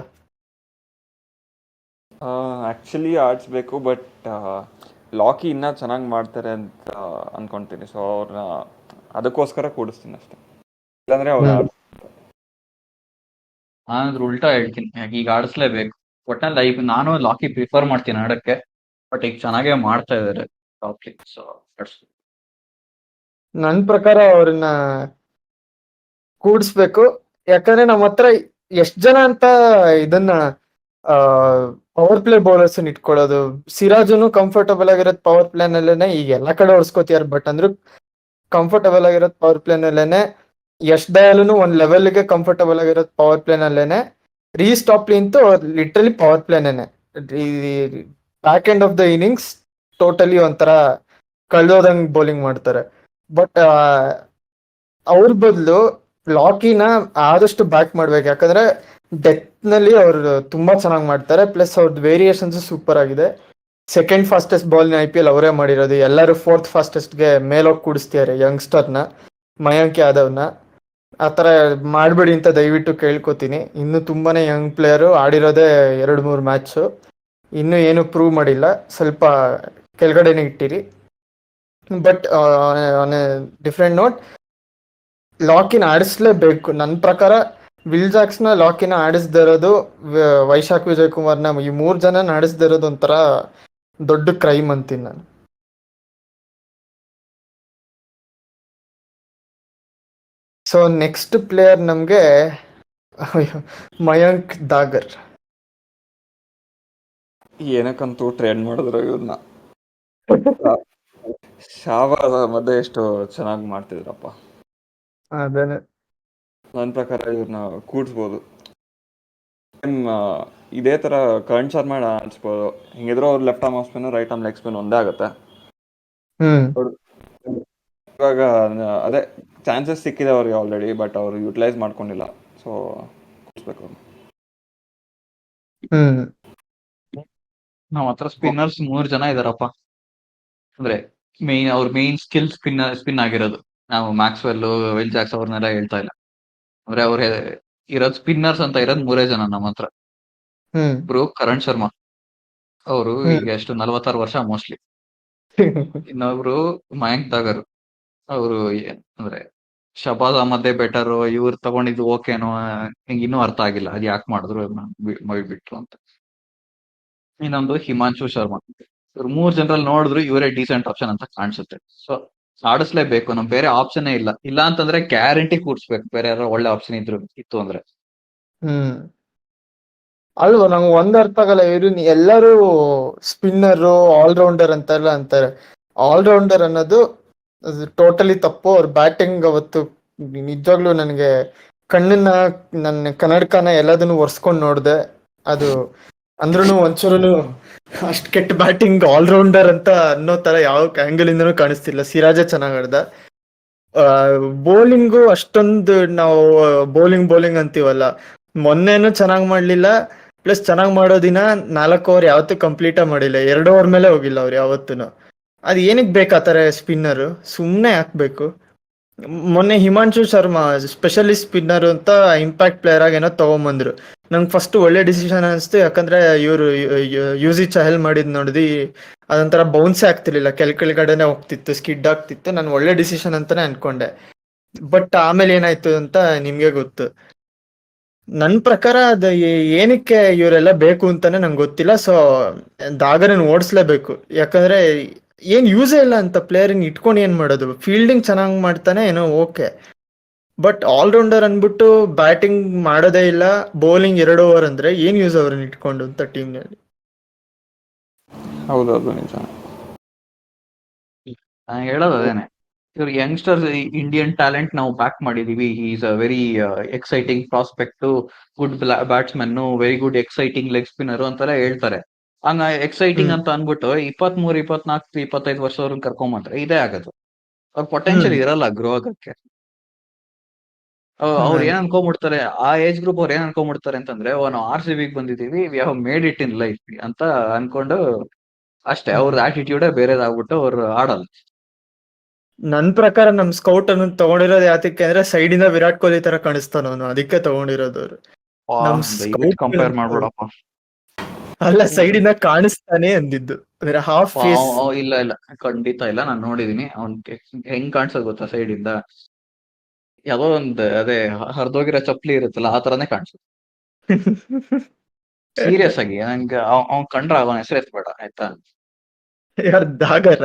ಆ್ಯಕ್ಚುಲಿ ಆಡಿಸ್ಬೇಕು, ಬಟ್ ಲಾಕಿ ಇನ್ನೂ ಚೆನ್ನಾಗಿ ಮಾಡ್ತಾರೆ ಅಂತ ಅನ್ಕೊಂತೀನಿ. ಸೊ ಅವ್ರನ್ನ ಅದಕ್ಕೋಸ್ಕರ ಕೂಡಿಸ್ತೀನಿ ಅಷ್ಟೇ, ಇಲ್ಲಾಂದ್ರೆ ಅವ್ರು ನಾನಂದ್ರೆ ಉಲ್ಟಾ ಹೇಳ್ತೀನಿ, ಈಗ ಆಡಿಸ್ಲೇಬೇಕು. ಒಟ್ನಲ್ಲಿ ನಾನು ಲಾಕಿ ಪ್ರಿಫರ್ ಮಾಡ್ತೀನಿ ಆಡಕ್ಕೆ, ಬಟ್ ಈಗ ಚೆನ್ನಾಗೇ ಮಾಡ್ತಾ ಇದಾರೆ ಟಾಪ್ಲಿ. ಸೊ ನನ್ ಪ್ರಕಾರ ಅವ್ರನ್ನ ಕೂಡಿಸ್ಬೇಕು. ಯಾಕಂದ್ರೆ ನಮ್ಮ ಹತ್ರ ಎಷ್ಟ್ ಜನ ಅಂತ ಇದನ್ನ ಪವರ್ ಪ್ಲೇ ಬೌಲರ್ಸ್ ಇಟ್ಕೊಳ್ಳೋದು. ಸಿರಾಜುನು ಕಂಫರ್ಟಬಲ್ ಆಗಿರೋದು ಪವರ್ ಪ್ಲೇ ನಲ್ಲೇನೆ, ಈಗ ಎಲ್ಲಾ ಕಡೆ ಹೊಡ್ಸ್ಕೋತಿಯಾರ, ಬಟ್ ಅಂದ್ರೂ ಕಂಫರ್ಟಬಲ್ ಆಗಿರೋದು ಪವರ್ ಪ್ಲೇ ನಲ್ಲೇನೆ. ಯಶ್ ದಯಾಲುನು ಒಂದ್ ಲೆವೆಲ್ಗೆ ಕಂಫರ್ಟಬಲ್ ಆಗಿರೋದು ಪವರ್ ಪ್ಲೇ ನಲ್ಲೇನೆ. ರೀಸ್ಟಾಪ್ಲಿ ಅಂತೂ ಲಿಟ್ರಲಿ ಪವರ್ ಪ್ಲೇನೇನೆ. Back end of the innings totally ಒಂಥರ ಕಳ್ದೋದಂಗ್ ಬೌಲಿಂಗ್ ಮಾಡ್ತಾರೆ. ಬಟ್ ಅವ್ರ ಬದಲು ಲಾಕಿನ ಆದಷ್ಟು ಬ್ಯಾಕ್ ಮಾಡ್ಬೇಕು, ಯಾಕಂದ್ರೆ ಡೆತ್ ನಲ್ಲಿ ಅವ್ರು ತುಂಬಾ ಚೆನ್ನಾಗಿ ಮಾಡ್ತಾರೆ. ಪ್ಲಸ್ ಅವ್ರದ್ದು ವೇರಿಯೇಷನ್ಸ್ ಸೂಪರ್ ಆಗಿದೆ. ಸೆಕೆಂಡ್ ಫಾಸ್ಟೆಸ್ಟ್ ಬಾಲ್ IPL ಅವರೇ ಮಾಡಿರೋದು. ಎಲ್ಲರೂ ಫೋರ್ತ್ ಫಾಸ್ಟೆಸ್ಟ್ಗೆ ಮೇಲೋಗಿ ಕೂಡಿಸ್ತಿದ್ದಾರೆ ಯಂಗ್ಸ್ಟರ್ನ, ಮಯಾಂಕ್ ಯಾದವ್ನ. ಆ ಥರ ಮಾಡಬೇಡಿ ಅಂತ ದಯವಿಟ್ಟು ಕೇಳ್ಕೊತೀನಿ. ಇನ್ನು ತುಂಬಾನೇ ಯಂಗ್ ಪ್ಲೇಯರು, ಆಡಿರೋದೇ 2-3 ಮ್ಯಾಚು, ಇನ್ನೂ ಏನು ಪ್ರೂವ್ ಮಾಡಿಲ್ಲ. ಸ್ವಲ್ಪ ಕೆಳಗಡೆನೆ ಇಟ್ಟಿರಿ. But on a different note, ಲಾಕಿನ್ ಆಡಿಸ್ಲೇಬೇಕು ನನ್ನ ಪ್ರಕಾರ. ವಿಲ್ ಜಾಕ್ಸ್ನ ಲಾಕಿನ ಆಡಿಸ್ದಿರೋದು, ವೈಶಾಖ್ ವಿಜಯ್ ಕುಮಾರ್ನ, ಈ 3 ಜನ ಆಡಿಸ್ದಿರೋದು ಒಂಥರ ದೊಡ್ಡ ಕ್ರೈಮ್ ಅಂತೀನಿ ನಾನು. ಸೊ ನೆಕ್ಸ್ಟ್ ಪ್ಲೇಯರ್ ನಮಗೆ ಮಯಾಂಕ್ ದಾಗರ್. ಏನಕ್ಕಂತೂ ಟ್ರೇಡ್ ಮಾಡಿದ್ರು ಇವ್ರನ್ನ. ಶಾಬಾಜ್ ಮಧ್ಯೆ ಎಷ್ಟು ಚೆನ್ನಾಗಿ ಮಾಡ್ತಿದ್ರಪ್ಪ. ಅದೇನೆ ನನ್ನ ಪ್ರಕಾರ ಇವ್ರನ್ನ ಕೂಡಿಸ್ಬೋದು. ಇದೇ ಥರ ಕರಣ್ ಶರ್ಮಾ ಅನ್ಸ್ಬೋದು. ಹಿಂಗಿದ್ರು ಅವ್ರು left arm of spin, right arm leg spin ಒಂದೇ ಆಗುತ್ತೆ. ಇವಾಗ ಅದೇ ಚಾನ್ಸಸ್ ಸಿಕ್ಕಿದೆ ಅವ್ರಿಗೆ ಆಲ್ರೆಡಿ, ಬಟ್ ಅವರು ಯುಟಿಲೈಸ್ ಮಾಡ್ಕೊಂಡಿಲ್ಲ. ಸೊ ಕೂಡಿಸ್ಬೇಕು ಅವ್ರು. ನಾವ್ ಹತ್ರ ಸ್ಪಿನ್ನರ್ಸ್ 3 ಜನ ಇದಾರಪ್ಪ. ಅಂದ್ರೆ ಅವ್ರ ಮೇನ್ ಸ್ಕಿಲ್ ಸ್ಪಿನ್ ಆಗಿರೋದು. ನಾವು ಮ್ಯಾಕ್ಸ್ವೆಲ್, ವಿಲ್ ಜಾಕ್ಸ್ ಅವ್ರನ್ನೆಲ್ಲ ಹೇಳ್ತಾ ಇಲ್ಲ. ಅಂದ್ರೆ ಅವ್ರ ಇರೋದ್ ಸ್ಪಿನ್ನರ್ಸ್ ಅಂತ ಇರೋದ್ 3 ಜನ ನಮ್ಮ ಹತ್ರ. ಇಬ್ರು ಕರಣ್ ಶರ್ಮಾ, ಅವರು ಈಗ ಎಷ್ಟು 46 ವರ್ಷ ಮೋಸ್ಟ್ಲಿ. ಇನ್ನೊಬ್ರು ಮಯಾಂಕ್ ದಾಗರ್, ಅವರು ಅಂದ್ರೆ ಶಬಾಜ್ ಅಹಮದ್ ಬೆಟರ್, ಇವ್ರು ತಗೊಂಡಿದ್ದು ಓಕೆನೋ ನಿಂಗೆ ಇನ್ನೂ ಅರ್ಥ ಆಗಿಲ್ಲ ಅದ್ ಯಾಕೆ ಮಾಡಿದ್ರು ಬಿಟ್ರು ಅಂತ. ಇನ್ನೊಂದು ಹಿಮಾಂಶು ಶರ್ಮಾ. ಇವ್ರು 3 ಜನರಲ್ಲಿ ನೋಡಿದ್ರು ಇವರೇ ಡೀಸೆಂಟ್ ಆಪ್ಷನ್ ಅಂತ ಕಾಣಿಸುತ್ತೆ. ಸೊ ಆಡಿಸ್ಲೇಬೇಕು, ನಮ್ ಬೇರೆ ಆಪ್ಷನ್ ಇಲ್ಲ ಅಂತಂದ್ರೆ ಗ್ಯಾರಂಟಿ ಕೂರ್ಸ್ಬೇಕು, ಬೇರೆ ಯಾರೋ ಒಳ್ಳೆ ಆಪ್ಷನ್ ಇತ್ತು ಅಂದ್ರೆ. ಅಲ್ವಾ, ನಂಗೆ ಒಂದ್ ಅರ್ಥ ಆಗಲ್ಲ. ಇವ್ರು ಎಲ್ಲರೂ ಸ್ಪಿನ್ನರು, ಆಲ್ರೌಂಡರ್ ಅಂತೆಲ್ಲ ಅಂತಾರೆ. ಆಲ್ರೌಂಡರ್ ಅನ್ನೋದು ಟೋಟಲಿ ತಪ್ಪು. ಅವ್ರ ಬ್ಯಾಟಿಂಗ್ ಅವತ್ತು ನಿಜವಾಗ್ಲೂ ನನಗೆ ನನ್ನ ಕನ್ನಡಕನ ಎಲ್ಲದನ್ನು ಒರ್ಸ್ಕೊಂಡು ನೋಡಿದೆ. ಅದು ಅಂದ್ರೂ ಒಂಚೂರು ಅಷ್ಟು ಕೆಟ್ಟ ಬ್ಯಾಟಿಂಗ್ ಆಲ್ರೌಂಡರ್ ಅಂತ ಅನ್ನೋ ತರ ಯಾವ ಆಂಗಲ್ ಇಂದನೂ ಕಾಣಿಸ್ತಿಲ್ಲ. ಸಿರಾಜೇ ಚೆನ್ನಾಗ್ ಆಡ್ದ. ಬೌಲಿಂಗು ಅಷ್ಟೊಂದು ನಾವು ಬೌಲಿಂಗ್ ಅಂತೀವಲ್ಲ, ಮೊನ್ನೆನೂ ಚೆನ್ನಾಗ್ ಮಾಡ್ಲಿಲ್ಲ. ಪ್ಲಸ್ ಚೆನ್ನಾಗ್ ಮಾಡೋ ದಿನ 4 ಓವರ್ ಯಾವತ್ತೂ ಕಂಪ್ಲೀಟ್ ಮಾಡಿಲ್ಲ, 2 ಓವರ್ ಮೇಲೆ ಹೋಗಿಲ್ಲ ಅವ್ರು ಯಾವತ್ತೂ. ಅದ್ ಏನಕ್ ಬೇಕಾತಾರೆ ಸ್ಪಿನ್ನರು, ಸುಮ್ನೆ ಹಾಕ್ಬೇಕು. ಮೊನ್ನೆ ಹಿಮಾಂಶು ಶರ್ಮಾ ಸ್ಪೆಷಲಿಸ್ಟ್ ಸ್ಪಿನ್ನರ್ ಅಂತ ಇಂಪ್ಯಾಕ್ಟ್ ಪ್ಲೇಯರ್ ಆಗಿ ಏನೋ ತಗೊಂಬಂದ್ರು. ನಂಗೆ ಫಸ್ಟ್ ಒಳ್ಳೆ ಡಿಸಿಷನ್ ಅನಿಸ್ತು, ಯಾಕಂದ್ರೆ ಇವರು ಯುಜಿ ಚಹಲ್ ಮಾಡಿದ್ ನೋಡಿದಿ, ಅದೊಂಥರ ಬೌನ್ಸೇ ಆಗ್ತಿರ್ಲಿಲ್ಲ, ಕೆಳಗಡೆನೆ ಹೋಗ್ತಿತ್ತು, ಸ್ಕಿಡ್ ಆಗ್ತಿತ್ತು. ನಾನು ಒಳ್ಳೆ ಡಿಸಿಷನ್ ಅಂತಾನೆ ಅನ್ಕೊಂಡೆ. ಬಟ್ ಆಮೇಲೆ ಏನಾಯ್ತು ಅಂತ ನಿಮ್ಗೆ ಗೊತ್ತು. ನನ್ನ ಪ್ರಕಾರ ಅದು ಏನಕ್ಕೆ ಇವರೆಲ್ಲ ಬೇಕು ಅಂತಾನೆ ನಂಗೆ ಗೊತ್ತಿಲ್ಲ. ಸೊ ದಾಗರನ್ ಓಡಿಸ್ಲೇಬೇಕು, ಯಾಕಂದ್ರೆ ಏನ್ ಯೂಸೇ ಇಲ್ಲ ಅಂತ ಪ್ಲೇಯರ್ನ ಇಟ್ಕೊಂಡು ಏನ್ ಮಾಡೋದು. ಫೀಲ್ಡಿಂಗ್ ಚೆನ್ನಾಗಿ ಮಾಡ್ತಾನೆ ಏನೋ ಓಕೆ, ಬಟ್ ಆಲ್ರೌಂಡರ್ ಅನ್ಬಿಟ್ಟು ಬ್ಯಾಟಿಂಗ್ ಮಾಡೋದೇ ಇಲ್ಲ, ಬೌಲಿಂಗ್ 2 ಓವರ್ ಅಂದ್ರೆ ಏನ್ ಯೂಸ್ ಅವ್ರನ್ನ ಇಟ್ಕೊಂಡು ಅಂತ ಟೀಮ್ನಲ್ಲಿ. ಹೌದೌದು, ನಿಜ. ಹೇಳೋದು ಅದೇನೆ, ಇವ್ರು ಯಂಗ್ಸ್ಟರ್ಸ್ ಇಂಡಿಯನ್ ಟ್ಯಾಲೆಂಟ್ ನಾವು ಬ್ಯಾಕ್ ಮಾಡಿದೀವಿ. Is a very exciting prospect, good batsman, very good exciting leg spinner ಅಂತೆಲ್ಲ ಹೇಳ್ತಾರೆ. ಹಂಗ ಎಕ್ಸೈಟಿಂಗ್ ಅಂತ ಅನ್ಬಿಟ್ಟು 23, 24, 25 ವರ್ಷದವ್ರನ್ನ ಕರ್ಕೊಂಬಂದ್ರೆ ಇದೇ ಆಗೋದು. ಅವ್ರ ಪೊಟೆನ್ಶಿಯಲ್ ಇರಲ್ಲ ಗ್ರೋ ಆಗಕ್ಕೆ. ಅವ್ರು ಏನ್ ಅನ್ಕೊಂಡ್ಬಿಡ್ತಾರೆ, ಆ ಏಜ್ ಗ್ರೂಪ್ ಅವ್ರು ಏನ್ ಅನ್ಕೊಂಡ್ಬಿಡ್ತಾರೆ ಅಂತಂದ್ರೆ, ನಾವು RCB ಬಂದಿದೀವಿ, we have made it in life ಅಂತ ಅನ್ಕೊಂಡು ಅಷ್ಟೇ. ಅವ್ರ ಆಟಿಟ್ಯೂಡೇ ಬೇರೆದಾಗ್ಬಿಟ್ಟು ಅವ್ರು ಆಡಲ್ಲ. ನನ್ ಪ್ರಕಾರ ನಮ್ ಸ್ಕೌಟ್ ಅನ್ನು ತಗೊಂಡಿರೋದು ಯಾತಕ್ಕೆ ಅಂದ್ರೆ ಸೈಡಿಂದ ವಿರಾಟ್ ಕೊಹ್ಲಿ ತರ ಕಾಣಿಸ್ತಾನ ಅವನು, ಅದಕ್ಕೆ ತಗೊಂಡಿರೋದು ಅವ್ರು. ನಮ್ ದಯವಿಟ್ಟು ಕಂಪೇರ್ ಮಾಡ್ಬಿಡಪ್ಪ. ಅಲ್ಲ, ಸೈಡಿಂದ ಕಾಣಿಸ್ತಾನೆ ಅಂದಿದ್ದು, ಅಂದ್ರೆ ಹಾಫ್ ಫೇಸ್. ಇಲ್ಲ ಖಂಡಿತ ಇಲ್ಲ, ನಾನ್ ನೋಡಿದೀನಿ. ಅವ್ನ್ ಹೆಂಗ್ ಕಾಣಿಸೋದು ಗೊತ್ತಾ, ಸೈಡ್ ಇಂದ ಯಾವ್ದೋ ಒಂದ್ ಅದೇ ಹರಿದೋಗಿರೋ ಚಪ್ಲಿ ಇರುತ್ತಲ್ಲ, ಆ ತರಾನೇ ಕಾಣಿಸುತ್ತೆ. ಸೀರಿಯಸ್ ಆಗಿ ನಂಗೆ ಅವ್ನ್ ಕಂಡ್ರ ಅವನ ಹೆಸರು ಎತ್ಬೇಡ ಆಯ್ತಾ. ಯಾರು, ದಾಗರ?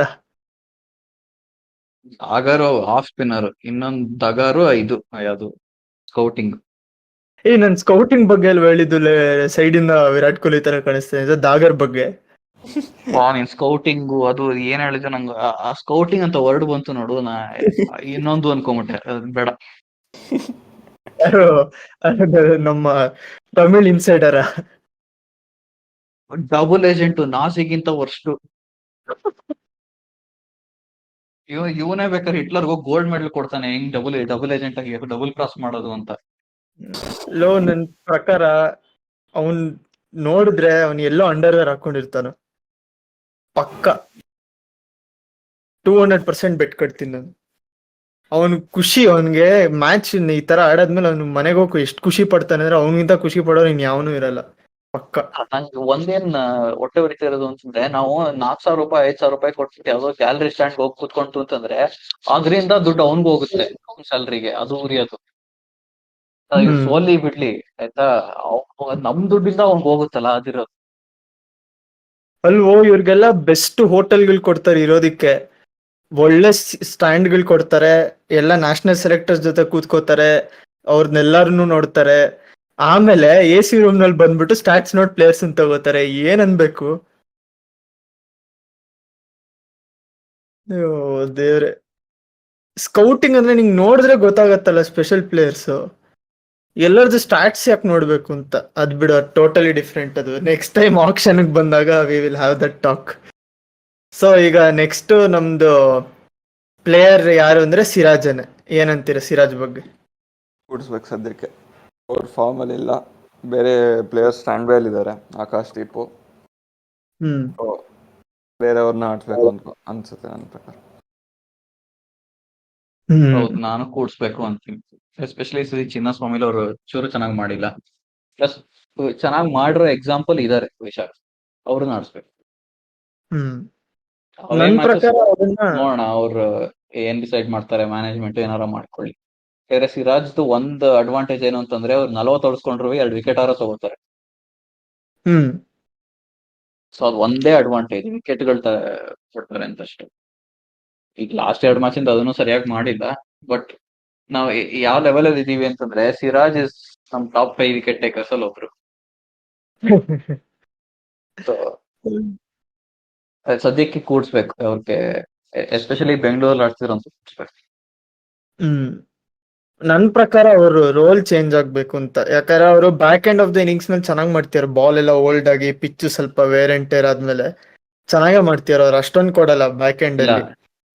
ದಾಗರು ಆಫ್ ಸ್ಪಿನ್ನರ್, ಇನ್ನೊಂದ್ ದಗಾರು ಇದು ಯಾವ್ದು ಸ್ಕೌಟಿಂಗ್. ನನ್ ಸ್ಕೌಟಿಂಗ್ ಬಗ್ಗೆ ಅಲ್ವಾ ಹೇಳಿದ್ದು, ಸೈಡ್ ಇಂದ ವಿರಾಟ್ ಕೊಹ್ಲಿ ತರ ಕಾಣಿಸ್ತೇನೆ. ದಾಗರ್ ಬಗ್ಗೆ ನೀನ್ ಸ್ಕೌಟಿಂಗ್ ಅದು ಏನ್ ಹೇಳಿದೆ ನಂಗೆ, ಆ ಸ್ಕೌಟಿಂಗ್ ಅಂತ ವರ್ಡ್ ಬಂತು ನೋಡು, ನಾ ಇನ್ನೊಂದು ಅನ್ಕೊಂಬಿಟ್ಟೆ, ಬೇಡ. ಯಾರು ಅದು ನಮ್ಮ ತಮಿಳ್ ಇನ್ಸೈಡರ. ಡಬಲ್ ಏಜೆಂಟ್ ನಾಸಿಗಿಂತ ವರ್ಸ್ಟ್. ಇವನೇ ಬೇಕಾದ್ರೆ ಹಿಟ್ಲರ್ಗೆ ಹೋಗಿ ಗೋಲ್ಡ್ ಮೆಡಲ್ ಕೊಡ್ತಾನೆ, ಹೆಂಗ್ ಡಬಲ್ ಏಜೆಂಟ್ ಆಗಿ ಡಬಲ್ ಕ್ರಾಸ್ ಮಾಡೋದು ಅಂತ. ಲೋ ನನ್ ಪ್ರಕಾರ ಅವನ್ ನೋಡಿದ್ರೆ ಅವನ್ ಎಲ್ಲೋ ಅಂಡರ್ವೇರ್ ಹಾಕೊಂಡಿರ್ತಾನ ಪಕ್ಕ. 200% ಬೆಟ್ ಕಟ್ತೀನಿ ನಾನು. ಅವನು ಖುಷಿ, ಅವನ್ಗೆ ಮ್ಯಾಚ್ ಈ ತರ ಆಡಾದ್ಮೇಲೆ ಅವ್ನು ಮನೆಗೆ ಹೋಗಿ ಎಷ್ಟು ಖುಷಿ ಪಡ್ತಾನೆ ಅಂದ್ರೆ ಅವನಿಗಿಂತ ಖುಷಿ ಪಡೋರು ಇನ್ ಯಾವನು ಇರಲ್ಲ ಪಕ್ಕ. ನಂಗೆ ಒಂದೇನ್ ಹೊಟ್ಟೆ ಉರಿತಾ ಇರೋದು ಅಂತಂದ್ರೆ, ನಾವು 4,000 ರೂಪಾಯಿ 5,000 ರೂಪಾಯಿ ಕೊಟ್ಟು ಯಾವ್ದೋ ಗ್ಯಾಲರಿ ಸ್ಟ್ಯಾಂಡ್ ಹೋಗಿ ಕುತ್ಕೊಂತು ಅಂತಂದ್ರೆ ಅದ್ರಿಂದ ದುಡ್ಡು ಅವನ್ಗೂ ಹೋಗುತ್ತೆ, ಅವ್ನ ಸ್ಯಾಲ್ರಿಗೆ ಅದು ಉರಿಯೋದು. ಸೋಲಿ ಬಿಡ್ಲಿ ಆಯ್ತಾ, ನಮ್ ದುಡ್ಡಿಂದ ಅವ್ನ್ಗ್ ಹೋಗುತ್ತಲ್ಲ ಅದಿರೋದು. ಅಲ್ವೋ ಇವ್ರಿಗೆಲ್ಲ ಬೆಸ್ಟ್ ಹೋಟೆಲ್ಗಳು ಕೊಡ್ತಾರೆ ಇರೋದಿಕ್ಕೆ, ಒಳ್ಳೆ ಸ್ಟ್ಯಾಂಡ್ಗಳು ಕೊಡ್ತಾರೆ, ಎಲ್ಲ ನ್ಯಾಷನಲ್ ಸೆಲೆಕ್ಟರ್ಸ್ ಜೊತೆ ಕೂತ್ಕೋತಾರೆ, ಅವ್ರನ್ನೆಲ್ಲಾರನು ನೋಡ್ತಾರೆ. ಆಮೇಲೆ AC ರೂಮ್ ನಲ್ಲಿ ಬಂದ್ಬಿಟ್ಟು ಸ್ಟಾಟ್ಸ್ ನೋಟ್ ಪ್ಲೇಯರ್ಸ್ ಅಂತ ತಗೋತಾರೆ. ಏನ್ ಅನ್ಬೇಕು? ಅಯ್ಯೋ ದೇವ್ರೆ. ಸ್ಕೌಟಿಂಗ್ ಅಂದ್ರೆ ನಿಂಗ್ ನೋಡಿದ್ರೆ ಗೊತ್ತಾಗತ್ತಲ್ಲ ಸ್ಪೆಷಲ್ ಪ್ಲೇಯರ್ಸ್. ಎಲ್ಲರದ್ದು ಸ್ಟಾಟ್ಸ್ ಯಾಕೆ ನೋಡ್ಬೇಕು ಅಂತ, ಅದ್ ಬಿಡು, ಟೋಟಲಿ ಡಿಫ್ರೆಂಟ್. ಅದು ನೆಕ್ಸ್ಟ್ ಟೈಮ್ ಆಕ್ಷನ್ ಬಂದಾಗ we will have that talk. So ಈಗ ನೆಕ್ಸ್ಟ್ ನಮ್ದು ಪ್ಲೇಯರ್ ಯಾರು ಅಂದ್ರೆ ಸಿರಾಜನೇ. ಏನಂತೀರ ಸಿರಾಜ್ ಬಗ್ಗೆ? ಕೂಡಿಸ್ಬೇಕು ಸದ್ಯಕ್ಕೆ. ಅವ್ರ ಫಾರ್ಮ್ ಅಲ್ಲಿ ಇಲ್ಲ, ಬೇರೆ ಪ್ಲೇಯರ್ಸ್ ಸ್ಟ್ಯಾಂಡ್ ಬೈ ಅಲ್ಲಿ ಇದ್ದಾರೆ, ಆಕಾಶ್ ದೀಪು. ಬೇರೆಯವ್ರನ್ನ ಆಡ್ಸ್ಬೇಕು ಅಂತ ಅನ್ಸುತ್ತೆ ನನ್ನ ಪ್ರಕಾರ. ಹೌದು, ನಾನು ಕೂಡ್ಸ್ಬೇಕು ಅಂತೀನಿ. ಎಸ್ಪೆಷಲಿ ಚಿನ್ನಸ್ವಾಮಿಲಿ ಅವರು ಚೂರು ಚೆನ್ನಾಗಿ ಮಾಡಿಲ್ಲ. ಪ್ಲಸ್ ಚೆನ್ನಾಗಿ ಮಾಡಿರೋ ಎಕ್ಸಾಂಪಲ್ ಇದಾರೆ ವಿಶಾಲ್, ಅವ್ರನ್ನ ಆಡ್ಸ್ಬೇಕು. ನನ್ ಪ್ರಕಾರ ಅದನ್ನ ನೋಡೋಣ ಅವ್ರು ಏನ್ ಡಿಸೈಡ್ ಮಾಡ್ತಾರೆ, ಮ್ಯಾನೇಜ್ಮೆಂಟ್ ಏನಾರ ಮಾಡ್ಕೊಳ್ಳಿ. ಬೇರೆ ಸಿರಾಜ್ದು ಒಂದ್ ಅಡ್ವಾಂಟೇಜ್ ಏನು ಅಂತಂದ್ರೆ, ಅವ್ರು 40 ಹೊಡ್ಸ್ಕೊಂಡ್ರು 2 ವಿಕೆಟ್ ಆರ ತಗೋತಾರೆ. ಸೊ ಅದು ಒಂದೇ ಅಡ್ವಾಂಟೇಜ್, ವಿಕೆಟ್ಗಳು ಕೊಡ್ತಾರೆ ಅಂತಷ್ಟೇ. ಈಗ ಲಾಸ್ಟ್ 2 ಮ್ಯಾಚ್ ಇಂದ ಅದನ್ನು ಸರಿಯಾಗಿ ಮಾಡಿಲ್ಲ. ಬಟ್ ನಾವು ಯಾವ ಲೆವೆಲ್ ಅಲ್ಲಿ ಇದೀವಿ ಅಂತಂದ್ರೆ, ಸಿರಾಜ್ ಇಸ್ ನಮ್ ಟಾಪ್ 5 ವಿಕೆಟ್ ಟೇಕರ್ಸ್ ಅಲ್ಲಿ ಒಬ್ರು. ಸೊ ಸದ್ಯಕ್ಕೆ ಕೂಡ್ಸ್ಬೇಕು ಅವ್ರಿಗೆ, ಎಸ್ಪೆಷಲಿ ಬೆಂಗಳೂರಲ್ಲಿ ಆಡ್ತಿರೋಂತ ಕೂಡ್ಸ್ಬೇಕು. ನನ್ ಪ್ರಕಾರ ಅವರು ರೋಲ್ ಚೇಂಜ್ ಆಗ್ಬೇಕು ಅಂತ. ಯಾಕಂದ್ರೆ ಅವರು back end of the innings ನಲ್ಲಿ ಚೆನ್ನಾಗಿ ಮಾಡ್ತಾರೆ. ಬಾಲ್ ಎಲ್ಲ ಓಲ್ಡ್ ಆಗಿ ಪಿಚ್ ಸ್ವಲ್ಪ ವೇರ್ ಅಂಡ್ ಟೇರ್ ಆದ್ಮೇಲೆ ಚೆನ್ನಾಗೇ ಮಾಡ್ತಾರೆ. ಅವ್ರು ಅಷ್ಟೊಂದು ಕೊಡಲ್ಲ ಬ್ಯಾಕ್ ಎಂಡ್ ಅಲ್ಲಿ.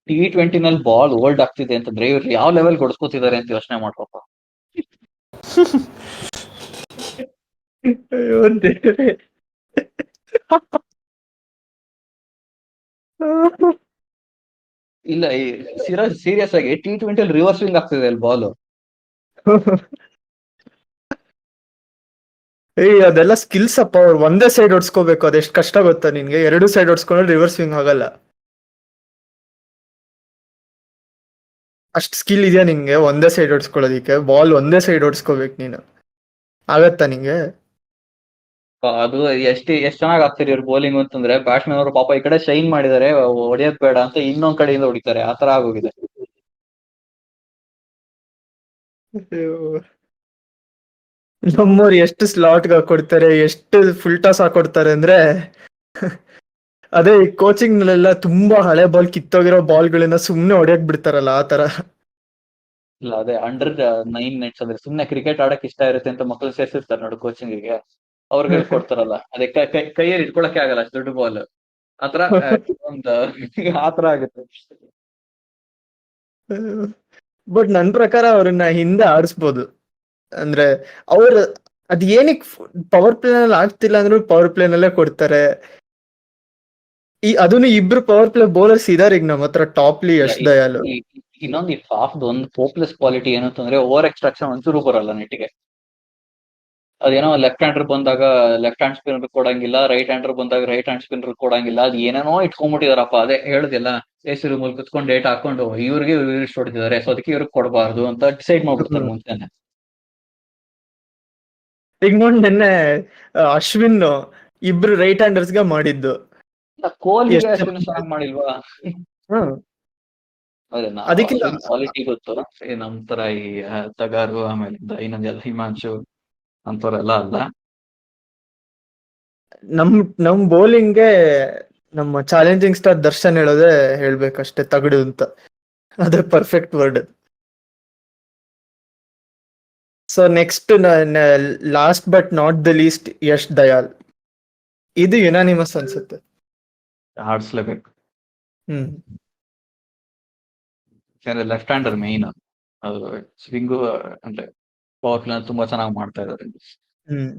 T20 ನಲ್ಲಿ ಬಾಲ್ ಓಲ್ಡ್ ಆಗ್ತಿದೆ ಅಂತಂದ್ರೆ ಇವ್ರು ಯಾವ ಲೆವೆಲ್ ಕೊಡ್ಸ್ಕೊತಿದ್ದಾರೆ ಅಂತ ಯೋಚನೆ ಮಾಡ್ಬೇಕು. ಇಲ್ಲ, ಈ ಸಿರಾಜ್ ಸೀರಿಯಸ್ ಆಗಿ T20 ಅಲ್ಲಿ ರಿವರ್ಸ್ ಸ್ವಿಂಗ್ ಆಗ್ತಿದೆ ಅಲ್ಲಿ ಬಾಲ್. ಅದೆಲ್ಲ ಸ್ಕಿಲ್ಸ್ ಅಪ್ಪ. ಅವ್ರು ಒಂದೇ ಸೈಡ್ ಹೊಡ್ಸ್ಕೋಬೇಕು, ಅದೆಷ್ಟು ಕಷ್ಟ ಗೊತ್ತಾ ನಿನ್ಗೆ? 2 ಸೈಡ್ ಹೊಡ್ಸ್ಕೊಂಡ್ರೆ ರಿವರ್ಸ್ ಸ್ವಿಂಗ್ ಆಗಲ್ಲ. ಅಷ್ಟು ಸ್ಕಿಲ್ ಇದೆಯಾ ನಿಂಗೆ ಒಂದೇ ಸೈಡ್ ಹೊಡ್ಸ್ಕೊಳ್ಳೋದಿಕ್ಕೆ? ಬಾಲ್ ಒಂದೇ ಸೈಡ್ ಹೊಡ್ಸ್ಕೋಬೇಕು ನೀನು, ಆಗತ್ತಾ ನಿಂಗೆ? ಅದು ಎಷ್ಟ್ ಚೆನ್ನಾಗಿ ಆಗ್ತಿರಿ ಇವ್ರು ಬೌಲಿಂಗ್ ಅಂತಂದ್ರೆ, ಬ್ಯಾಟ್ಸ್ಮನ್ ಅವರು ಪಾಪ ಈ ಕಡೆ ಶೈನ್ ಮಾಡಿದ್ದಾರೆ, ಹೊಡೆಯೋದ್ ಬೇಡ ಅಂತ ಇನ್ನೊಂದ್ ಕಡೆಯಿಂದ ಹೊಡಿತಾರೆ, ಆತರ ಆಗೋಗಿದೆ. ನಮ್ಮವ್ರು ಎಷ್ಟು ಸ್ಲಾಟ್ ಹಾಕೊಡ್ತಾರೆ, ಎಷ್ಟು ಫುಲ್ ಟಾಸ್ ಹಾಕೊಡ್ತಾರೆ ಅಂದ್ರೆ ಅದೇ ಈ ಕೋಚಿಂಗ್ ನಲ್ಲೆಲ್ಲ ತುಂಬಾ ಹಳೆ ಬಾಲ್, ಕಿತ್ತೋಗಿರೋ ಬಾಲ್ಗಳನ್ನ ಸುಮ್ನೆ ಹೊಡೆಯಕ್ ಬಿಡ್ತಾರಲ್ಲ ಆ ತರ. ಇಲ್ಲ, ಅದೇ ಅಂಡರ್ 9 ನೆಟ್ಸ್ ಅಂದ್ರೆ ಸುಮ್ನೆ ಕ್ರಿಕೆಟ್ ಆಡಕ್ ಇಷ್ಟ ಇರುತ್ತೆ ಅಂತ ಮಕ್ಕಳು ಸೇರ್ಸಿರ್ತಾರೆ ನೋಡು ಕೋಚಿಂಗಿಗೆ, ಅವ್ರಿಗೆ ಕೊಡ್ತಾರಲ್ಲ, ಅದೇ ಕೈಯಲ್ಲಿ ಇಟ್ಕೊಳಕ್ಕೆ ಆಗಲ್ಲ ಅಷ್ಟು ದೊಡ್ಡ ಬಾಲ್, ಆತರ ಒಂದು ಆತರ ಆಗುತ್ತೆ. ಬಟ್ ನನ್ ಪ್ರಕಾರ ಅವ್ರನ್ನ ಹಿಂದೆ ಆಡಿಸ್ಬೋದು. ಅಂದ್ರೆ ಅವ್ರ ಅದ್ ಏನಕ್ ಪವರ್ ಪ್ಲೇ ನಲ್ಲಿ ಆಗ್ತಿಲ್ಲ ಅಂದ್ರೂ ಪವರ್ ಪ್ಲೇ ನಲ್ಲೇ ಕೊಡ್ತಾರೆ. ಅದನ್ನು ಇಬ್ರು ಪವರ್ ಪ್ಲೇ ಬೌಲರ್ಸ್ ಇದಾರೆ ಈಗ ನಮ್ಮ ಹತ್ರ, ಟಾಪ್ಲಿ ಯಶ್ ದಯಾಲ್. ಇನ್ನೊಂದು ಈ ಫಾಫ್ದ್ ಒಂದು ಹೋಪ್ಲೆಸ್ ಕ್ವಾಲಿಟಿ ಏನು ಅಂತಂದ್ರೆ, ಓವರ್ ಎಕ್ಸ್ಟ್ರಾಕ್ಷನ್ ಒಂಚೂರು ಬರಲ್ಲ ನೆಟ್ಟಿಗೆ. ಅದೇನೋ ಲೆಫ್ಟ್ ಹ್ಯಾಂಡರ್ ಬಂದಾಗ ಲೆಫ್ಟ್ ಹ್ಯಾಂಡ್ ಸ್ಪಿನ್ನರ್ ಕೊಡಂಗಿಲ್ಲ, ರೈಟ್ ಹ್ಯಾಂಡರ್ ಬಂದಾಗ ರೈಟ್ ಹ್ಯಾಂಡ್ ಸ್ಪಿನ್ನರ್ ಕೊಡಂಗಿಲ್ಲ, ಅದು ಏನೇನೋ ಇಟ್ಕೊಂಡ್ಬಿಟ್ಟಿದಾರಪ್ಪ. ಅದೇ ಹೇಳುದಿಲ್ಲ, AC ರೂಮ್ ಅಲ್ಲಿ ಕುತ್ಕೊಂಡು ಡೇಟ್ ಹಾಕೊಂಡು ಇವ್ರಿಗೆ ಇಷ್ಟು ಹೊಡಿತಿದ್ದಾರೆ, ಸೊ ಅದಕ್ಕೆ ಇವ್ರಿಗೆ ಕೊಡಬಾರ್ದು ಅಂತ ಡಿಸೈಡ್ ಮಾಡ್ಬಿಡ್ತಾರೆ ಮುಂಚೆನೆ. ಈಗ ನೋಡಿ ನೆನ್ನೆ ಅಶ್ವಿನ್ ಇಬ್ರು ರೈಟ್ ಹ್ಯಾಂಡರ್ಸ್ಗೆ ಮಾಡಿದ್ದು. ಕೊಹ್ಲಿಗೆ ಅಶ್ವಿನ್ ಚೆನ್ನಾಗಿ ಮಾಡಿಲ್ವಾ? ಅದಕ್ಕೆ ಕ್ವಾಲಿಟಿ ಗೊತ್ತು, ನಮ್ ತರ ಈ ತಗಾರು ಆಮೇಲೆ ಇನ್ನೊಂದೆಲ್ಲ ಹಿಮಾಂಶು ಅಂತವ್ರೆಲ್ಲ ಅಲ್ಲ. ನಮ್ ಬೌಲಿಂಗ್ಗೆ ನಮ್ಮ ಚಾಲೆಂಜಿಂಗ್ ಸ್ಟಾರ್ ದರ್ಶನ್ ಹೇಳೋದೇ ಹೇಳ್ಬೇಕಷ್ಟೇ, ತಗಡು ಅಂತ. ಅದೇ perfect word. So next last but not the least Yash Dayal. ಇದು ಯುನಾನಿಮಸ್ ಅನ್ಸುತ್ತೆ. ಆಡಿಸ್ಲೇಬೇಕು. ಹ್ಮ್ ಯಾಕಂದ್ರೆ ಲೆಫ್ಟ್ ಹ್ಯಾಂಡರ್ ಮೇನ್ ಅದು ಸ್ವಿಂಗು ಅಂದ್ರೆ ಪವರ್ ಪ್ಲೇ ತುಂಬಾ ಚೆನ್ನಾಗಿ ಮಾಡ್ತಾ ಇದ್ದಾರೆ. ಹ್ಮ್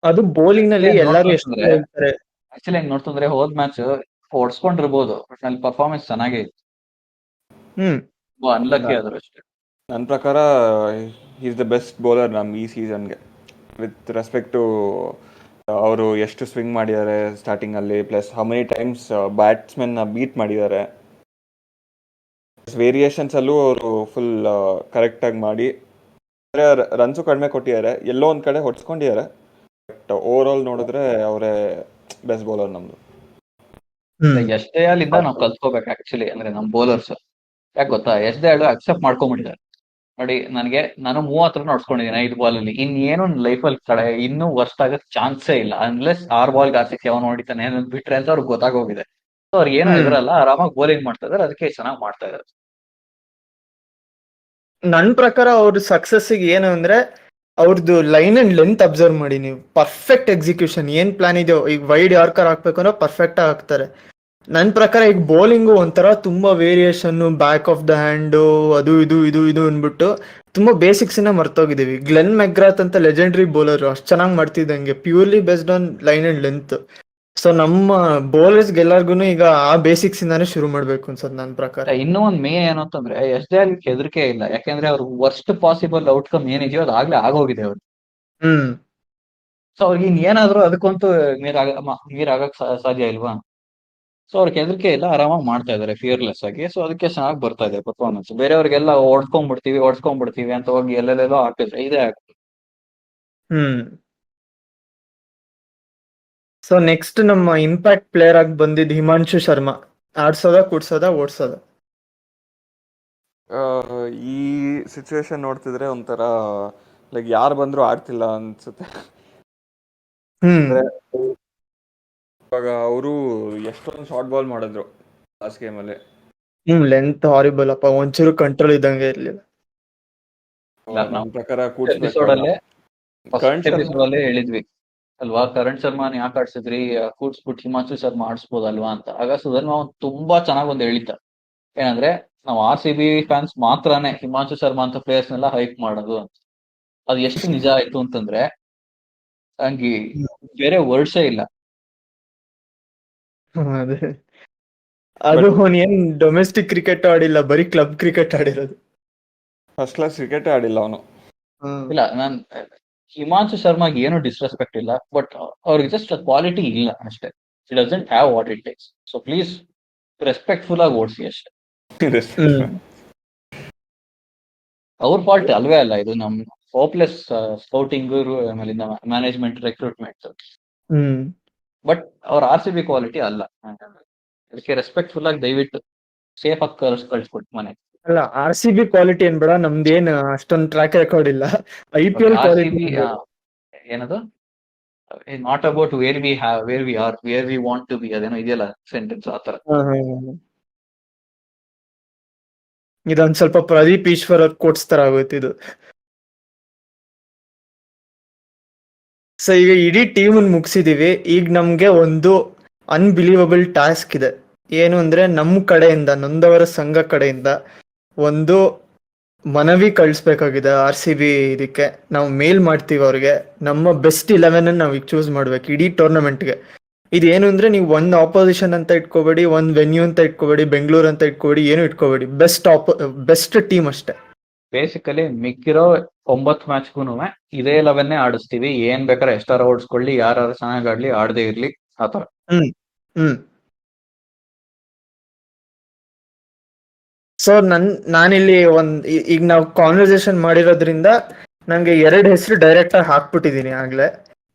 ಅದು ಬೌಲಿಂಗ್ ನಲ್ಲಿ ಎಲ್ಲರೂ ಎಷ್ಟು ಹೇಳ್ತಾರೆ. ಆಕ್ಚುಲಿ ಹೆಂಗ್ ನೋಡ್ತಂದ್ರೆ ಹೋದ್ ಮ್ಯಾಚ್ ಹೊಡ್ಸ್ಕೊಂಡಿರ್ಬೋದು, ಬಟ್ ಅಲ್ಲಿ ಪರ್ಫಾರ್ಮೆನ್ಸ್ ಚೆನ್ನಾಗೇ ಇತ್ತು. ಹ್ಮ್ ಅನ್ಲಕ್ಕಿ ಆದ್ರು ಅಷ್ಟೇ. ನನ್ನ ಪ್ರಕಾರ ಈಸ್ ದ ಬೆಸ್ಟ್ ಬೌಲರ್ ನಮ್ಮ ಈ ಸೀಸನ್ಗೆ, ವಿತ್ ರೆಸ್ಪೆಕ್ಟ್ ಟು ಅವರು ಎಷ್ಟು ಸ್ವಿಂಗ್ ಮಾಡಿದ್ದಾರೆ ಸ್ಟಾರ್ಟಿಂಗಲ್ಲಿ, ಪ್ಲಸ್ ಹೌ ಮೆನಿ ಟೈಮ್ಸ್ ಬ್ಯಾಟ್ಸ್ಮನ್ನ ಬೀಟ್ ಮಾಡಿದ್ದಾರೆ. ವೇರಿಯೇಷನ್ಸಲ್ಲೂ ಅವರು ಫುಲ್ ಕರೆಕ್ಟಾಗಿ ಮಾಡಿ ರನ್ಸು ಕಡಿಮೆ ಕೊಟ್ಟಿದ್ದಾರೆ, ಎಲ್ಲೋ ಒಂದು ಕಡೆ ಹೊಡ್ಸ್ಕೊಂಡಿದ್ದಾರೆ. ಬಟ್ ಓವರ್ ಆಲ್ ನೋಡಿದ್ರೆ ಅವರೇ ಬೆಸ್ಟ್ ಬೌಲರ್ ನಮ್ಮದು. ಯಶ್ ದಯಾಲಿಂದ ನಾವು ಕಲ್ತ್ಕೋಬೇಕು ಆಕ್ಚುಲಿ, ಅಂದ್ರೆ ನಮ್ಮ ಬೌಲರ್ಸ್. ಯಾಕೆ ಗೊತ್ತಾ, ಯಶ್ ದಯಾಳು ಅಕ್ಸೆಪ್ಟ್ ಮಾಡ್ಕೊಂಡ್ಬಿಟ್ಟಿದ್ದಾರೆ. ನೋಡಿ, ನಾನು 30 ರನ್ ಹೊಡ್ಸ್ಕೊಂಡಿದ್ದೀನಿ 5 ಬಾಲಲ್ಲಿ. ಇನ್ನೇನು ಲೈಫಲ್ಲಿ ಇನ್ನೂ ವರ್ಸ್ಟ್ ಆಗಕ್ ಚಾನ್ಸೇ ಇಲ್ಲ, ಅನ್ಲೆಸ್ 6 ಬಾಲ್ಗೆ 6 ಸಿಕ್ಸ್ ಅವನು ಹೊಡಿತಾನೆ ಅನ್ನೋದು ಬಿಟ್ರೆ ಅಂತ ಅವ್ರಿಗೆ ಗೊತ್ತಾಗೋಗಿದೆ. ಸೊ ಅವ್ರಿಗೆ ಏನೋ ಇದ್ರಲ್ಲ, ಆರಾಮಾಗಿ ಬೌಲಿಂಗ್ ಮಾಡ್ತಾ ಇದಾರೆ, ಅದಕ್ಕೆ ಚೆನ್ನಾಗಿ ಮಾಡ್ತಾ ಇದಾರೆ. ನನ್ ಪ್ರಕಾರ ಅವ್ರ ಸಕ್ಸಸ್ ಏನು ಅಂದ್ರೆ ಅವ್ರದ್ದು ಲೈನ್ ಅಂಡ್ ಲೆಂತ್ ಅಬ್ಸರ್ವ್ ಮಾಡಿ ನೀವು. ಪರ್ಫೆಕ್ಟ್ ಎಕ್ಸಿಕ್ಯೂಷನ್, ಏನ್ ಪ್ಲಾನ್ ಇದೆಯೋ, ಈಗ ವೈಡ್ ಯಾರ್ಕರ್ ಹಾಕ್ಬೇಕು ಅಂದ್ರೆ ಪರ್ಫೆಕ್ಟ್ ಆಗಿ ಹಾಕ್ತಾರೆ. ನನ್ನ ಪ್ರಕಾರ ಈಗ ಬೌಲಿಂಗು ಒಂಥರ ತುಂಬಾ variation, back of the hand, ಅದು ಇದು ಅಂದ್ಬಿಟ್ಟು ತುಂಬಾ ಬೇಸಿಕ್ಸ್ ಇಂದ ಮರ್ತೋಗಿದೀವಿ. ಗ್ಲೆನ್ ಮೆಗ್ರಾತ್ ಅಂತ ಲೆಜೆಂಡ್ರಿ ಬೌಲರ್, ಅಷ್ಟು ಚೆನ್ನಾಗಿ ಮಾಡ್ತಿದ್ದಂಗೆ, purely based on line and length. So ನಮ್ಮ ಬೌಲರ್ಸ್ ಎಲ್ಲಾರ್ಗು ಈಗ ಆ ಬೇಸಿಕ್ಸ್ ಇಂದಾನೇ ಶುರು ಮಾಡ್ಬೇಕು ಅನ್ಸತ್ ನನ್ನ ಪ್ರಕಾರ. ಇನ್ನೂ ಒಂದ್ ಮೇನ್ ಏನು ಅಂತಂದ್ರೆ, ಯಶ್ ದಯಾಲ್ ಹೆದರಿಕೆ ಇಲ್ಲ, ಯಾಕೆಂದ್ರೆ ಅವ್ರ ವರ್ಸ್ಟ್ ಪಾಸಿಬಲ್ ಔಟ್ಕಮ್ ಏನಿದೆಯೋ ಅದು ಆಗ್ಲೇ ಆಗೋಗಿದೆ ಅವ್ರು. ಸೊ ಅವ್ರಿಗೆ ಏನಾದ್ರು ಅದಕ್ಕಂತೂ ಮೀರಾಗಕ್ ಸಾಧ್ಯ ಇಲ್ವಾ? ಸೊ ಅವ್ರಿಗೆ ಹೆದರಿಕೆ ಇಲ್ಲ, ಆರಾಮಾಗಿ ಮಾಡ್ತಾ ಇದಾರೆ ಫಿಯರ್ಲೆಸ್ ಆಗಿ. ಸೊ ಅದಕ್ಕೆ ಚೆನ್ನಾಗಿ ಬರ್ತಾ ಇದೆ ಪರ್ಫಾರ್ಮೆನ್ಸ್. ಬೇರೆಯವ್ರಿಗೆಲ್ಲ ಓಡಿಸ್ಕೊಂಡ್ಬಿಡ್ತೀವಿ ಅಂತ ಹೋಗಿ ಎಲ್ಲೆಲ್ಲೆಲ್ಲೋ ಹಾಕಿದ್ರೆ ಇದೇ ಆಗ್ತದೆ. ಸೊ ನೆಕ್ಸ್ಟ್ ನಮ್ಮ ಇಂಪ್ಯಾಕ್ಟ್ ಪ್ಲೇಯರ್ ಆಗಿ ಬಂದಿದ್ದು ಹಿಮಾಂಶು ಶರ್ಮಾ. ಓಡ್ಸೋದ? ಈ ಸಿಚುವೇಶನ್ ನೋಡ್ತಿದ್ರೆ ಒಂಥರ ಲೈಕ್ ಯಾರು ಬಂದ್ರು ಆಡ್ತಿಲ್ಲ ಅನ್ಸುತ್ತೆ. ಅಂದ್ರೆ ಇವಾಗ ಅವರು ಎಷ್ಟೊಂದು ಶಾರ್ಟ್ ಬಾಲ್ ಮಾಡಿದ್ರು ಲಾಸ್ಟ್ ಗೇಮಲ್ಲಿ. ಲೆಂತ್ ಹಾರಿಬಲ್ ಅಪ್ಪ, ಒಂಚೂರು ಕಂಟ್ರೋಲ್ ಇದ್ದಂಗೆ ಇರ್ಲಿಲ್ಲ. ನನ್ನ ಪ್ರಕಾರ ಕೂಡ್ಸ್ಬೇಕು. ಹೇಳಿದ್ವಿ ಅಲ್ವಾ, ಕರಣ್ ಶರ್ಮಾನ್ ಯಾಕೆ ಆಡ್ಸಿದ್ರಿ, ಕೂಡ್ಸ್ಬಿಟ್ಟು ಹಿಮಾಂಶು ಶರ್ಮಾ ಆಡಿಸ್ಬೋದಲ್ವಾ ಅಂತ. ಆಗ ಸುಧರ್ಮ ತುಂಬಾ ಚೆನ್ನಾಗಿ ಒಂದು ಹೇಳಿದ್ದ, ಏನಂದ್ರೆ ನಾವು RCB ಫ್ಯಾನ್ಸ್ ಮಾತ್ರನೇ ಹಿಮಾಂಶು ಶರ್ಮಾ ಅಂತ ಪ್ಲೇಯರ್ಸ್ ನೆಲ್ಲ ಹೈಪ್ ಮಾಡೋದು ಅಂತ. ಅದು ಎಷ್ಟು ನಿಜ ಆಯ್ತು ಅಂತಂದ್ರೆ ಹಂಗೆ ಬೇರೆ ವರ್ಡ್ಸೇ ಇಲ್ಲ. ಅದು ಏನ್ ಡೊಮೆಸ್ಟಿಕ್ ಕ್ರಿಕೆಟ್ ಆಡಿಲ್ಲ, ಬರೀ ಕ್ಲಬ್ ಕ್ರಿಕೆಟ್ ಆಡಿರೋದು. ಫಸ್ಟ್ ಕ್ಲಾಸ್ ಕ್ರಿಕೆಟ್ ಆಡಿಲ್ಲ ಅವನು. ಇಲ್ಲ, ಹಿಮಾಂಶು ಶರ್ಮಾಗೆ ಏನು ಡಿಸ್ರೆಸ್ಪೆಕ್ಟ್ ಇಲ್ಲ, ಬಟ್ ಅವ್ರಿಗೆ ಜಸ್ಟ್ ಕ್ವಾಲಿಟಿ ಇಲ್ಲ ಅಷ್ಟೇ. It doesn't have what it takes. So please respectful ಆಗಿ ಓಡಿಸಿ ಅಷ್ಟೇ. ಅವ್ರ ಫಾಲ್ಟ್ ಅಲ್ವೇ ಅಲ್ಲ ಇದು, ನಮ್ ಹೋಪ್ಲೆಸ್ ಸ್ಕೌಟಿಂಗ್ ಆಮೇಲೆ ಮ್ಯಾನೇಜ್ಮೆಂಟ್ ರಿಕ್ರೂಟ್ಮೆಂಟ್. ಬಟ್ ಅವ್ರ RCB ಕ್ವಾಲಿಟಿ ಅಲ್ಲ. ಅದಕ್ಕೆ ರೆಸ್ಪೆಕ್ಟ್ಫುಲ್ ಆಗಿ ದಯವಿಟ್ಟು ಸೇಫ್ ಆಗಿ ಕಳ್ಸ್ಕೊಟ್ಟು ಮನೆ. ಅಲ್ಲ, RCB ಕ್ವಾಲಿಟಿ ಏನ್ ಬೇಡ, ನಮ್ದೇನ್ ಅಷ್ಟೊಂದು ಟ್ರ್ಯಾಕ್ ರೆಕಾರ್ಡ್ ಇಲ್ಲ. IPL ಕ್ವಾಲಿಟಿ ಏನದು, not about where we want to be, ಅದೇನೋ ಇದೆಯಲ್ಲ ಸೆಂಟೆನ್ಸ್ ಆತರ. ಇದೊಂದ್ ಸ್ವಲ್ಪ ಪ್ರದೀಪ್ ಈಶ್ವರ್ ಅವ್ರ ಕೋಟ್ಸ್ ತರ ಆಗೋಯ್ತು ಇದು. ಸೊ ಈಗ ಇಡೀ ಟೀಮ್ ಮುಗಿಸಿದೀವಿ. ಈಗ ನಮ್ಗೆ ಒಂದು ಅನ್ಬಿಲೀವಬಲ್ ಟಾಸ್ಕ್ ಇದೆ. ಏನು ಅಂದ್ರೆ ನಮ್ಮ ಕಡೆಯಿಂದ, ನೊಂದವರ ಸಂಘ ಕಡೆಯಿಂದ ಒಂದು ಮನವಿ ಕಳಿಸ್ಬೇಕಾಗಿದೆ RCB ಇದಕ್ಕೆ. ನಾವು ಮೇಲ್ ಮಾಡ್ತೀವಿ ಅವ್ರಿಗೆ, ನಮ್ಮ ಬೆಸ್ಟ್ 11 ನಾವು ಈಗ ಚೂಸ್ ಮಾಡ್ಬೇಕು ಇಡೀ ಟೂರ್ನಮೆಂಟ್ಗೆ. ಇದೇನು ಅಂದ್ರೆ ನೀವು ಒಂದ್ ಆಪೋಸಿಷನ್ ಅಂತ ಇಟ್ಕೋಬೇಡಿ, ಒಂದ್ ವೆನ್ಯೂ ಅಂತ ಇಟ್ಕೋಬೇಡಿ, ಬೆಂಗಳೂರು ಅಂತ ಇಟ್ಕೋಬೇಡಿ, ಏನು ಇಟ್ಕೋಬೇಡಿ, ಬೆಸ್ಟ್ ಟೀಮ್ ಅಷ್ಟೇ. ಬೇಸಿಕಲಿ ಮಿಕ್ಕಿರೋ 9 ಮ್ಯಾಚ್ಗೂ ಇದೇ 11 ಆಡಿಸ್ತೀವಿ, ಏನ್ ಬೇಕಾದ್ರೆ ಎಷ್ಟಾರ ಓಡಿಸ್ಕೊಳ್ಳಿ, ಯಾರು ಚೆನ್ನಾಗಿ ಆಡ್ಲಿ ಆಡದೇ ಇರ್ಲಿ ಆತರ. ಸೊ ನಾನಿಲ್ಲಿ ಈಗ ನಾವು ಕಾನ್ವರ್ಸೇಷನ್ ಮಾಡಿರೋದ್ರಿಂದ ನಂಗೆ 2 ಹೆಸರು ಡೈರೆಕ್ಟ್ ಆಗಿ ಹಾಕ್ಬಿಟ್ಟಿದೀನಿ ಆಗ್ಲೇ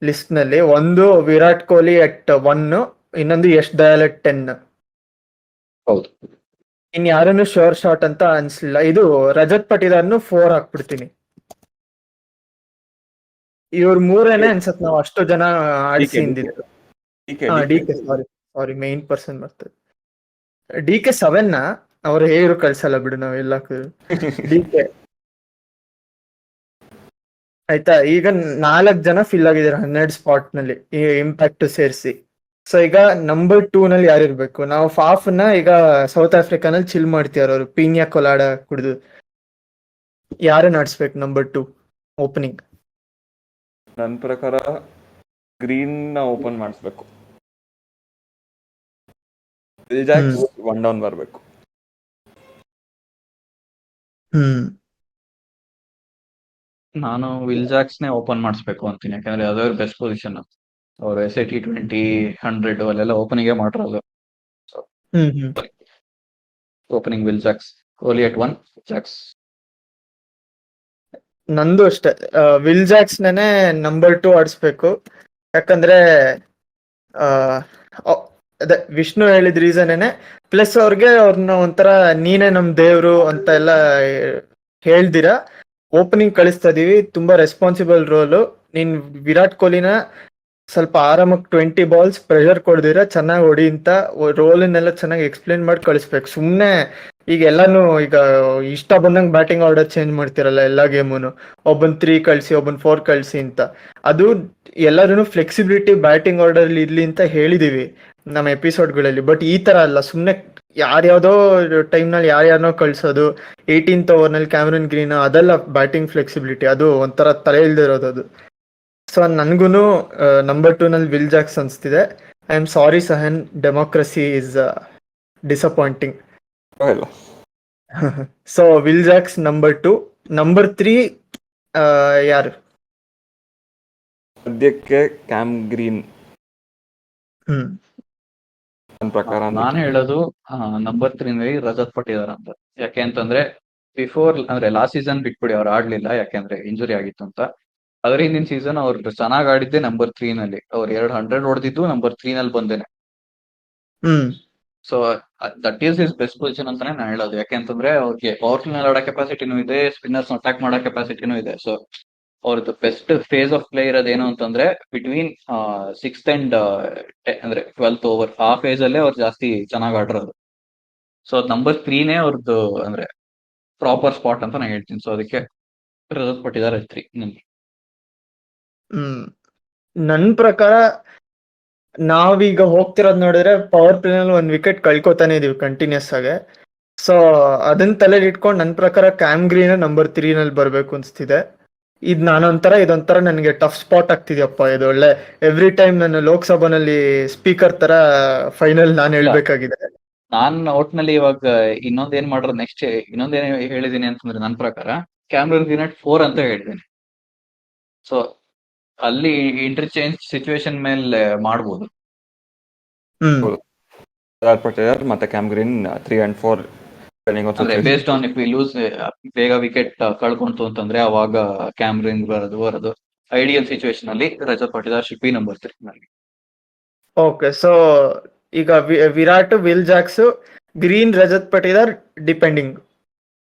ಲಿಸ್ಟ್ ನಲ್ಲಿ. ಒಂದು ವಿರಾಟ್ ಕೊಹ್ಲಿ at 1, ಇನ್ನೊಂದು ಯಶ್ ದಯಾಲ್ at 10. ಹೌದು, ಇನ್ ಯಾರನ್ನು ಶೋರ್ ಶಾಟ್ ಅಂತ ಅನ್ಸ್ಲಿಲ್ಲ. ಇದು ರಜತ್ ಪಟಿದಾರ್ನು 4 ಹಾಕ್ಬಿಡ್ತೀನಿ. ಇವ್ರ ಮೂರೇನೆ ಅನ್ಸತ್ ನಾವು ಅಷ್ಟು ಜನ ಆಡಿಸಿ ಹಿಂದಿದ್ರು. DK ಸಾರಿ ಮೈನ್ ಪರ್ಸನ್ ಬರ್ತದೆ. DK 7 ಅವ್ರು ಹೇರು ಕಳ್ಸಲ್ಲ ಬಿಡು, ನಾವೆಲ್ಲ DK ಆಯ್ತಾ. ಈಗ 4 ಜನ ಫಿಲ್ ಆಗಿದ್ದಾರೆ 12 ಸ್ಪಾಟ್ ನಲ್ಲಿ ಈ ಇಂಪ್ಯಾಕ್ಟ್ ಸೇರಿಸಿ. ಸೊ ಈಗ ನಂಬರ್ 2 ನಲ್ಲಿ ಯಾರಿರ್ಬೇಕು? ನಾವು ಫಾಫ್ ನ ಈಗ ಸೌತ್ ಆಫ್ರಿಕಾನಲ್ಲಿ ಚಿಲ್ ಮಾಡ್ತಿದಾರೆ ಅವರು, ಪೀನ್ಯಾ ಕೊಲಾಡ ಕುಡಿದು. ಯಾರನ್ನ ಆಡಿಸ್ಬೇಕು ನಂಬರ್ 2 ಓಪನಿಂಗ್? ನನ್ನ ಪ್ರಕಾರ ಗ್ರೀನ್ ನ ಓಪನ್ ಮಾಡಿಸ್ಬೇಕು. ವಿಲ್ ಜಾಕ್ಸ್ 1 ಡೌನ್ ಬರಬೇಕು. ಹ್ಮ್ ನಾನು ವಿಲ್ ಜಾಕ್ಸ್ನೇ ಓಪನ್ ಮಾಡಿಸ್ಬೇಕು ಅಂತೀನಿ, ಯಾಕಂದ್ರೆ ಅದೇ ಬೆಸ್ಟ್ ಪೊಸಿಷನ್. ಅವ್ರು SI T20 100 ಅಲ್ಲೆಲ್ಲ ಓಪನಿಂಗೇ ಮಾಡಿರೋದು. Hmm opening Will Jacks, Kohli at 1, Jacks. ನಂದು ಅಷ್ಟೇ, ವಿಲ್ ಜಾಕ್ಸ್ನೇ ನಂಬರ್ 2 ಆಡಿಸ್ಬೇಕು. ಯಾಕಂದ್ರೆ ಆ ಅದೇ ವಿಷ್ಣು ಹೇಳಿದ ರೀಸನ್ ಪ್ಲಸ್ ಅವ್ರನ್ನ ಒಂಥರ ನೀನೇ ನಮ್ ದೇವ್ರು ಅಂತ ಎಲ್ಲ ಹೇಳ್ದಿರ ಓಪನಿಂಗ್ ಕಳಿಸ್ತಾ ಇದೀವಿ. ತುಂಬಾ ರೆಸ್ಪಾನ್ಸಿಬಲ್ ರೋಲು. ನೀನ್ ವಿರಾಟ್ ಕೊಹ್ಲಿನ ಸ್ವಲ್ಪ ಆರಾಮಾಗಿ 20 ಬಾಲ್ಸ್ ಪ್ರೆಷರ್ ಕೊಡ್ದಿರ ಚೆನ್ನಾಗಿ ಹೊಡಿ ಅಂತ ರೋಲನ್ನೆಲ್ಲ ಚೆನ್ನಾಗಿ ಎಕ್ಸ್ಪ್ಲೇನ್ ಮಾಡಿ ಕಳಿಸ್ಬೇಕು. ಸುಮ್ನೆ ಈಗ ಎಲ್ಲಾನು ಈಗ ಇಷ್ಟ ಬಂದಂಗೆ ಬ್ಯಾಟಿಂಗ್ ಆರ್ಡರ್ ಚೇಂಜ್ ಮಾಡ್ತಿರಲ್ಲ ಎಲ್ಲಾ ಗೇಮುನು, ಒಬ್ಬನ್ 3 ಕಳ್ಸಿ ಒಬ್ಬನ್ 4 ಕಳ್ಸಿ ಅಂತ. ಅದು ಎಲ್ಲರೂ ಫ್ಲೆಕ್ಸಿಬಿಲಿಟಿ ಬ್ಯಾಟಿಂಗ್ ಆರ್ಡರ್ ಇರ್ಲಿ ಅಂತ ಹೇಳಿದೀವಿ ನಮ್ಮ ಎಪಿಸೋಡ್ಗಳಲ್ಲಿ. ಬಟ್ ಈ ತರ ಅಲ್ಲ, ಸುಮ್ನೆ ಯಾರ್ಯಾವ್ದೋ ಟೈಮ್ನಲ್ಲಿ ಯಾರ್ಯಾರನೋ ಕಳ್ಸೋದು. 18th ಓವರ್ನಲ್ಲಿ ಕ್ಯಾಮರನ್ ಗ್ರೀನ್, ಅದೆಲ್ಲ ಬ್ಯಾಟಿಂಗ್ ಫ್ಲೆಕ್ಸಿಬಿಲಿಟಿ, ಅದು ಒಂಥರ ತಲೆ ಇಲ್ದಿರೋದು ಅದು. ಸೊ ನನ್ಗೂನು ನಂಬರ್ 2 ನಲ್ಲಿ ವಿಲ್ ಜಾಕ್ಸ್ ಅನ್ಸ್ತಿದೆ. I am sorry Sahan, democracy is disappointing. ಇಲ್ಲ, so Will Jacks number 2. Number 3 ಯಾರು? ಸದ್ಯಕ್ಕೆ ಕ್ಯಾಮ್ ಗ್ರೀನ್ ಹ್ಮ್ ನನ್ನ ಪ್ರಕಾರ. ನಾನು ಹೇಳೋದು ನಂಬರ್ 3 ನಲ್ಲಿ ರಜತ್ ಪಟಿದಾರ್ ಅಂತ. ಯಾಕೆ ಅಂತಂದ್ರೆ ಬಿಫೋರ್ ಅಂದ್ರೆ ಲಾಸ್ಟ್ ಸೀಸನ್ ಬಿಟ್ಬಿಡಿ, ಅವ್ರು ಆಡ್ಲಿಲ್ಲ ಯಾಕೆಂದ್ರೆ ಇಂಜುರಿ ಆಗಿತ್ತು ಅಂತ. ಅದ್ರ ಹಿಂದಿನ ಸೀಸನ್ ಅವ್ರು ಚೆನ್ನಾಗಿ ಆಡಿದ್ದೆ ನಂಬರ್ 3 ನಲ್ಲಿ. ಅವ್ರು 200 ಹೊಡೆದಿದ್ದು ನಂಬರ್ 3 ನಲ್ಲಿ ಬಂದೇನೆ. Hmm so that is is best position ಅಂತಾನೆ ನಾನು ಹೇಳೋದು. ಯಾಕೆಂತಂದ್ರೆ ಅವ್ರಿಗೆ ಪವರ್ಫುಲ್ ನಲ್ಲಿ ಆಡೋ ಕೆಪಾಸಿಟಿನೂ ಇದೆ, ಸ್ಪಿನ್ನರ್ಸ್ ಅಟ್ಯಾಕ್ ಮಾಡೋ ಕೆಪಾಸಿಟಿನೂ ಇದೆ. ಸೊ ಅವ್ರದ್ದು ಬೆಸ್ಟ್ ಫೇಸ್ ಆಫ್ ಪ್ಲೇ ಇರೋದೇನು ಅಂತಂದ್ರೆ ಬಿಟ್ವೀನ್ 6th ಅಂಡ್ ಅಂದ್ರೆ 12th ಓವರ್, ಆ ಫೇಸ್ ಅಲ್ಲೇ ಅವ್ರು ಜಾಸ್ತಿ ಚೆನ್ನಾಗಿ ಆಡಿರೋದು. ಸೊ ನಂಬರ್ 3ನೇ ಅವ್ರದ್ದು ಅಂದ್ರೆ ಪ್ರಾಪರ್ ಸ್ಪಾಟ್ ಅಂತ ನಾನು ಹೇಳ್ತೀನಿ. ಸೊ ಅದಕ್ಕೆ ರಜತ್ ಪಟ್ಟಿದಾರ್ 3 ನಿಮ್ಗೆ. ಹ್ಮ್ ನನ್ ಪ್ರಕಾರ ನಾವೀಗ ಹೋಗ್ತಿರೋದ್ ನೋಡಿದ್ರೆ ಪವರ್ ಪ್ಲೇ ನಲ್ಲಿ 1 ವಿಕೆಟ್ ಕಳ್ಕೊತಾನೆ ಇದೀವಿ ಕಂಟಿನ್ಯೂಸ್ ಆಗಿ. ಸೊ ಅದನ್ನ ತಲೆಯಲ್ಲಿ ಇಟ್ಕೊಂಡು ನನ್ನ ಪ್ರಕಾರ ಕ್ಯಾಮ್ ಗ್ರೀನ್ ನಂಬರ್ 3 ನಲ್ಲಿ ಬರ್ಬೇಕು ಅನ್ಸ್ತಿದೆ. ಇದೊಂಥರ ನನಗೆ ಟಫ್ ಸ್ಪಾಟ್ ಆಗ್ತಿದ್ಯಪ್ಪ. ಇದು ಒಳ್ಳೆ ಎವ್ರಿ ಟೈಮ್ ನಾನು ಲೋಕಸಭಾನಲ್ಲಿ ಸ್ಪೀಕರ್ ತರ ಫೈನಲ್ ನಾನು ಹೇಳ್ಬೇಕಾಗಿದೆ. ನಾನ್ ಒಟ್ನಲ್ಲಿ ಇವಾಗ ಇನ್ನೊಂದೇನ್ ಮಾಡ್ರೆ ನೆಕ್ಸ್ಟ್ ಇನ್ನೊಂದೇನ್ ಹೇಳಿದೀನಿ ಅಂತಂದ್ರೆ ನನ್ನ ಪ್ರಕಾರ ಕ್ಯಾಮ್ರನ್ ಗ್ರೀನ್ 4 ಅಂತ ಹೇಳಿದ್ದೀನಿ. ಸೊ ಅಲ್ಲಿ ಇಂಟರ್ಚೇಂಜ್ ಸಿಚುವೇಶನ್ ಮೇಲೆ ಮಾಡ್ಬೋದು. ಹ್ಮ್ ಪಟೇಲ್ ಮತ್ತೆ ಕ್ಯಾಮ್ ಗ್ರೀನ್ 3 and 4 ಅಂದ್ರೆ based on if we lose, ಬೇಗ ವಿಕೆಟ್ ಕಳ್ಕೊಂತು ಅಂತಂದ್ರೆ ಅವಾಗ ಕ್ಯಾಮ್ರನ್ ಬರೋದು ಐಡಿಯಲ್ ಸಿಚುವೇಶನ್ ಅಲ್ಲಿ ರಜತ್ ಪಟಿದಾರ್ ಶಿಪ್ ನಂಬರ್ 3 ನಲ್ಲಿ. ಓಕೆ, ಸೊ ಈಗ Virat, Will Jacks, Green, Rajat Patidar depending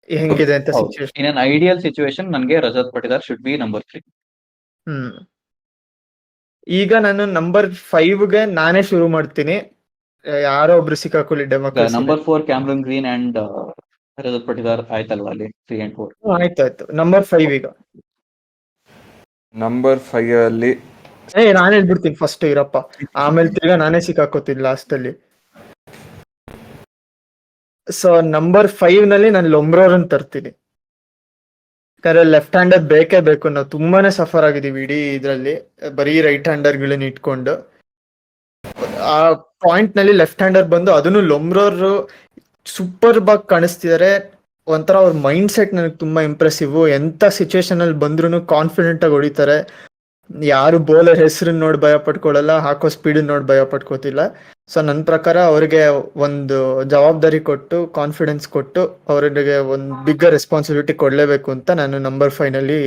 ಹೆಂಗಿದೆ ಅಂತ situation. In an ideal situation ನನಗೆ Rajat Patidar should be number 3. Hmm ಈಗ ನಾನು ನಂಬರ್ 5ಗೆ ನಾನೇ ಶುರು ಮಾಡ್ತೀನಿ. ಯಾರೋ ಒಬ್ರು ಸಿಕ್ಕಾಕೊಳ್ಳಿ democracy. Number 4 Cameron Green and Rajat Patidar ಆಯ್ತಲ್ವಾ ಅಲ್ಲಿ 3 and 4. ಆಯ್ತಾಯ್ತು. ನಂಬರ್ 5 ಈಗ ನಂಬರ್ 5 ಅಲ್ಲಿ ನಾನು ಹೇಳ್ಬಿಡ್ತೀನಿ ಫಸ್ಟ್ ಇರಪ್ಪ, ಆಮೇಲೆ ತಿರ್ಗಾ ನಾನೇ ಸಿಕ್ಕಾಕೋತೀನಿ ಲಾಸ್ಟ್ ಅಲ್ಲಿ. ಸೊ ನಂಬರ್ 5 ನಲ್ಲಿ ನಾನು ಲೊಂಬ್ರೋರನ್ ತರ್ತೀನಿ. ಯಾಕಂದ್ರೆ ಲೆಫ್ಟ್ ಹ್ಯಾಂಡರ್ ಬೇಕೇ ಬೇಕು. ನಾವು ತುಂಬಾನೇ ಸಫರ್ ಆಗಿದೀವಿ ಇಡೀ ಇದ್ರಲ್ಲಿ, ಬರೀ ರೈಟ್ ಹ್ಯಾಂಡರ್ಗಳನ್ನ ಇಟ್ಕೊಂಡು. ಆ ಪಾಯಿಂಟ್ ನಲ್ಲಿ ಲೆಫ್ಟ್ ಹ್ಯಾಂಡರ್ ಬಂದು ಅದನ್ನು ಲೊಂಬ್ರೋರ್ ಸೂಪರ್ ಬಾಗ್ ಕಾಣಿಸ್ತಿದ್ದಾರೆ. ಒಂಥರ ಅವ್ರ ಮೈಂಡ್ ಸೆಟ್ ನನಗೆ ತುಂಬಾ ಇಂಪ್ರೆಸಿವ್. ಎಂತ ಸಿಚುವೇಶನ್ ಅಲ್ಲಿ ಬಂದ್ರು ಕಾನ್ಫಿಡೆಂಟ್ ಆಗಿ ಹೊಡಿತಾರೆ. ಯಾರು ಬೌಲರ್ ಹೆಸರನ್ನ ನೋಡಿ ಭಯ ಪಡ್ಕೊಳ್ಳಲ್ಲ, ಹಾಕೋ ಸ್ಪೀಡ್ ನೋಡಿ ಭಯ ಪಡ್ಕೋತಿಲ್ಲ. ಸೊ ನನ್ನ ಪ್ರಕಾರ ಅವ್ರಿಗೆ ಒಂದು ಜವಾಬ್ದಾರಿ ಕೊಟ್ಟು ಕಾನ್ಫಿಡೆನ್ಸ್ ಕೊಟ್ಟು ಅವರಿಗೆ ಒಂದು ಬಿಗ್ಗರ್ ರೆಸ್ಪಾನ್ಸಿಬಿಲಿಟಿ ಕೊಡ್ಲೇಬೇಕು ಅಂತ ನಾನು ನಂಬರ್ 5 ನಲ್ಲಿ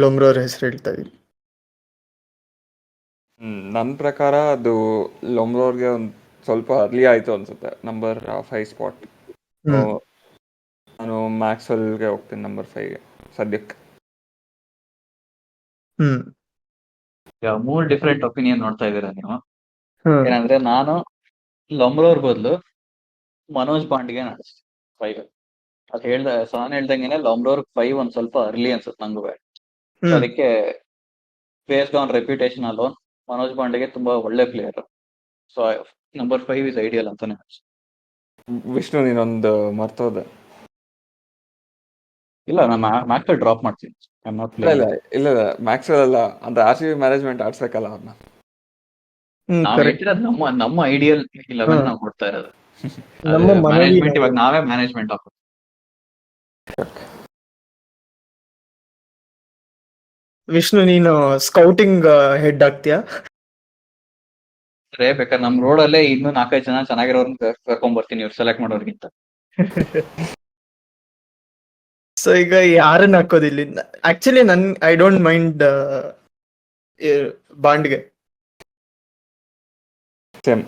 ಲೊಂಬ್ರೋರ್ ಹೆಸರು ಹೇಳ್ತಾ ಇದ್ದೀನಿ. ನನ್ನ ಪ್ರಕಾರ ಅದು ಲೊಂಬ್ರೋರ್ಗೆ ಒಂದು ಸ್ವಲ್ಪ ಅರ್ಲಿ ಆಯಿತು ಅನ್ಸುತ್ತೆ ನಂಬರ್ 5 ಸ್ಪಾಟ್. ನಾನು ಮ್ಯಾಕ್ಸ್ವೆಲ್ಗೆ ಹೋಗ್ತೀನಿ ನಂಬರ್ 5ಗೆ ಸದ್ಯಕ್ಕೆ. ಮೂರ್ ಡಿಫ್ರೆಂಟ್ ಒಪಿನಿಯನ್ ನೋಡ್ತಾ ಇದ್ದೀರಾ ನೀವು. ಏನಂದ್ರೆ ನಾನು ಲೊಂಬ್ರೋರ್ ಬದಲು ಮನೋಜ್ ಪಾಂಡ್ಗೆ ನಡೆಸ್ತೀನಿ 5. ಅದು ನಾನ್ ಹೇಳ್ದಂಗೆನೆ ಲೊಂಬ್ರೋರ್ 5 ಒಂದ್ ಸ್ವಲ್ಪ ಅರ್ಲಿ ಅನ್ಸುತ್ತೆ ನಂಗೂ. ಹ್ಮ್ ಅದಕ್ಕೆ based on reputation alone Manoj ಪಾಂಡೆಗೆ ತುಂಬಾ ಒಳ್ಳೆ player. So number 5 is ideal ಅಂತಾನೆ ಅನ್ಸುತ್ತೆ. ವಿಷ್ಣು ನೀನೊಂದು ಮರ್ತೋದೆ. ಇಲ್ಲ, ನಾನು ಮ್ಯಾಕ್ಸ್ವೆಲ್ ಡ್ರಾಪ್ ಮಾಡ್ತೀನಿ. ಐ ಆಮ್ ನಾಟ್ ಇಲ್ಲ ಇಲ್ಲ ಪ್ಲೇಯಿಂಗ್. ಇಲ್ಲ ಇಲ್ಲ ಮ್ಯಾಕ್ಸ್ವೆಲ್ ಅಲ್ಲ, ಅಂದ್ರೆ RCB ಮ್ಯಾನೇಜ್ಮೆಂಟ್ ಆಡ್ಸ್ಬೇಕಲ್ಲ ಅವ್ರನ್ನ. ನಾವ್ ಕರೆಕ್ಟ್. ಹೇಳ್ತಿರೋದು ನಮ್ಮ ಐಡಿಯಲ್ 11 ನಾವು ಕೊಡ್ತಾ ಇರೋದು. ನಮ್ಮ ಅದು ಮನವಿ ಮ್ಯಾನೇಜ್ಮೆಂಟ್ ನಾವು. ಇವಾಗ ನಾವೇ ಮ್ಯಾನೇಜ್ಮೆಂಟ್ ಹಾಕೋದು. ವಿಷ್ಣು, ನೀನು ಸ್ಕೌಟಿಂಗ್ ಹೆಡ್ ಆಗ್ತೀಯಾ? ಬೇಕಾದ್ರೆ ನಮ್ ರೋಡಲ್ಲೇ ಇನ್ನೂ 4-5 ಜನ ಚೆನ್ನಾಗಿರೋರ್ನ ಕರ್ಕೊಂಡ್ ಬರ್ತೀನಿ ಇವ್ರು ಸೆಲೆಕ್ಟ್ ಮಾಡೋರ್ಗಿಂತ. ಸೊ ಈಗ ಯಾರನ್ನ ಹಾಕೋದಿಲ್ಲಿ? ಆಕ್ಚುಲಿ ಐ ಡೋಂಟ್ ಮೈಂಡ್ ಬಾಂಡ್ಗೆ. ಸೇಮ್.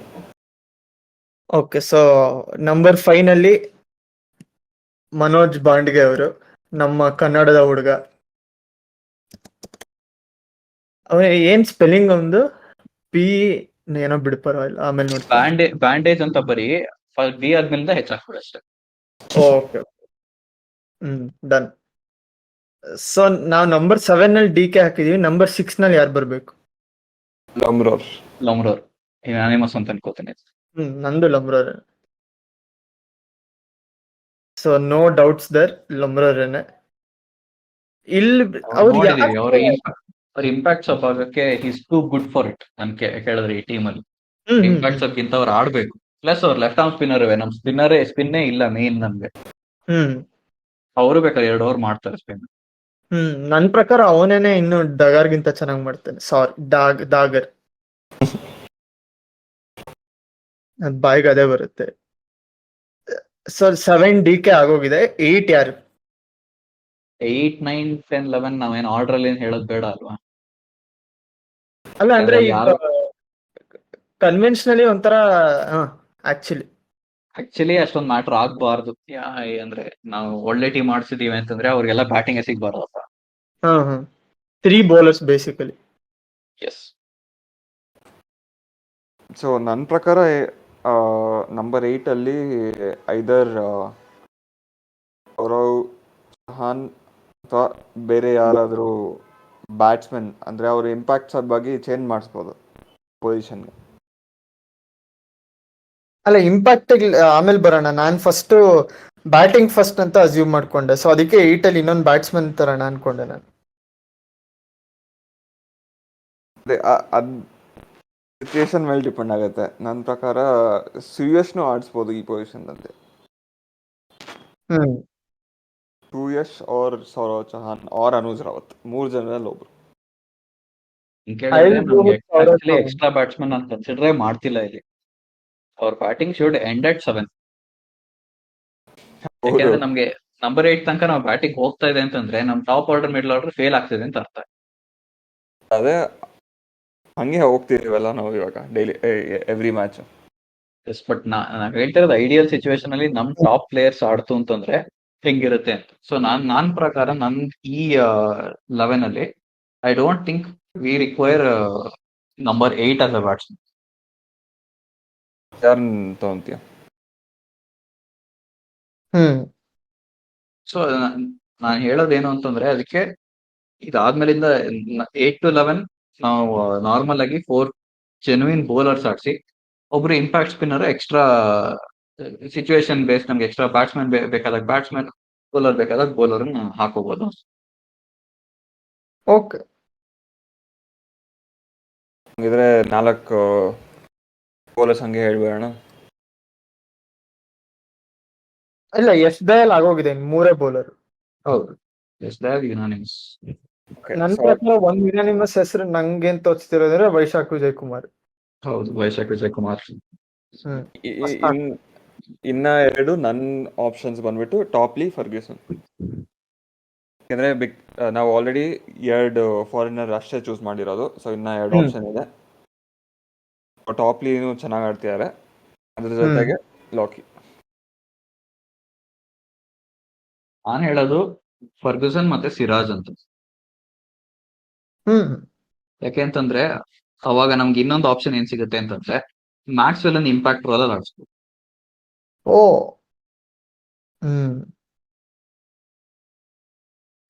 ಓಕೆ, ಸೊ ನಂಬರ್ 5 ನಲ್ಲಿ ಮನೋಜ್ ಬಾಂಡ್ಗೆ ಅವರು, ನಮ್ಮ ಕನ್ನಡದ ಹುಡುಗ. ಅವನ ಏನ್ ಸ್ಪೆಲ್ಲಿಂಗ್ ಒಂದು ಪಿ ಏನೋ ಬಿಡು, ಪರವಾಗಿಲ್ಲ, ಆಮೇಲೆ ನೋಡ್ತೀನಿ. ಬ್ಯಾಂಡೇಜ್ ಅಂತ ಬರೀ ಬಿ ಆದ್ಮೇಲಿಂದ ಹೆಚ್ಚಾಗ್ಬಿಡು ಅಷ್ಟೇ. Okay, done. ಸೊ ನಾವು ನಂಬರ್ 7 ನಲ್ಲಿ DK ಹಾಕಿದೀವಿ. ನಂಬರ್ 6 ನಲ್ಲಿ ಯಾರು ಬರ್ಬೇಕು? ಲಮ್ರೋರ್ ಅನಿಮಸ್ ಅಂತ ಅನ್ಕೋತೀನಿ. ನಂದು Lomror. So no doubts there, ಲಮ್ರೋರೇನೆ. ಇಲ್ಲಿ ಅವ್ರು ನೋಡಿದೀವಿ ಅವ್ರ ಇಂಪ್ಯಾಕ್ಟ್ ಸಬ್ ಆಗಕ್ಕೆ is too good for it. ನನ್ ಕೇಳಿದ್ರೆ ಈ ಟೀಮ್ ಅಲ್ಲಿ ಇಂಪ್ಯಾಕ್ಟ್ ಸಬ್ ಗಿಂತ ಅವ್ರು ಆಡ್ಬೇಕು. ಪ್ಲಸ್ ಅವ್ರು ಲೆಫ್ಟ್ ಆರ್ಮ್ ಸ್ಪಿನ್ನರ್, ನಮ್ ಸ್ಪಿನ್ನೇ ಇಲ್ಲ ಮೇನ್ ನಮ್ಗೆ. ಅವರು ಬೇಕಾದ್ರೆ 2 ಓವರ್ ಮಾಡ್ತಾರೆ ಸ್ಪಿನ್. ನನ್ ಪ್ರಕಾರ ಅವನೇನೆ ಇನ್ನು ಡಗಾರ್ಗಿಂತ ಚೆನ್ನಾಗಿ ಮಾಡ್ತಾನೆ. ಸಾರಿ, ಡಾಗರ್. ಬಾಯಿಗೆ ಅದೇ ಬರುತ್ತೆ. ಸೊ 7 DK ಆಗೋಗಿದೆ. 8 ಯಾರು? 8, 9, 10, 11 ನಾವೇನ್ ಆರ್ಡರ್ ಅಲ್ಲಿ ಹೇಳೋದ್ ಬೇಡ ಅಲ್ವಾ? ಅಲ್ಲ, ಅಂದ್ರೆ ಈಗ ಯಾರು ಕನ್ವೆನ್ಷನಲಿ ಒಂಥರ ಆಕ್ಚುಲಿ ಅಷ್ಟೊಂದು ಮ್ಯಾಟರ್ ಆಗ್ಬಾರ್ದು. ಅಂದ್ರೆ ನಾವು ಒಳ್ಳೆ ಟೀಮ್ ಆಡ್ಸಿದೀವಿ ಅಂತಂದ್ರೆ ಅವ್ರಿಗೆಲ್ಲ ಬ್ಯಾಟಿಂಗ್ ಸಿಗ್ಬಾರ್ದಪ್ಪ. 3 ಬೌಲರ್ಸ್ ಬೇಸಿಕಲಿ. ಎಸ್. ಸೊ ನನ್ನ ಪ್ರಕಾರ ನಂಬರ್ 8 ಅಲ್ಲಿ ಐದರ್ ಗೌರವ್ ಚಹಾನ್ ಅಥವಾ ಬೇರೆ ಯಾರಾದರೂ ಬ್ಯಾಟ್ಸ್ಮನ್, ಅಂದರೆ ಅವ್ರ ಇಂಪ್ಯಾಕ್ಟ್ಸ್ ಬಗ್ಗೆ ಚೇಂಜ್ ಮಾಡಿಸ್ಬೋದು ಪೊಸಿಷನ್ಗೆ. ಅಲ್ಲ, ಇಂಪ್ಯಾಕ್ಟ್ ಆಮೇಲೆ ಬರೋಣ. ನಾನು ಫಸ್ಟ್ ಬ್ಯಾಟಿಂಗ್ ಫಸ್ಟ್ ಅಂತ ಅಸ್ಯೂಮ್ ಮಾಡ್ಕೊಂಡೆ. ಸೊ ಅದಕ್ಕೆ 8 ಅಲ್ಲಿ ಇನ್ನೊಂದು ಬ್ಯಾಟ್ಸ್ಮನ್ ತರೋಣ ಅನ್ಕೊಂಡೆ ನಾನು. ಅದು ಸಿಚುಯೇಷನ್ ಮೇಲೆ ಡಿಪೆಂಡ್ ಆಗುತ್ತೆ. ನನ್ನ ಪ್ರಕಾರ ಶ್ರೇಯಸ್ನು ಆಡಿಸ್ಬೋದು ಈ ಪೊಸಿಷನ್ನಲ್ಲಿ. ಶ್ರೇಯಸ್ ಆರ್ ಸೌರವ್ ಚೌಹಾನ್ ಆರ್ ಅನುಜ್ ರಾವತ್, 3 ಜನರಲ್ಲಿ ಒಬ್ರು. ಕೇಳಿದ್ರೆ ನಮ್ಗೆ ಆಕ್ಚುಲಿ ಎಕ್ಸ್ಟ್ರಾ ಬ್ಯಾಟ್ಸ್ಮನ್ ನಾನು ಕನ್ಸಿಡರೇ ಮಾಡ್ತಿಲ್ಲ ಇಲ್ಲಿ. ಅವ್ರ ಬ್ಯಾಟಿಂಗ್ ಶುಡ್ ಎಂಡ್ ಅಟ್ 7. ಯಾಕೆಂದ್ರೆ ನಮ್ಗೆ ನಂಬರ್ 8 ತನಕ ನಾವು ಬ್ಯಾಟಿಂಗ್ ಹೋಗ್ತಾ ಇದೆ ಅಂತಂದ್ರೆ ನಮ್ top order middle order fail ಆಗ್ತಿದೆ ಅಂತ ಅರ್ಥ. ಅದೇ ಹಂಗೆ ಹೋಗ್ತಿದೀವಲ್ಲ ನಾವು ಇವಾಗ daily every match. Yes, but ನಾವ್ ಹೇಳ್ತಿರೋದು ಐಡಿಯಲ್ ಸಿಚುವೇಶನ್ ಅಲ್ಲಿ ನಮ್ ಟಾಪ್ ಪ್ಲೇಯರ್ಸ್ ಆಡ್ತು ಅಂತಂದ್ರೆ ಹೆಂಗಿರುತ್ತೆ ಅಂತ. ಸೊ ನಾನ್ ಪ್ರಕಾರ ನನ್ ಈ 11 ಅಲ್ಲಿ I don't think we require number 8 as a batsman. ಯಾರನ್ನ ತಗೊಂತೀಯ? ಸೊ ನಾನು ಹೇಳೋದೇನು ಅಂತಂದ್ರೆ ಅದಕ್ಕೆ ಇದಾದ್ಮೇಲಿಂದ 8 to 11 ನಾವು ನಾರ್ಮಲ್ ಆಗಿ 4 ಜೆನ್ಯೂನ್ ಬೌಲರ್ಸ್ ಆಡ್ಸಿ ಒಬ್ರು impact spinner, extra situation base ನಮ್ಗೆ ಎಕ್ಸ್ಟ್ರಾ ಬ್ಯಾಟ್ಸ್ಮನ್ ಬೇಕಾದಾಗ ಬ್ಯಾಟ್ಸ್ಮನ್, ಬೌಲರ್ ಬೇಕಾದಾಗ ಬೌಲರ್ ಹಾಕೋಬಹುದು. ಓಕೆ, ಹಂಗಿದ್ರೆ 4 ಬೌಲರ್ಸ್ ಹಂಗೆ ಹೇಳ್ಬೇಡ. ಇಲ್ಲ, ಎಸ್ ದಯಲ್ ಆಗೋಗಿದೆ 3 ಬೌಲರ್. ಹೌದು, ಎಸ್ ದಯಲ್ ಯುನಾನಿಮಸ್. ನನ್ನ ಪ್ರಕಾರ ಒಂದು ಯುನಾನಿಮಸ್ ಹೆಸರು ನಂಗೇನ್ ತೋರಿಸ್ತಿರೋದ್ರೆ ವೈಶಾಖ್ ವಿಜಯ್ ಕುಮಾರ್. ಹೌದು, ವೈಶಾಖ್ ವಿಜಯ್ ಕುಮಾರ್. ಇನ್ನ 2 ನನ್ನ ಆಪ್ಷನ್ಸ್ ಬಂದ್ಬಿಟ್ಟು ಟಾಪ್ಲಿ, ಫರ್ಗ್ಯೂಸನ್. ಯಾಕಂದ್ರೆ ನಾವು ಆಲ್ರೆಡಿ 2 ಫಾರಿನರ್ ಅಷ್ಟೇ ಚೂಸ್ ಮಾಡಿರೋದು. ಸೊ ಇನ್ನ 2 ಆಪ್ಷನ್ ಇದೆ. ಟಾಪ್ಲಿನೂ ಚೆನ್ನಾಗಿ ಆಡ್ತಿದ್ದಾರೆ, ಅದ್ರ ಜೊತೆಗೆ ಲಾಕಿ. ನಾನು ಹೇಳೋದು ಫರ್ಗ್ಯೂಸನ್ ಮತ್ತೆ ಸಿರಾಜ್ ಅಂತ. ಯಾಕೆಂತಂದ್ರೆ ಅವಾಗ ನಮ್ಗೆ ಇನ್ನೊಂದು ಆಪ್ಷನ್ ಏನ್ ಸಿಗುತ್ತೆ ಅಂತಂದ್ರೆ ಮ್ಯಾಕ್ಸ್ವೆಲ್ ಅನ್ನು ಇಂಪ್ಯಾಕ್ಟ್ ರೋಲ್ ಅಲ್ಲಿ ಆಡಿಸ್ಬೋದು.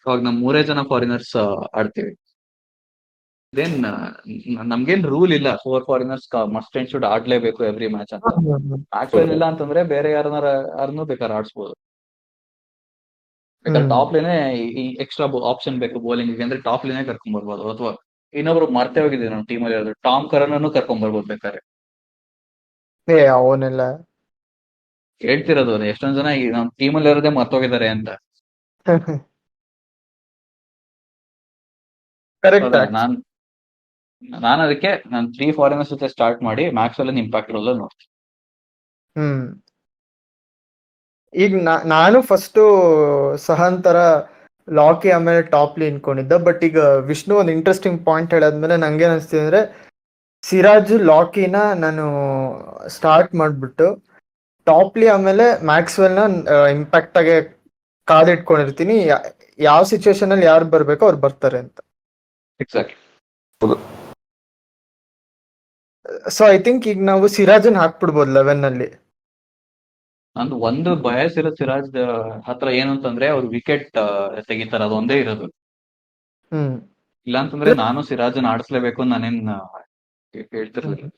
ಇವಾಗ ನಮ್ 3 ಜನ ಫಾರಿನರ್ಸ್ ಆಡ್ತೀವಿ. ದೆನ್ ನಮ್ಗೇನ್ ರೂಲ್ ಇಲ್ಲ 4 ಫಾರಿನರ್ಸ್ ಮಸ್ಟ್ ಅಂಡ್ ಶುಡ್ ಆಡ್ಲೇಬೇಕು ಎವ್ರಿ ಮ್ಯಾಚ್ ಅಂತ. ಮ್ಯಾಕ್ಸ್ವೆಲ್ ಇಲ್ಲ ಅಂತಂದ್ರೆ ಬೇರೆ ಯಾರನ್ನೂ ಬೇಕಾದ್ರೆ ಆಡ್ಸ್ಬೋದು. ಬೇಕಾದ್ರೆ ಟಾಪ್ ಲೈನೇ ಈ ಎಕ್ಸ್ಟ್ರಾ ಆಪ್ಷನ್ ಬೇಕು ಬೌಲಿಂಗ್ ಅಂದ್ರೆ ಟಾಪ್ ಲೈನೇ ಕರ್ಕೊಂಡ್ ಬರ್ಬೋದು, ಅಥವಾ ಇನ್ನೊಬ್ರು ಮರ್ತೇ ಹೋಗಿದ್ದೀವಿ ನಮ್ಮ ಟೀಮಲ್ಲಿ ಯಾರಾದ್ರು ಟಾಮ್ ಕರನ್ ಕರ್ಕೊಂಡ್ ಬರ್ಬೋದು ಬೇಕಾದ್ರೆ. ಅವನೆಲ್ಲ ಹೇಳ್ತಿರೋದು ಎಷ್ಟೊಂದ್ ಜನ ಈ ನಮ್ ಟೀಮಲ್ಲಿ ಇರೋದೇ ಮರ್ತೋಗಿದ್ದಾರೆ ಅಂತ. ಕರೆಕ್ಟ್. ನಾನು ಅದಕ್ಕೆ ನಾನು 3 ಫಾರಿನರ್ಸ್ ಜೊತೆ ಸ್ಟಾರ್ಟ್ ಮಾಡಿ ಮ್ಯಾಕ್ಸ್ವೆಲ್ ಇಂಪ್ಯಾಕ್ಟ್ ರೋಲ್ ನೋಡ್ತೀನಿ. ಈಗ ನಾನು ಫಸ್ಟ್ ಸಹನ್ ತರ ಲಾಕಿ ಆಮೇಲೆ ಟಾಪ್ಲಿ ಅನ್ಕೊಂಡಿದ್ದ. ಬಟ್ ಈಗ ವಿಷ್ಣು ಒಂದು ಇಂಟ್ರೆಸ್ಟಿಂಗ್ ಪಾಯಿಂಟ್ ಹೇಳಾದ್ಮೇಲೆ ನಂಗೆ ಅನಿಸ್ತಿದೆ ಅಂದ್ರೆ ಸಿರಾಜ್ ಲಾಕಿನ ನಾನು ಸ್ಟಾರ್ಟ್ ಮಾಡ್ಬಿಟ್ಟು ಟಾಪ್ಲಿ ಆಮೇಲೆ ಮ್ಯಾಕ್ಸ್ವೆಲ್ ನ ಇಂಪ್ಯಾಕ್ಟ್ ಆಗಿ ಕಾದಿಟ್ಕೊಂಡಿರ್ತೀನಿ. ಯಾವ ಸಿಚುವೇಶನ್ ಅಲ್ಲಿ ಯಾರು ಬರ್ಬೇಕೋ ಅವ್ರು ಬರ್ತಾರೆ ಅಂತ. ಎಕ್ಸಾಕ್ಟ್ಲಿ. ಸೊ ಐ ಥಿಂಕ್ ಈಗ ನಾವು ಸಿರಾಜನ್ ಹಾಕ್ಬಿಡ್ಬೋದು 11 ಅಲ್ಲಿ. ನಂದು ಒಂದು ಬಯಸ್ ಇರೋ ಸಿರಾಜ್ ಹತ್ರ ಏನು ಅಂತಂದ್ರೆ ಅವ್ರು ವಿಕೆಟ್ ತೆಗಿತಾರೆ, ಅದೊಂದೇ ಇರೋದು. ಇಲ್ಲಾಂತಂದ್ರೆ ನಾನು ಸಿರಾಜನ್ ಆಡಿಸ್ಲೇಬೇಕು ನಾನೇನ್ ಹೇಳ್ತಿರ್ಲಿಲ್ಲ.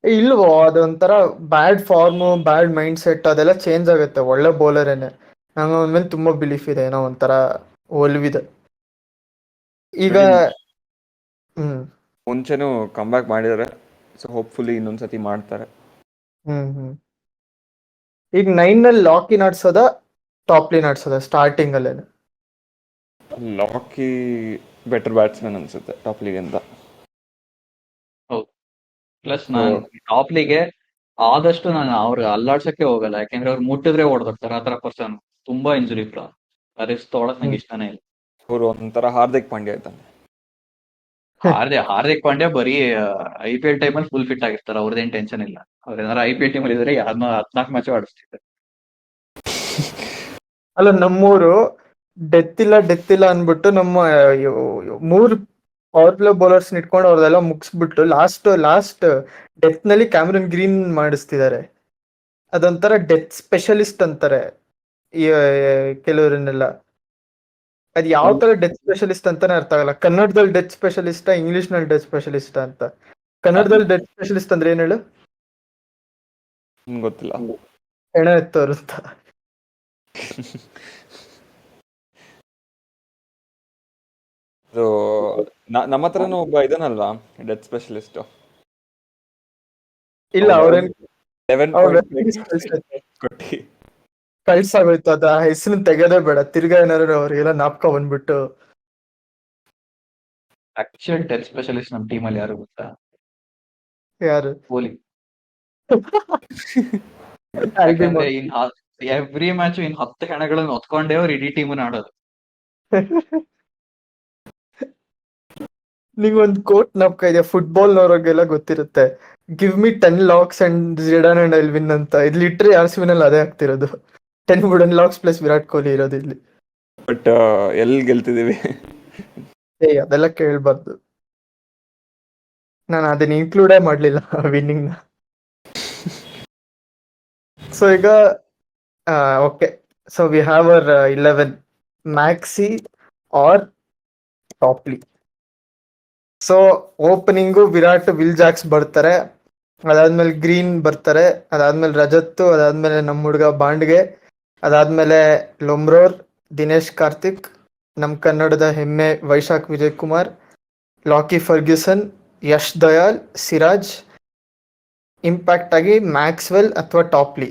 ಇಲ್ವೋ, ಅದೊಂಥರ ಬ್ಯಾಡ್ ಫಾರ್ಮು, ಬ್ಯಾಡ್ ಮೈಂಡ್ ಸೆಟ್ ಅದೆಲ್ಲ ಚೇಂಜ್ ಆಗುತ್ತೆ. ಒಳ್ಳೆ ಬೌಲರೇನೆ. ನಂಗೆ ಅವನ ಮೇಲೆ ತುಂಬಾ ಬಿಲೀಫ್ ಇದೆ, ಏನೋ ಒಂಥರ ಒಲ್ವಿದೆ ಈಗ. ಮುಂಚೆನೂ ಕಮ್ ಬ್ಯಾಕ್ ಮಾಡಿದಾರೆ, ಸೊ ಹೋಪ್ಫುಲಿ ಇನ್ನೊಂದ್ಸತಿ ಮಾಡ್ತಾರೆ. ಈಗ 9 ಅಲ್ಲಿ ಲಾಕಿ ನಾಡ್ಸೋದ ಟಾಪ್ಲಿ ನಾಡ್ಸೋದ ಸ್ಟಾರ್ಟಿಂಗ್ ಅಲ್ಲೇನೆ? ಲಾಕಿ ಬೆಟರ್ ಬ್ಯಾಟ್ಸ್ಮನ್ ಅನ್ಸುತ್ತೆ ಟಾಪ್ ಲೀಗ್ ಅಂತ. ಹೌದು. ಪ್ಲಸ್ ನಾನು ಟಾಪ್ ಲೀಗೆ ಆದಷ್ಟು ನಾನು ಅವ್ರಿಗೆ ಅಲ್ಲಾಡ್ಸಕ್ಕೆ ಹೋಗಲ್ಲ, ಯಾಕೆಂದ್ರೆ ಅವ್ರು ಮುಟ್ಟಿದ್ರೆ ಓಡ್ದೋಗ್ತಾರೆ. ಆ ತರ ಪರ್ಸನ್ ತುಂಬಾ ಇಂಜುರಿ ರಿಸ್ಕ್ ತೊಗೊಳಕ್ ನಂಗೆ ಇಷ್ಟನೇ ಇಲ್ಲ. ಅವ್ರು ಒಂಥರ ಹಾರ್ದಿಕ್ ಪಾಂಡ್ಯ ಇದ್ದಾನೆ. ಹಾರ್ದಿಕ್ ಪಾಂಡ್ಯ ಬರೀ IPL ಟೈಮಲ್ಲಿ ಫುಲ್ ಫಿಟ್ ಆಗಿರ್ತಾರೆ, ಅವ್ರದ್ದೇನ್ ಟೆನ್ಷನ್ ಇಲ್ಲ. ಅವ್ರ ಏನಾರ IPL ಟೀಮಲ್ಲಿ ಇದ್ರೆ ಯಾರನ್ನ 14 ಮ್ಯಾಚ್ ಆಡಿಸ್ತಿದ್ದಾರೆ. ಅಲ್ಲ, ನಮ್ಮೂರು ಡೆತ್ ಇಲ್ಲ ಅನ್ಬಿಟ್ಟು ನಮ್ಮ 3 ಪವರ್ ಪ್ಲೇ ಬೌಲರ್ಸ್ ಇಟ್ಕೊಂಡು ಅವ್ರದೆಲ್ಲ ಮುಗಿಸ್ಬಿಟ್ಟು ಲಾಸ್ಟ್ ಡೆತ್ ನಲ್ಲಿ ಕ್ಯಾಮರನ್ ಗ್ರೀನ್ ಮಾಡಿಸ್ತಿದ್ದಾರೆ. ಅದೊಂಥರ ಡೆತ್ ಸ್ಪೆಷಲಿಸ್ಟ್ ಅಂತಾರೆ ಕೆಲವರನ್ನೆಲ್ಲ. ಅದ್ ಯಾವ ತರ ಡೆತ್ ಸ್ಪೆಷಲಿಸ್ಟ್ ಅಂತಾನೆ ಅರ್ಥ ಆಗಲ್ಲ. ಕನ್ನಡದಲ್ಲಿ ಡೆತ್ ಸ್ಪೆಷಲಿಸ್ಟ್, ಇಂಗ್ಲಿಷ್ ನಲ್ಲಿ ಡೆತ್ ಸ್ಪೆಷಲಿಸ್ಟ್ ಅಂತ. ಕನ್ನಡದಲ್ಲಿ ಡೆತ್ ಸ್ಪೆಷಲಿಸ್ಟ್ ಅಂದ್ರೆ ಏನ್ ಹೇಳು? ಗೊತ್ತಿಲ್ಲ. ಹೆಣ ಎತ್ತೋರು ಅಂತ. ನಮ್ಮ ಹತ್ರನೂ ಒಬ್ಬ ಇದನ್ನಲ್ವಾ ಡೆತ್ ಸ್ಪೆಷಲಿಸ್ಟ್. ಇಲ್ಲ, ಅವ್ರೇನ್ 11 ಕೊಟ್ಟಿ ಕಳ್ಸಾಗೋಯ್ತು. ಅದ ಹೆಸರು ತೆಗೆದೇ ಬೇಡ. ತಿರ್ಗಾ ಏನಾದ್ರು ಅವ್ರಿಗೆಲ್ಲ ನಾಪ್ಕ ಬಂದ್ಬಿಟ್ಟು. ಆಕ್ಚುಯಲ್ ಡೆತ್ ಸ್ಪೆಷಲಿಸ್ಟ್ ನಮ್ಮ ಟೀಮಲ್ಲಿ ಯಾರು ಗೊತ್ತಾ? ಯಾರು? ಕೊಹ್ಲಿ. ಯಾಕಂದ್ರೆ ಎವ್ರಿ ಮ್ಯಾಚ್ 10 ಹೆಣಗಳನ್ನು ಹೊತ್ಕೊಂಡೇ ಅವ್ರು ಇಡೀ ಟೀಮ್ ಆಡೋದು. ನಿಂಗೊಂದು ಕೋಟ್ ನಾಪ್ಕ ಇದೆ, ಫುಟ್ಬಾಲ್ ನವರಿಗೆಲ್ಲ ಗೊತ್ತಿರುತ್ತೆ. Give me 10 lakhs and Zidane and I'll win ಅಂತ. ಇದು ಲಿಟ್ರಿ RCB ನಲ್ಲಿ ಅದೇ ಆಗ್ತಿರೋದು. 10 ವುಡನ್ ಲಾಕ್ಸ್ ಪ್ಲಸ್ ವಿರಾಟ್ ಕೊಹ್ಲಿ ಇರೋದು ಇಲ್ಲಿ. ಬಟ್ ಎಲ್ಲಿ ಗೆಲ್ತಿದೀವಿ? ಅದೆಲ್ಲ ಕೇಳ್ಬಾರ್ದು. ನಾನು ಅದನ್ನ ಇನ್ಕ್ಲೂಡೇ ಮಾಡ್ಲಿಲ್ಲ ವಿನ್ನಿಂಗ್ ನ. ಸೊ ಈಗ okay, so we have our 11 Maxi or Topley. So opening Virat, Will Jacks ಬರ್ತಾರೆ. ಅದಾದ್ಮೇಲೆ ಗ್ರೀನ್ ಬರ್ತಾರೆ. ಅದಾದ್ಮೇಲೆ ರಜತ್. ಅದಾದ್ಮೇಲೆ ನಮ್ಮ ಹುಡುಗ ಬಾಂಡ್ಗೆ. ಅದಾದ್ಮೇಲೆ ಲೊಮ್ರೋರ್, ದಿನೇಶ್ ಕಾರ್ತಿಕ್, ನಮ್ಮ ಕನ್ನಡದ ಹೆಮ್ಮೆ ವೈಶಾಖ್ ವಿಜಯ್ ಕುಮಾರ್, ಲಾಕಿ ಫರ್ಗ್ಯೂಸನ್, ಯಶ್ ದಯಾಲ್, ಸಿರಾಜ್. ಇಂಪ್ಯಾಕ್ಟ್ ಆಗಿ ಮ್ಯಾಕ್ಸ್ವೆಲ್ ಅಥವಾ ಟಾಪ್ಲಿ.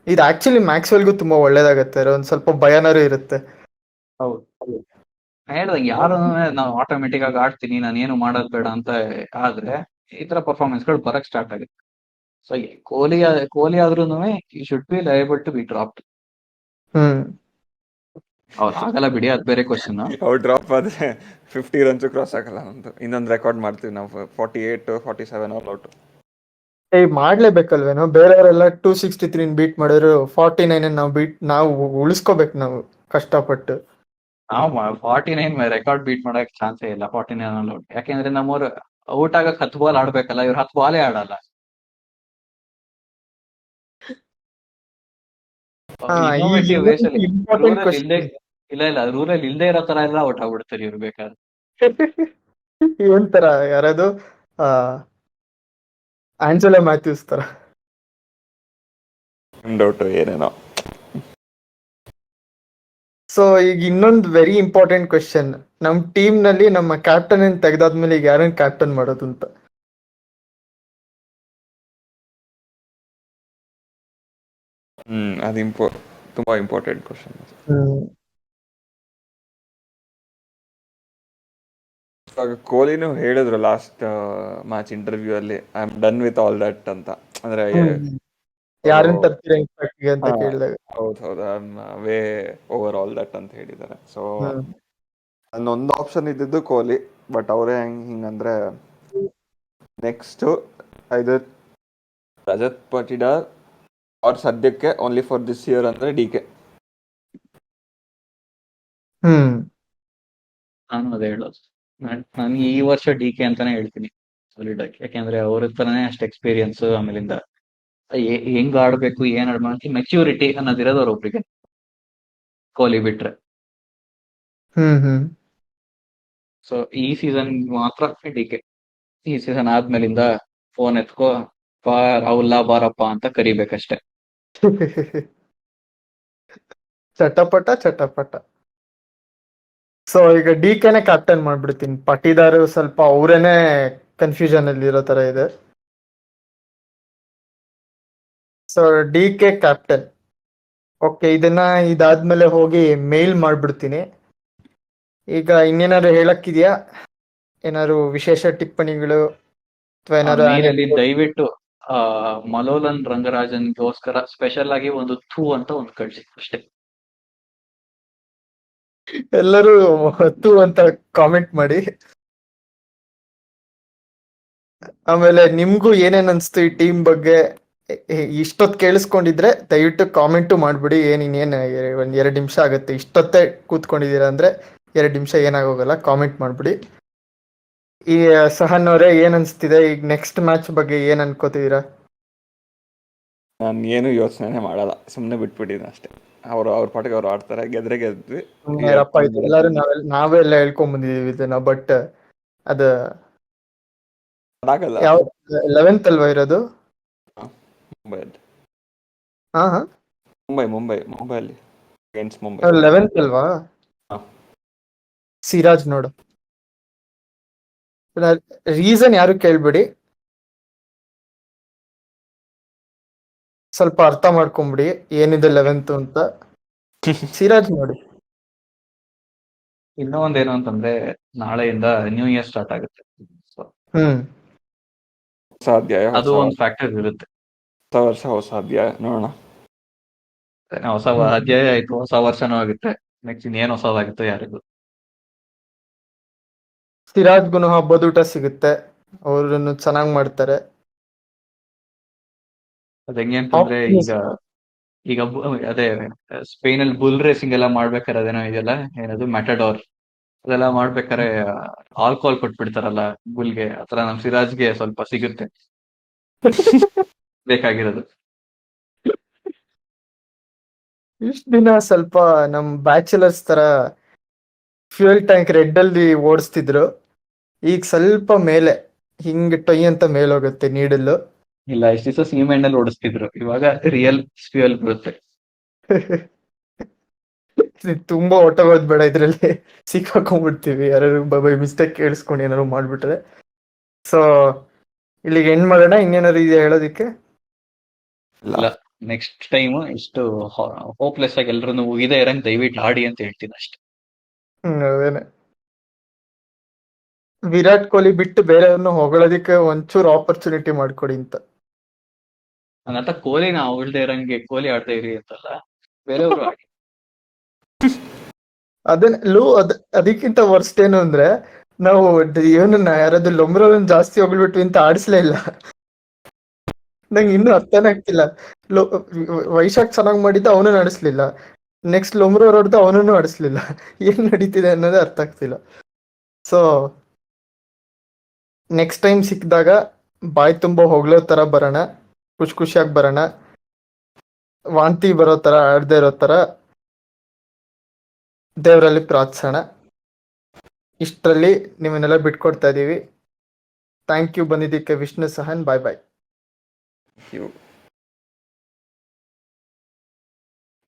ಇದು ಆಕ್ಚುಲಿ ಮ್ಯಾಕ್ಸ್ವೆಲ್ಗೂ ತುಂಬಾ ಒಳ್ಳೇದಾಗತ್ತೆ, ಒಂದ್ ಸ್ವಲ್ಪ ಭಯನೂ ಇರುತ್ತೆ. ಹೌದು, ಹೇಳ್ದಂಗೆ ಯಾರು ನಾವು ಆಟೋಮೆಟಿಕ್ ಆಗಿ ಆಡ್ತೀನಿ, ನಾನು ಏನು ಮಾಡೋದ್ ಬೇಡ ಅಂತ ಆದ್ರೆ ಈ ತರ ಪರ್ಫಾರ್ಮೆನ್ಸ್ ಗಳು ಬರಕ್ ಸ್ಟಾರ್ಟ್ ಆಗುತ್ತೆ. ಸೊ ಕೊಹ್ಲಿ ಆದ್ರೂ you should be liable to be dropped. ಅವ್ರು ಆಗಲ್ಲ ಬಿಡಿ, ಅದ್ ಬೇರೆ ಕ್ವಶನ್. ಅವ್ರು ಡ್ರಾಪ್ ಆದ್ರೆ 50 ರನ್ಸ್ ಕ್ರಾಸ್ ಆಗಲ್ಲ. ಇನ್ನೊಂದು ರೆಕಾರ್ಡ್ ಮಾಡ್ತೀವಿ ನಾವು, 48 47 ಆಲ್ ಔಟ್. ಮಾಡ್ಲೇಬೇಕಲ್ವೇನೋ? ಬೇರೆಯವರೆಲ್ಲ 263 ಬೀಟ್ ಮಾಡಿದ್ರು, 49 ನಾವು ಉಳಿಸ್ಕೋಬೇಕು ನಾವು ಕಷ್ಟಪಟ್ಟು. ನಾವು 49 ರೆಕಾರ್ಡ್ ಬೀಟ್ ಮಾಡಕ್ ಚಾನ್ಸೇ ಇಲ್ಲ 49 ಅಲ್ಲಿ ಔಟ್. ಯಾಕೆಂದ್ರೆ ನಮ್ಮವ್ರು ಔಟ್ ಆಗಕ್ 10 ಬಾಲ್ ಆಡ್ಬೇಕಲ್ಲ, ಇವ್ರು 10 ಬಾಲೇ ಆಡಲ್ಲ. ಇಲ್ಲ ರೂಲಲ್ಲಿ ಇಲ್ದೇ ಇರೋ ತರ ಎಲ್ಲ ಔಟ್ ಆಗ್ಬಿಡ್ತಾರೆ ಇವ್ರು ಬೇಕಾದ್ರೆ. ಇವನ್ ತರ ಯಾರದು ಆ ಆಂಜೆಲಾ ಮ್ಯಾಥ್ಯೂಸ್ ತರ. ಡೌಟ್ ಏನೇನೋ. ಸೊ ಈಗ ಇನ್ನೊಂದು ವೆರಿ ಇಂಪಾರ್ಟೆಂಟ್ ಕ್ವೆಶನ್, ನಮ್ ಟೀಮ್ ನಲ್ಲಿ ನಮ್ಮ ಕ್ಯಾಪ್ಟನ್ ಅನ್ನು ತೆಗ್ದಾದ್ಮೇಲೆ ಈಗ ಯಾರನ್ನ ಕ್ಯಾಪ್ಟನ್ ಮಾಡೋದು ಅಂತ. ಅದು ತುಂಬಾ ಇಂಪಾರ್ಟೆಂಟ್ ಕ್ವಶನ್. ಕೊಹ್ಲಿನೂ ಹೇಳಿದ್ರು ಲಾಸ್ಟ್ ಮ್ಯಾಚ್ ಇಂಟರ್ವ್ಯೂ ಅಲ್ಲಿ, I am done with all that ಅಂತ. ಅಂದ್ರೆ ಯಾರನ್ನ ತರ್ತೀರಾ ಇಂಪ್ಯಾಕ್ಟ್ ಅಂತ ಕೇಳಿದಾಗ ಹೌದು I am way over all that ಅಂತ ಹೇಳಿದ್ದಾರೆ. ಸೊ ಅದೊಂದು ಆಪ್ಷನ್ ಇದ್ದಿದ್ದು ಕೊಹ್ಲಿ, ಬಟ್ ಅವರೇ ಹಿಂಗಂದ್ರೆ ನೆಕ್ಸ್ಟ್ ಐದರ್ ರಜತ್ ಪಾಟಿದಾರ್ ಅವ್ರ ಸದ್ಯಕ್ಕೆ ಓನ್ಲಿ ಫಾರ್ ದಿಸ್ ಇಯರ್ ಅಂದ್ರೆ DK. ನಾನು ಅದೇ ಹೇಳೋದು, ನಾನು ಈ ವರ್ಷ DK ಅಂತಾನೆ ಹೇಳ್ತೀನಿ ಸಾಲಿಡ್ ಆಗಿ. ಯಾಕೆಂದ್ರೆ ಅವ್ರ ತರನೇ ಅಷ್ಟು ಎಕ್ಸ್ಪೀರಿಯನ್ಸ್, ಆಮೇಲಿಂದ ಹೆಂಗ್ ಆಡ್ಬೇಕು ಏನ್ ಆಡ್ಬೇಕು ಮೆಚ್ಯೂರಿಟಿ ಅನ್ನೋದಿರೋದು ಅವ್ರೊಬ್ರಿಗೆ, ಕೊಹ್ಲಿ ಬಿಟ್ರೆ. ಸೊ ಈ ಸೀಸನ್ ಮಾತ್ರ DK. ಈ ಸೀಸನ್ ಆದ್ಮೇಲಿಂದ ಫೋನ್ ಎತ್ಕೋ ರಾಹುಲ್ ಬಾರಪ್ಪ ಅಂತ ಕರಿಬೇಕಷ್ಟೆ. ಚಟಪಟ. ಸೊ ಈಗ DKನೇ ಕ್ಯಾಪ್ಟನ್ ಮಾಡ್ಬಿಡ್ತೀನಿ. ಪಾಟಿದಾರ್ ಸ್ವಲ್ಪ ಅವರೇನೆ ಕನ್ಫ್ಯೂಷನ್ ಅಲ್ಲಿ ಇರೋ ತರ ಇದೆ. So DK captain. ಓಕೆ, ಇದಾದ್ಮೇಲೆ ಹೋಗಿ ಮೇಲ್ ಮಾಡ್ಬಿಡ್ತೀನಿ. ಈಗ ಇನ್ನೇನಾದ್ರು ಹೇಳಕ್ಕಿದ್ಯಾ? ಏನಾದ್ರು ವಿಶೇಷ ಟಿಪ್ಪಣಿಗಳು ಅಥವಾ ಏನಾದ್ರು ಮೇಲಲ್ಲಿ ದಯವಿಟ್ಟು ಮಲೋಲನ್ ರಂಗರಾಜನ್ಗೋಸ್ಕರ ಸ್ಪೆಷಲ್ ಆಗಿ ಒಂದು ಥೂ ಅಂತ ಒಂದು ಕಳ್ಸಿ ಅಷ್ಟೇ. ಎಲ್ಲರೂ ಥೂ ಅಂತ ಕಾಮೆಂಟ್ ಮಾಡಿ. ಆಮೇಲೆ ನಿಮ್ಗೂ ಏನೇನ್ ಅನ್ಸ್ತು ಈ ಟೀಮ್ ಬಗ್ಗೆ ಇಷ್ಟೊತ್ತು ಕೇಳಿಸ್ಕೊಂಡಿದ್ರೆ ದಯವಿಟ್ಟು ಕಾಮೆಂಟು ಮಾಡ್ಬಿಡಿ. ಇನ್ನೇನು ಒಂದ್ 2 ನಿಮಿಷ ಆಗುತ್ತೆ. ಇಷ್ಟೊತ್ತೇ ಕೂತ್ಕೊಂಡಿದ್ದೀರಾ ಅಂದ್ರೆ 2 ನಿಮಿಷ ಏನಾಗೋಗಲ್ಲ, ಕಾಮೆಂಟ್ ಮಾಡ್ಬಿಡಿ. ಈ ಸಹನ್ ಅವರೇ ಏನ್ ಅನ್ಸ್ತಿದೆ ಈಗ ನೆಕ್ಸ್ಟ್ ಮ್ಯಾಚ್ ಬಗ್ಗೆ ಏನ್ ಅನ್ಕೋತಿದೀರಾ? ನಾನು ಏನು ಯೋಚನೆ ಮಾಡಲ್ಲ, ಸುಮ್ಮನೆ ಬಿಟ್ಬಿಟ್ಟಿದ್ದೀನಿ ಅಷ್ಟೇ. ಅವ್ರ ಪಾಟಿಗೆ ಅವ್ರು ಆಡ್ತಾರೆ, ಗೆದ್ರೆ ಗೆದ್ವಿ. ಎಲ್ಲರೂ ನಾವೆಲ್ಲ ಹೇಳ್ಕೊಂಡ್ ಬಂದಿದೀವಿ ಇದನ್ನ, ಬಟ್ ಅದ ಆಗಲ್ಲ. ಯಾವ 11th ಅಲ್ವಾ ಇರೋದು? ಮುಂಬೈಯಲ್ಲಿ. ಹಾ ಮುಂಬೈಯಲ್ಲಿ ಅಗೇನ್ಸ್ಟ್ ಮುಂಬೈ 11th ಅಲ್ವಾ? ಸಿರಾಜ್ ನೋಡು, ರೀಸನ್ ಯಾರು ಕೇಳ್ಬಿಡಿ, ಸ್ವಲ್ಪ ಅರ್ಥ ಮಾಡ್ಕೊಂಬಿಡಿ ಏನಿದೆ 11th ಅಂತ. ಸಿರಾಜ್ ನೋಡಿ. ಇನ್ನೂ ಒಂದೇನು ಅಂತಂದ್ರೆ ನಾಳೆಯಿಂದ ನ್ಯೂ ಇಯರ್ ಸ್ಟಾರ್ಟ್ ಆಗುತ್ತೆ. ಸೊ ಸಾಧ್ಯ ಅದು ಒಂದು ಫ್ಯಾಕ್ಟರ್ ಇರುತ್ತೆ. ಹೊಸ ವರ್ಷ ಹೊಸ ಅಧ್ಯಾಯ ನೋಡೋಣ. ಹೊಸ ಅಧ್ಯಾಯ ಆಯ್ತು, ಹೊಸ ವರ್ಷನೂ ಆಗುತ್ತೆ. ನೆಕ್ಸ್ಟ್ ಇನ್ನೇನು ಹೊಸದಾಗುತ್ತೆ ಯಾರಿಗೂ. ಸಿರಾಜ್ಗುನು ಹಬ್ಬದೂಟ ಸಿಗುತ್ತೆ, ಅವ್ರನ್ನು ಚೆನ್ನಾಗ್ ಮಾಡ್ತಾರೆ. ಅದ್ ಹೆಂಗೆ ಅಂತಂದ್ರೆ ಈಗ ಅದೇ ಸ್ಪೇನ್ ಅಲ್ಲಿ ಬುಲ್ ರೇಸಿಂಗ್ ಎಲ್ಲ ಮಾಡ್ಬೇಕಾರೆ ಅದೇನೋ ಇದೆಯಲ್ಲ, ಏನದು ಮ್ಯಾಟಡೋರ್, ಅದೆಲ್ಲ ಮಾಡ್ಬೇಕಾರೆ ಆಲ್ಕೋಹಾಲ್ ಕೊಟ್ಬಿಡ್ತಾರಲ್ಲ ಬುಲ್ಗೆ, ಆತರ ನಮ್ ಸಿರಾಜ್ಗೆ ಸ್ವಲ್ಪ ಸಿಗುತ್ತೆ ಬೇಕಾಗಿರೋದು. ಇಷ್ಟ ದಿನ ಸ್ವಲ್ಪ ನಮ್ ಬ್ಯಾಚುಲರ್ಸ್ ತರ ಫ್ಯೂಯಲ್ ಟ್ಯಾಂಕ್ ರೆಡ್ ಅಲ್ಲಿ ಓಡಿಸ್ತಿದ್ರು, ಈಗ ಸ್ವಲ್ಪ ಮೇಲೆ ಹಿಂಗ್ ಟೊಯ್ ಅಂತ ಮೇಲೋಗುತ್ತೆ ನೀಡಲ್ಲು. ಇಲ್ಲ, ಇಷ್ಟ ದಿವಸ ಸೀಮೆಣ್ಣೆ ಅಲ್ಲಿ ಓಡಿಸ್ತಿದ್ರು, ಇವಾಗ ರಿಯಲ್ ಫ್ಯೂಯಲ್ ಬರುತ್ತೆ. ತುಂಬಾ ಹೊಟ್ಟೋಗೋದ್ ಬೇಡ, ಇದ್ರಲ್ಲಿ ಸಿಕ್ಕಾಕೊಂಡ್ಬಿಡ್ತೀವಿ ಯಾರು ಬೈ ಮಿಸ್ಟೇಕ್ ಕೇಳಿಸ್ಕೊಂಡು ಏನಾದ್ರು ಮಾಡ್ಬಿಟ್ರೆ. ಸೊ ಇಲ್ಲಿಗೆ ಎಂಡ್ ಮಾಡೋಣ. ಇನ್ನೇನಾದ್ರು ಇದೆ ಹೇಳೋದಿಕ್ಕೆ? ಇಲ್ಲ, ನೆಕ್ಸ್ಟ್ ಟೈಮ್ ಇಷ್ಟು ಹೋಪ್ಲೆಸ್ ಆಗಿ ಎಲ್ರು ಇದೇ ಇರಂಗ್ ದಯವಿಟ್ಟು ಆಡಿ ಅಂತ ಹೇಳ್ತೀನಿ ಅಷ್ಟೇ. ಅದೇನೆ, ವಿರಾಟ್ ಕೊಹ್ಲಿ ಬಿಟ್ಟು ಬೇರೆಯವ್ರನ್ನ ಹೊಗಳೋದಿಕ್ಕೆ ಒಂಚೂರು ಆಪರ್ಚುನಿಟಿ ಮಾಡ್ಕೊಡಿ ಅಂತ. ನನ್ನಂತ ಕೊಹ್ಲಿನ ಹೊಗಳ್ದೇ ಇರಂಗೆ ಕೊಹ್ಲಿ ಆಡ್ತಾ ಇರಿ ಅಂತಲ್ಲ, ಬೇರೆಯವರು ಆಡಿ. ಅದಕ್ಕಿಂತ ವರ್ಸ್ಟ್ ಏನು ಅಂದ್ರೆ, ನಾವು ಇವನನ್ನ ಯಾರಾದ್ರೂ ಲೊಮ್ರೋನ್ ಜಾಸ್ತಿ ಹೊಗಳ್ಬಿಟ್ವಿ ಅಂತ ಆಡಿಸ್ಲೇ ಇಲ್ಲ. ನಂಗೆ ಇನ್ನೂ ಅರ್ಥನೇ ಆಗ್ತಿಲ್ಲ. ವೈಶಾಖ್ ಚೆನ್ನಾಗ್ ಮಾಡಿದ್ದ, ಅವನನ್ನು ಆಡಿಸ್ಲಿಲ್ಲ. ನೆಕ್ಸ್ಟ್ ಲೊಮ್ರೋ ಹೊಡೆದು ಅವನನ್ನು ಆಡಿಸ್ಲಿಲ್ಲ. ಏನ್ ನಡೀತಿದೆ ಅನ್ನೋದೇ ಅರ್ಥ ಆಗ್ತಿಲ್ಲ. ಸೊ ನೆಕ್ಸ್ಟ್ ಟೈಮ್ ಸಿಕ್ಕಿದಾಗ ಬಾಯ್ ತುಂಬಾ ಹೊಗಳೋ ತರ ಬರೋಣ, ಖುಷಿಯಾಗಿ ಬರೋಣ. ವಾಂತಿ ಬರೋ ತರ ಆಡದೇ ಇರೋ ತರ ದೇವರಲ್ಲಿ ಪ್ರಾರ್ಥಿಸೋಣ. ಇಷ್ಟರಲ್ಲಿ ನಿಮ್ಮನ್ನೆಲ್ಲ ಬಿಟ್ಕೊಡ್ತಾ ಇದೀವಿ. ಥ್ಯಾಂಕ್ ಯು ಬಂದಿದ್ದಕ್ಕೆ ವಿಷ್ಣು ಸಹನ್. ಬಾಯ್ ಬಾಯ್. ಇವು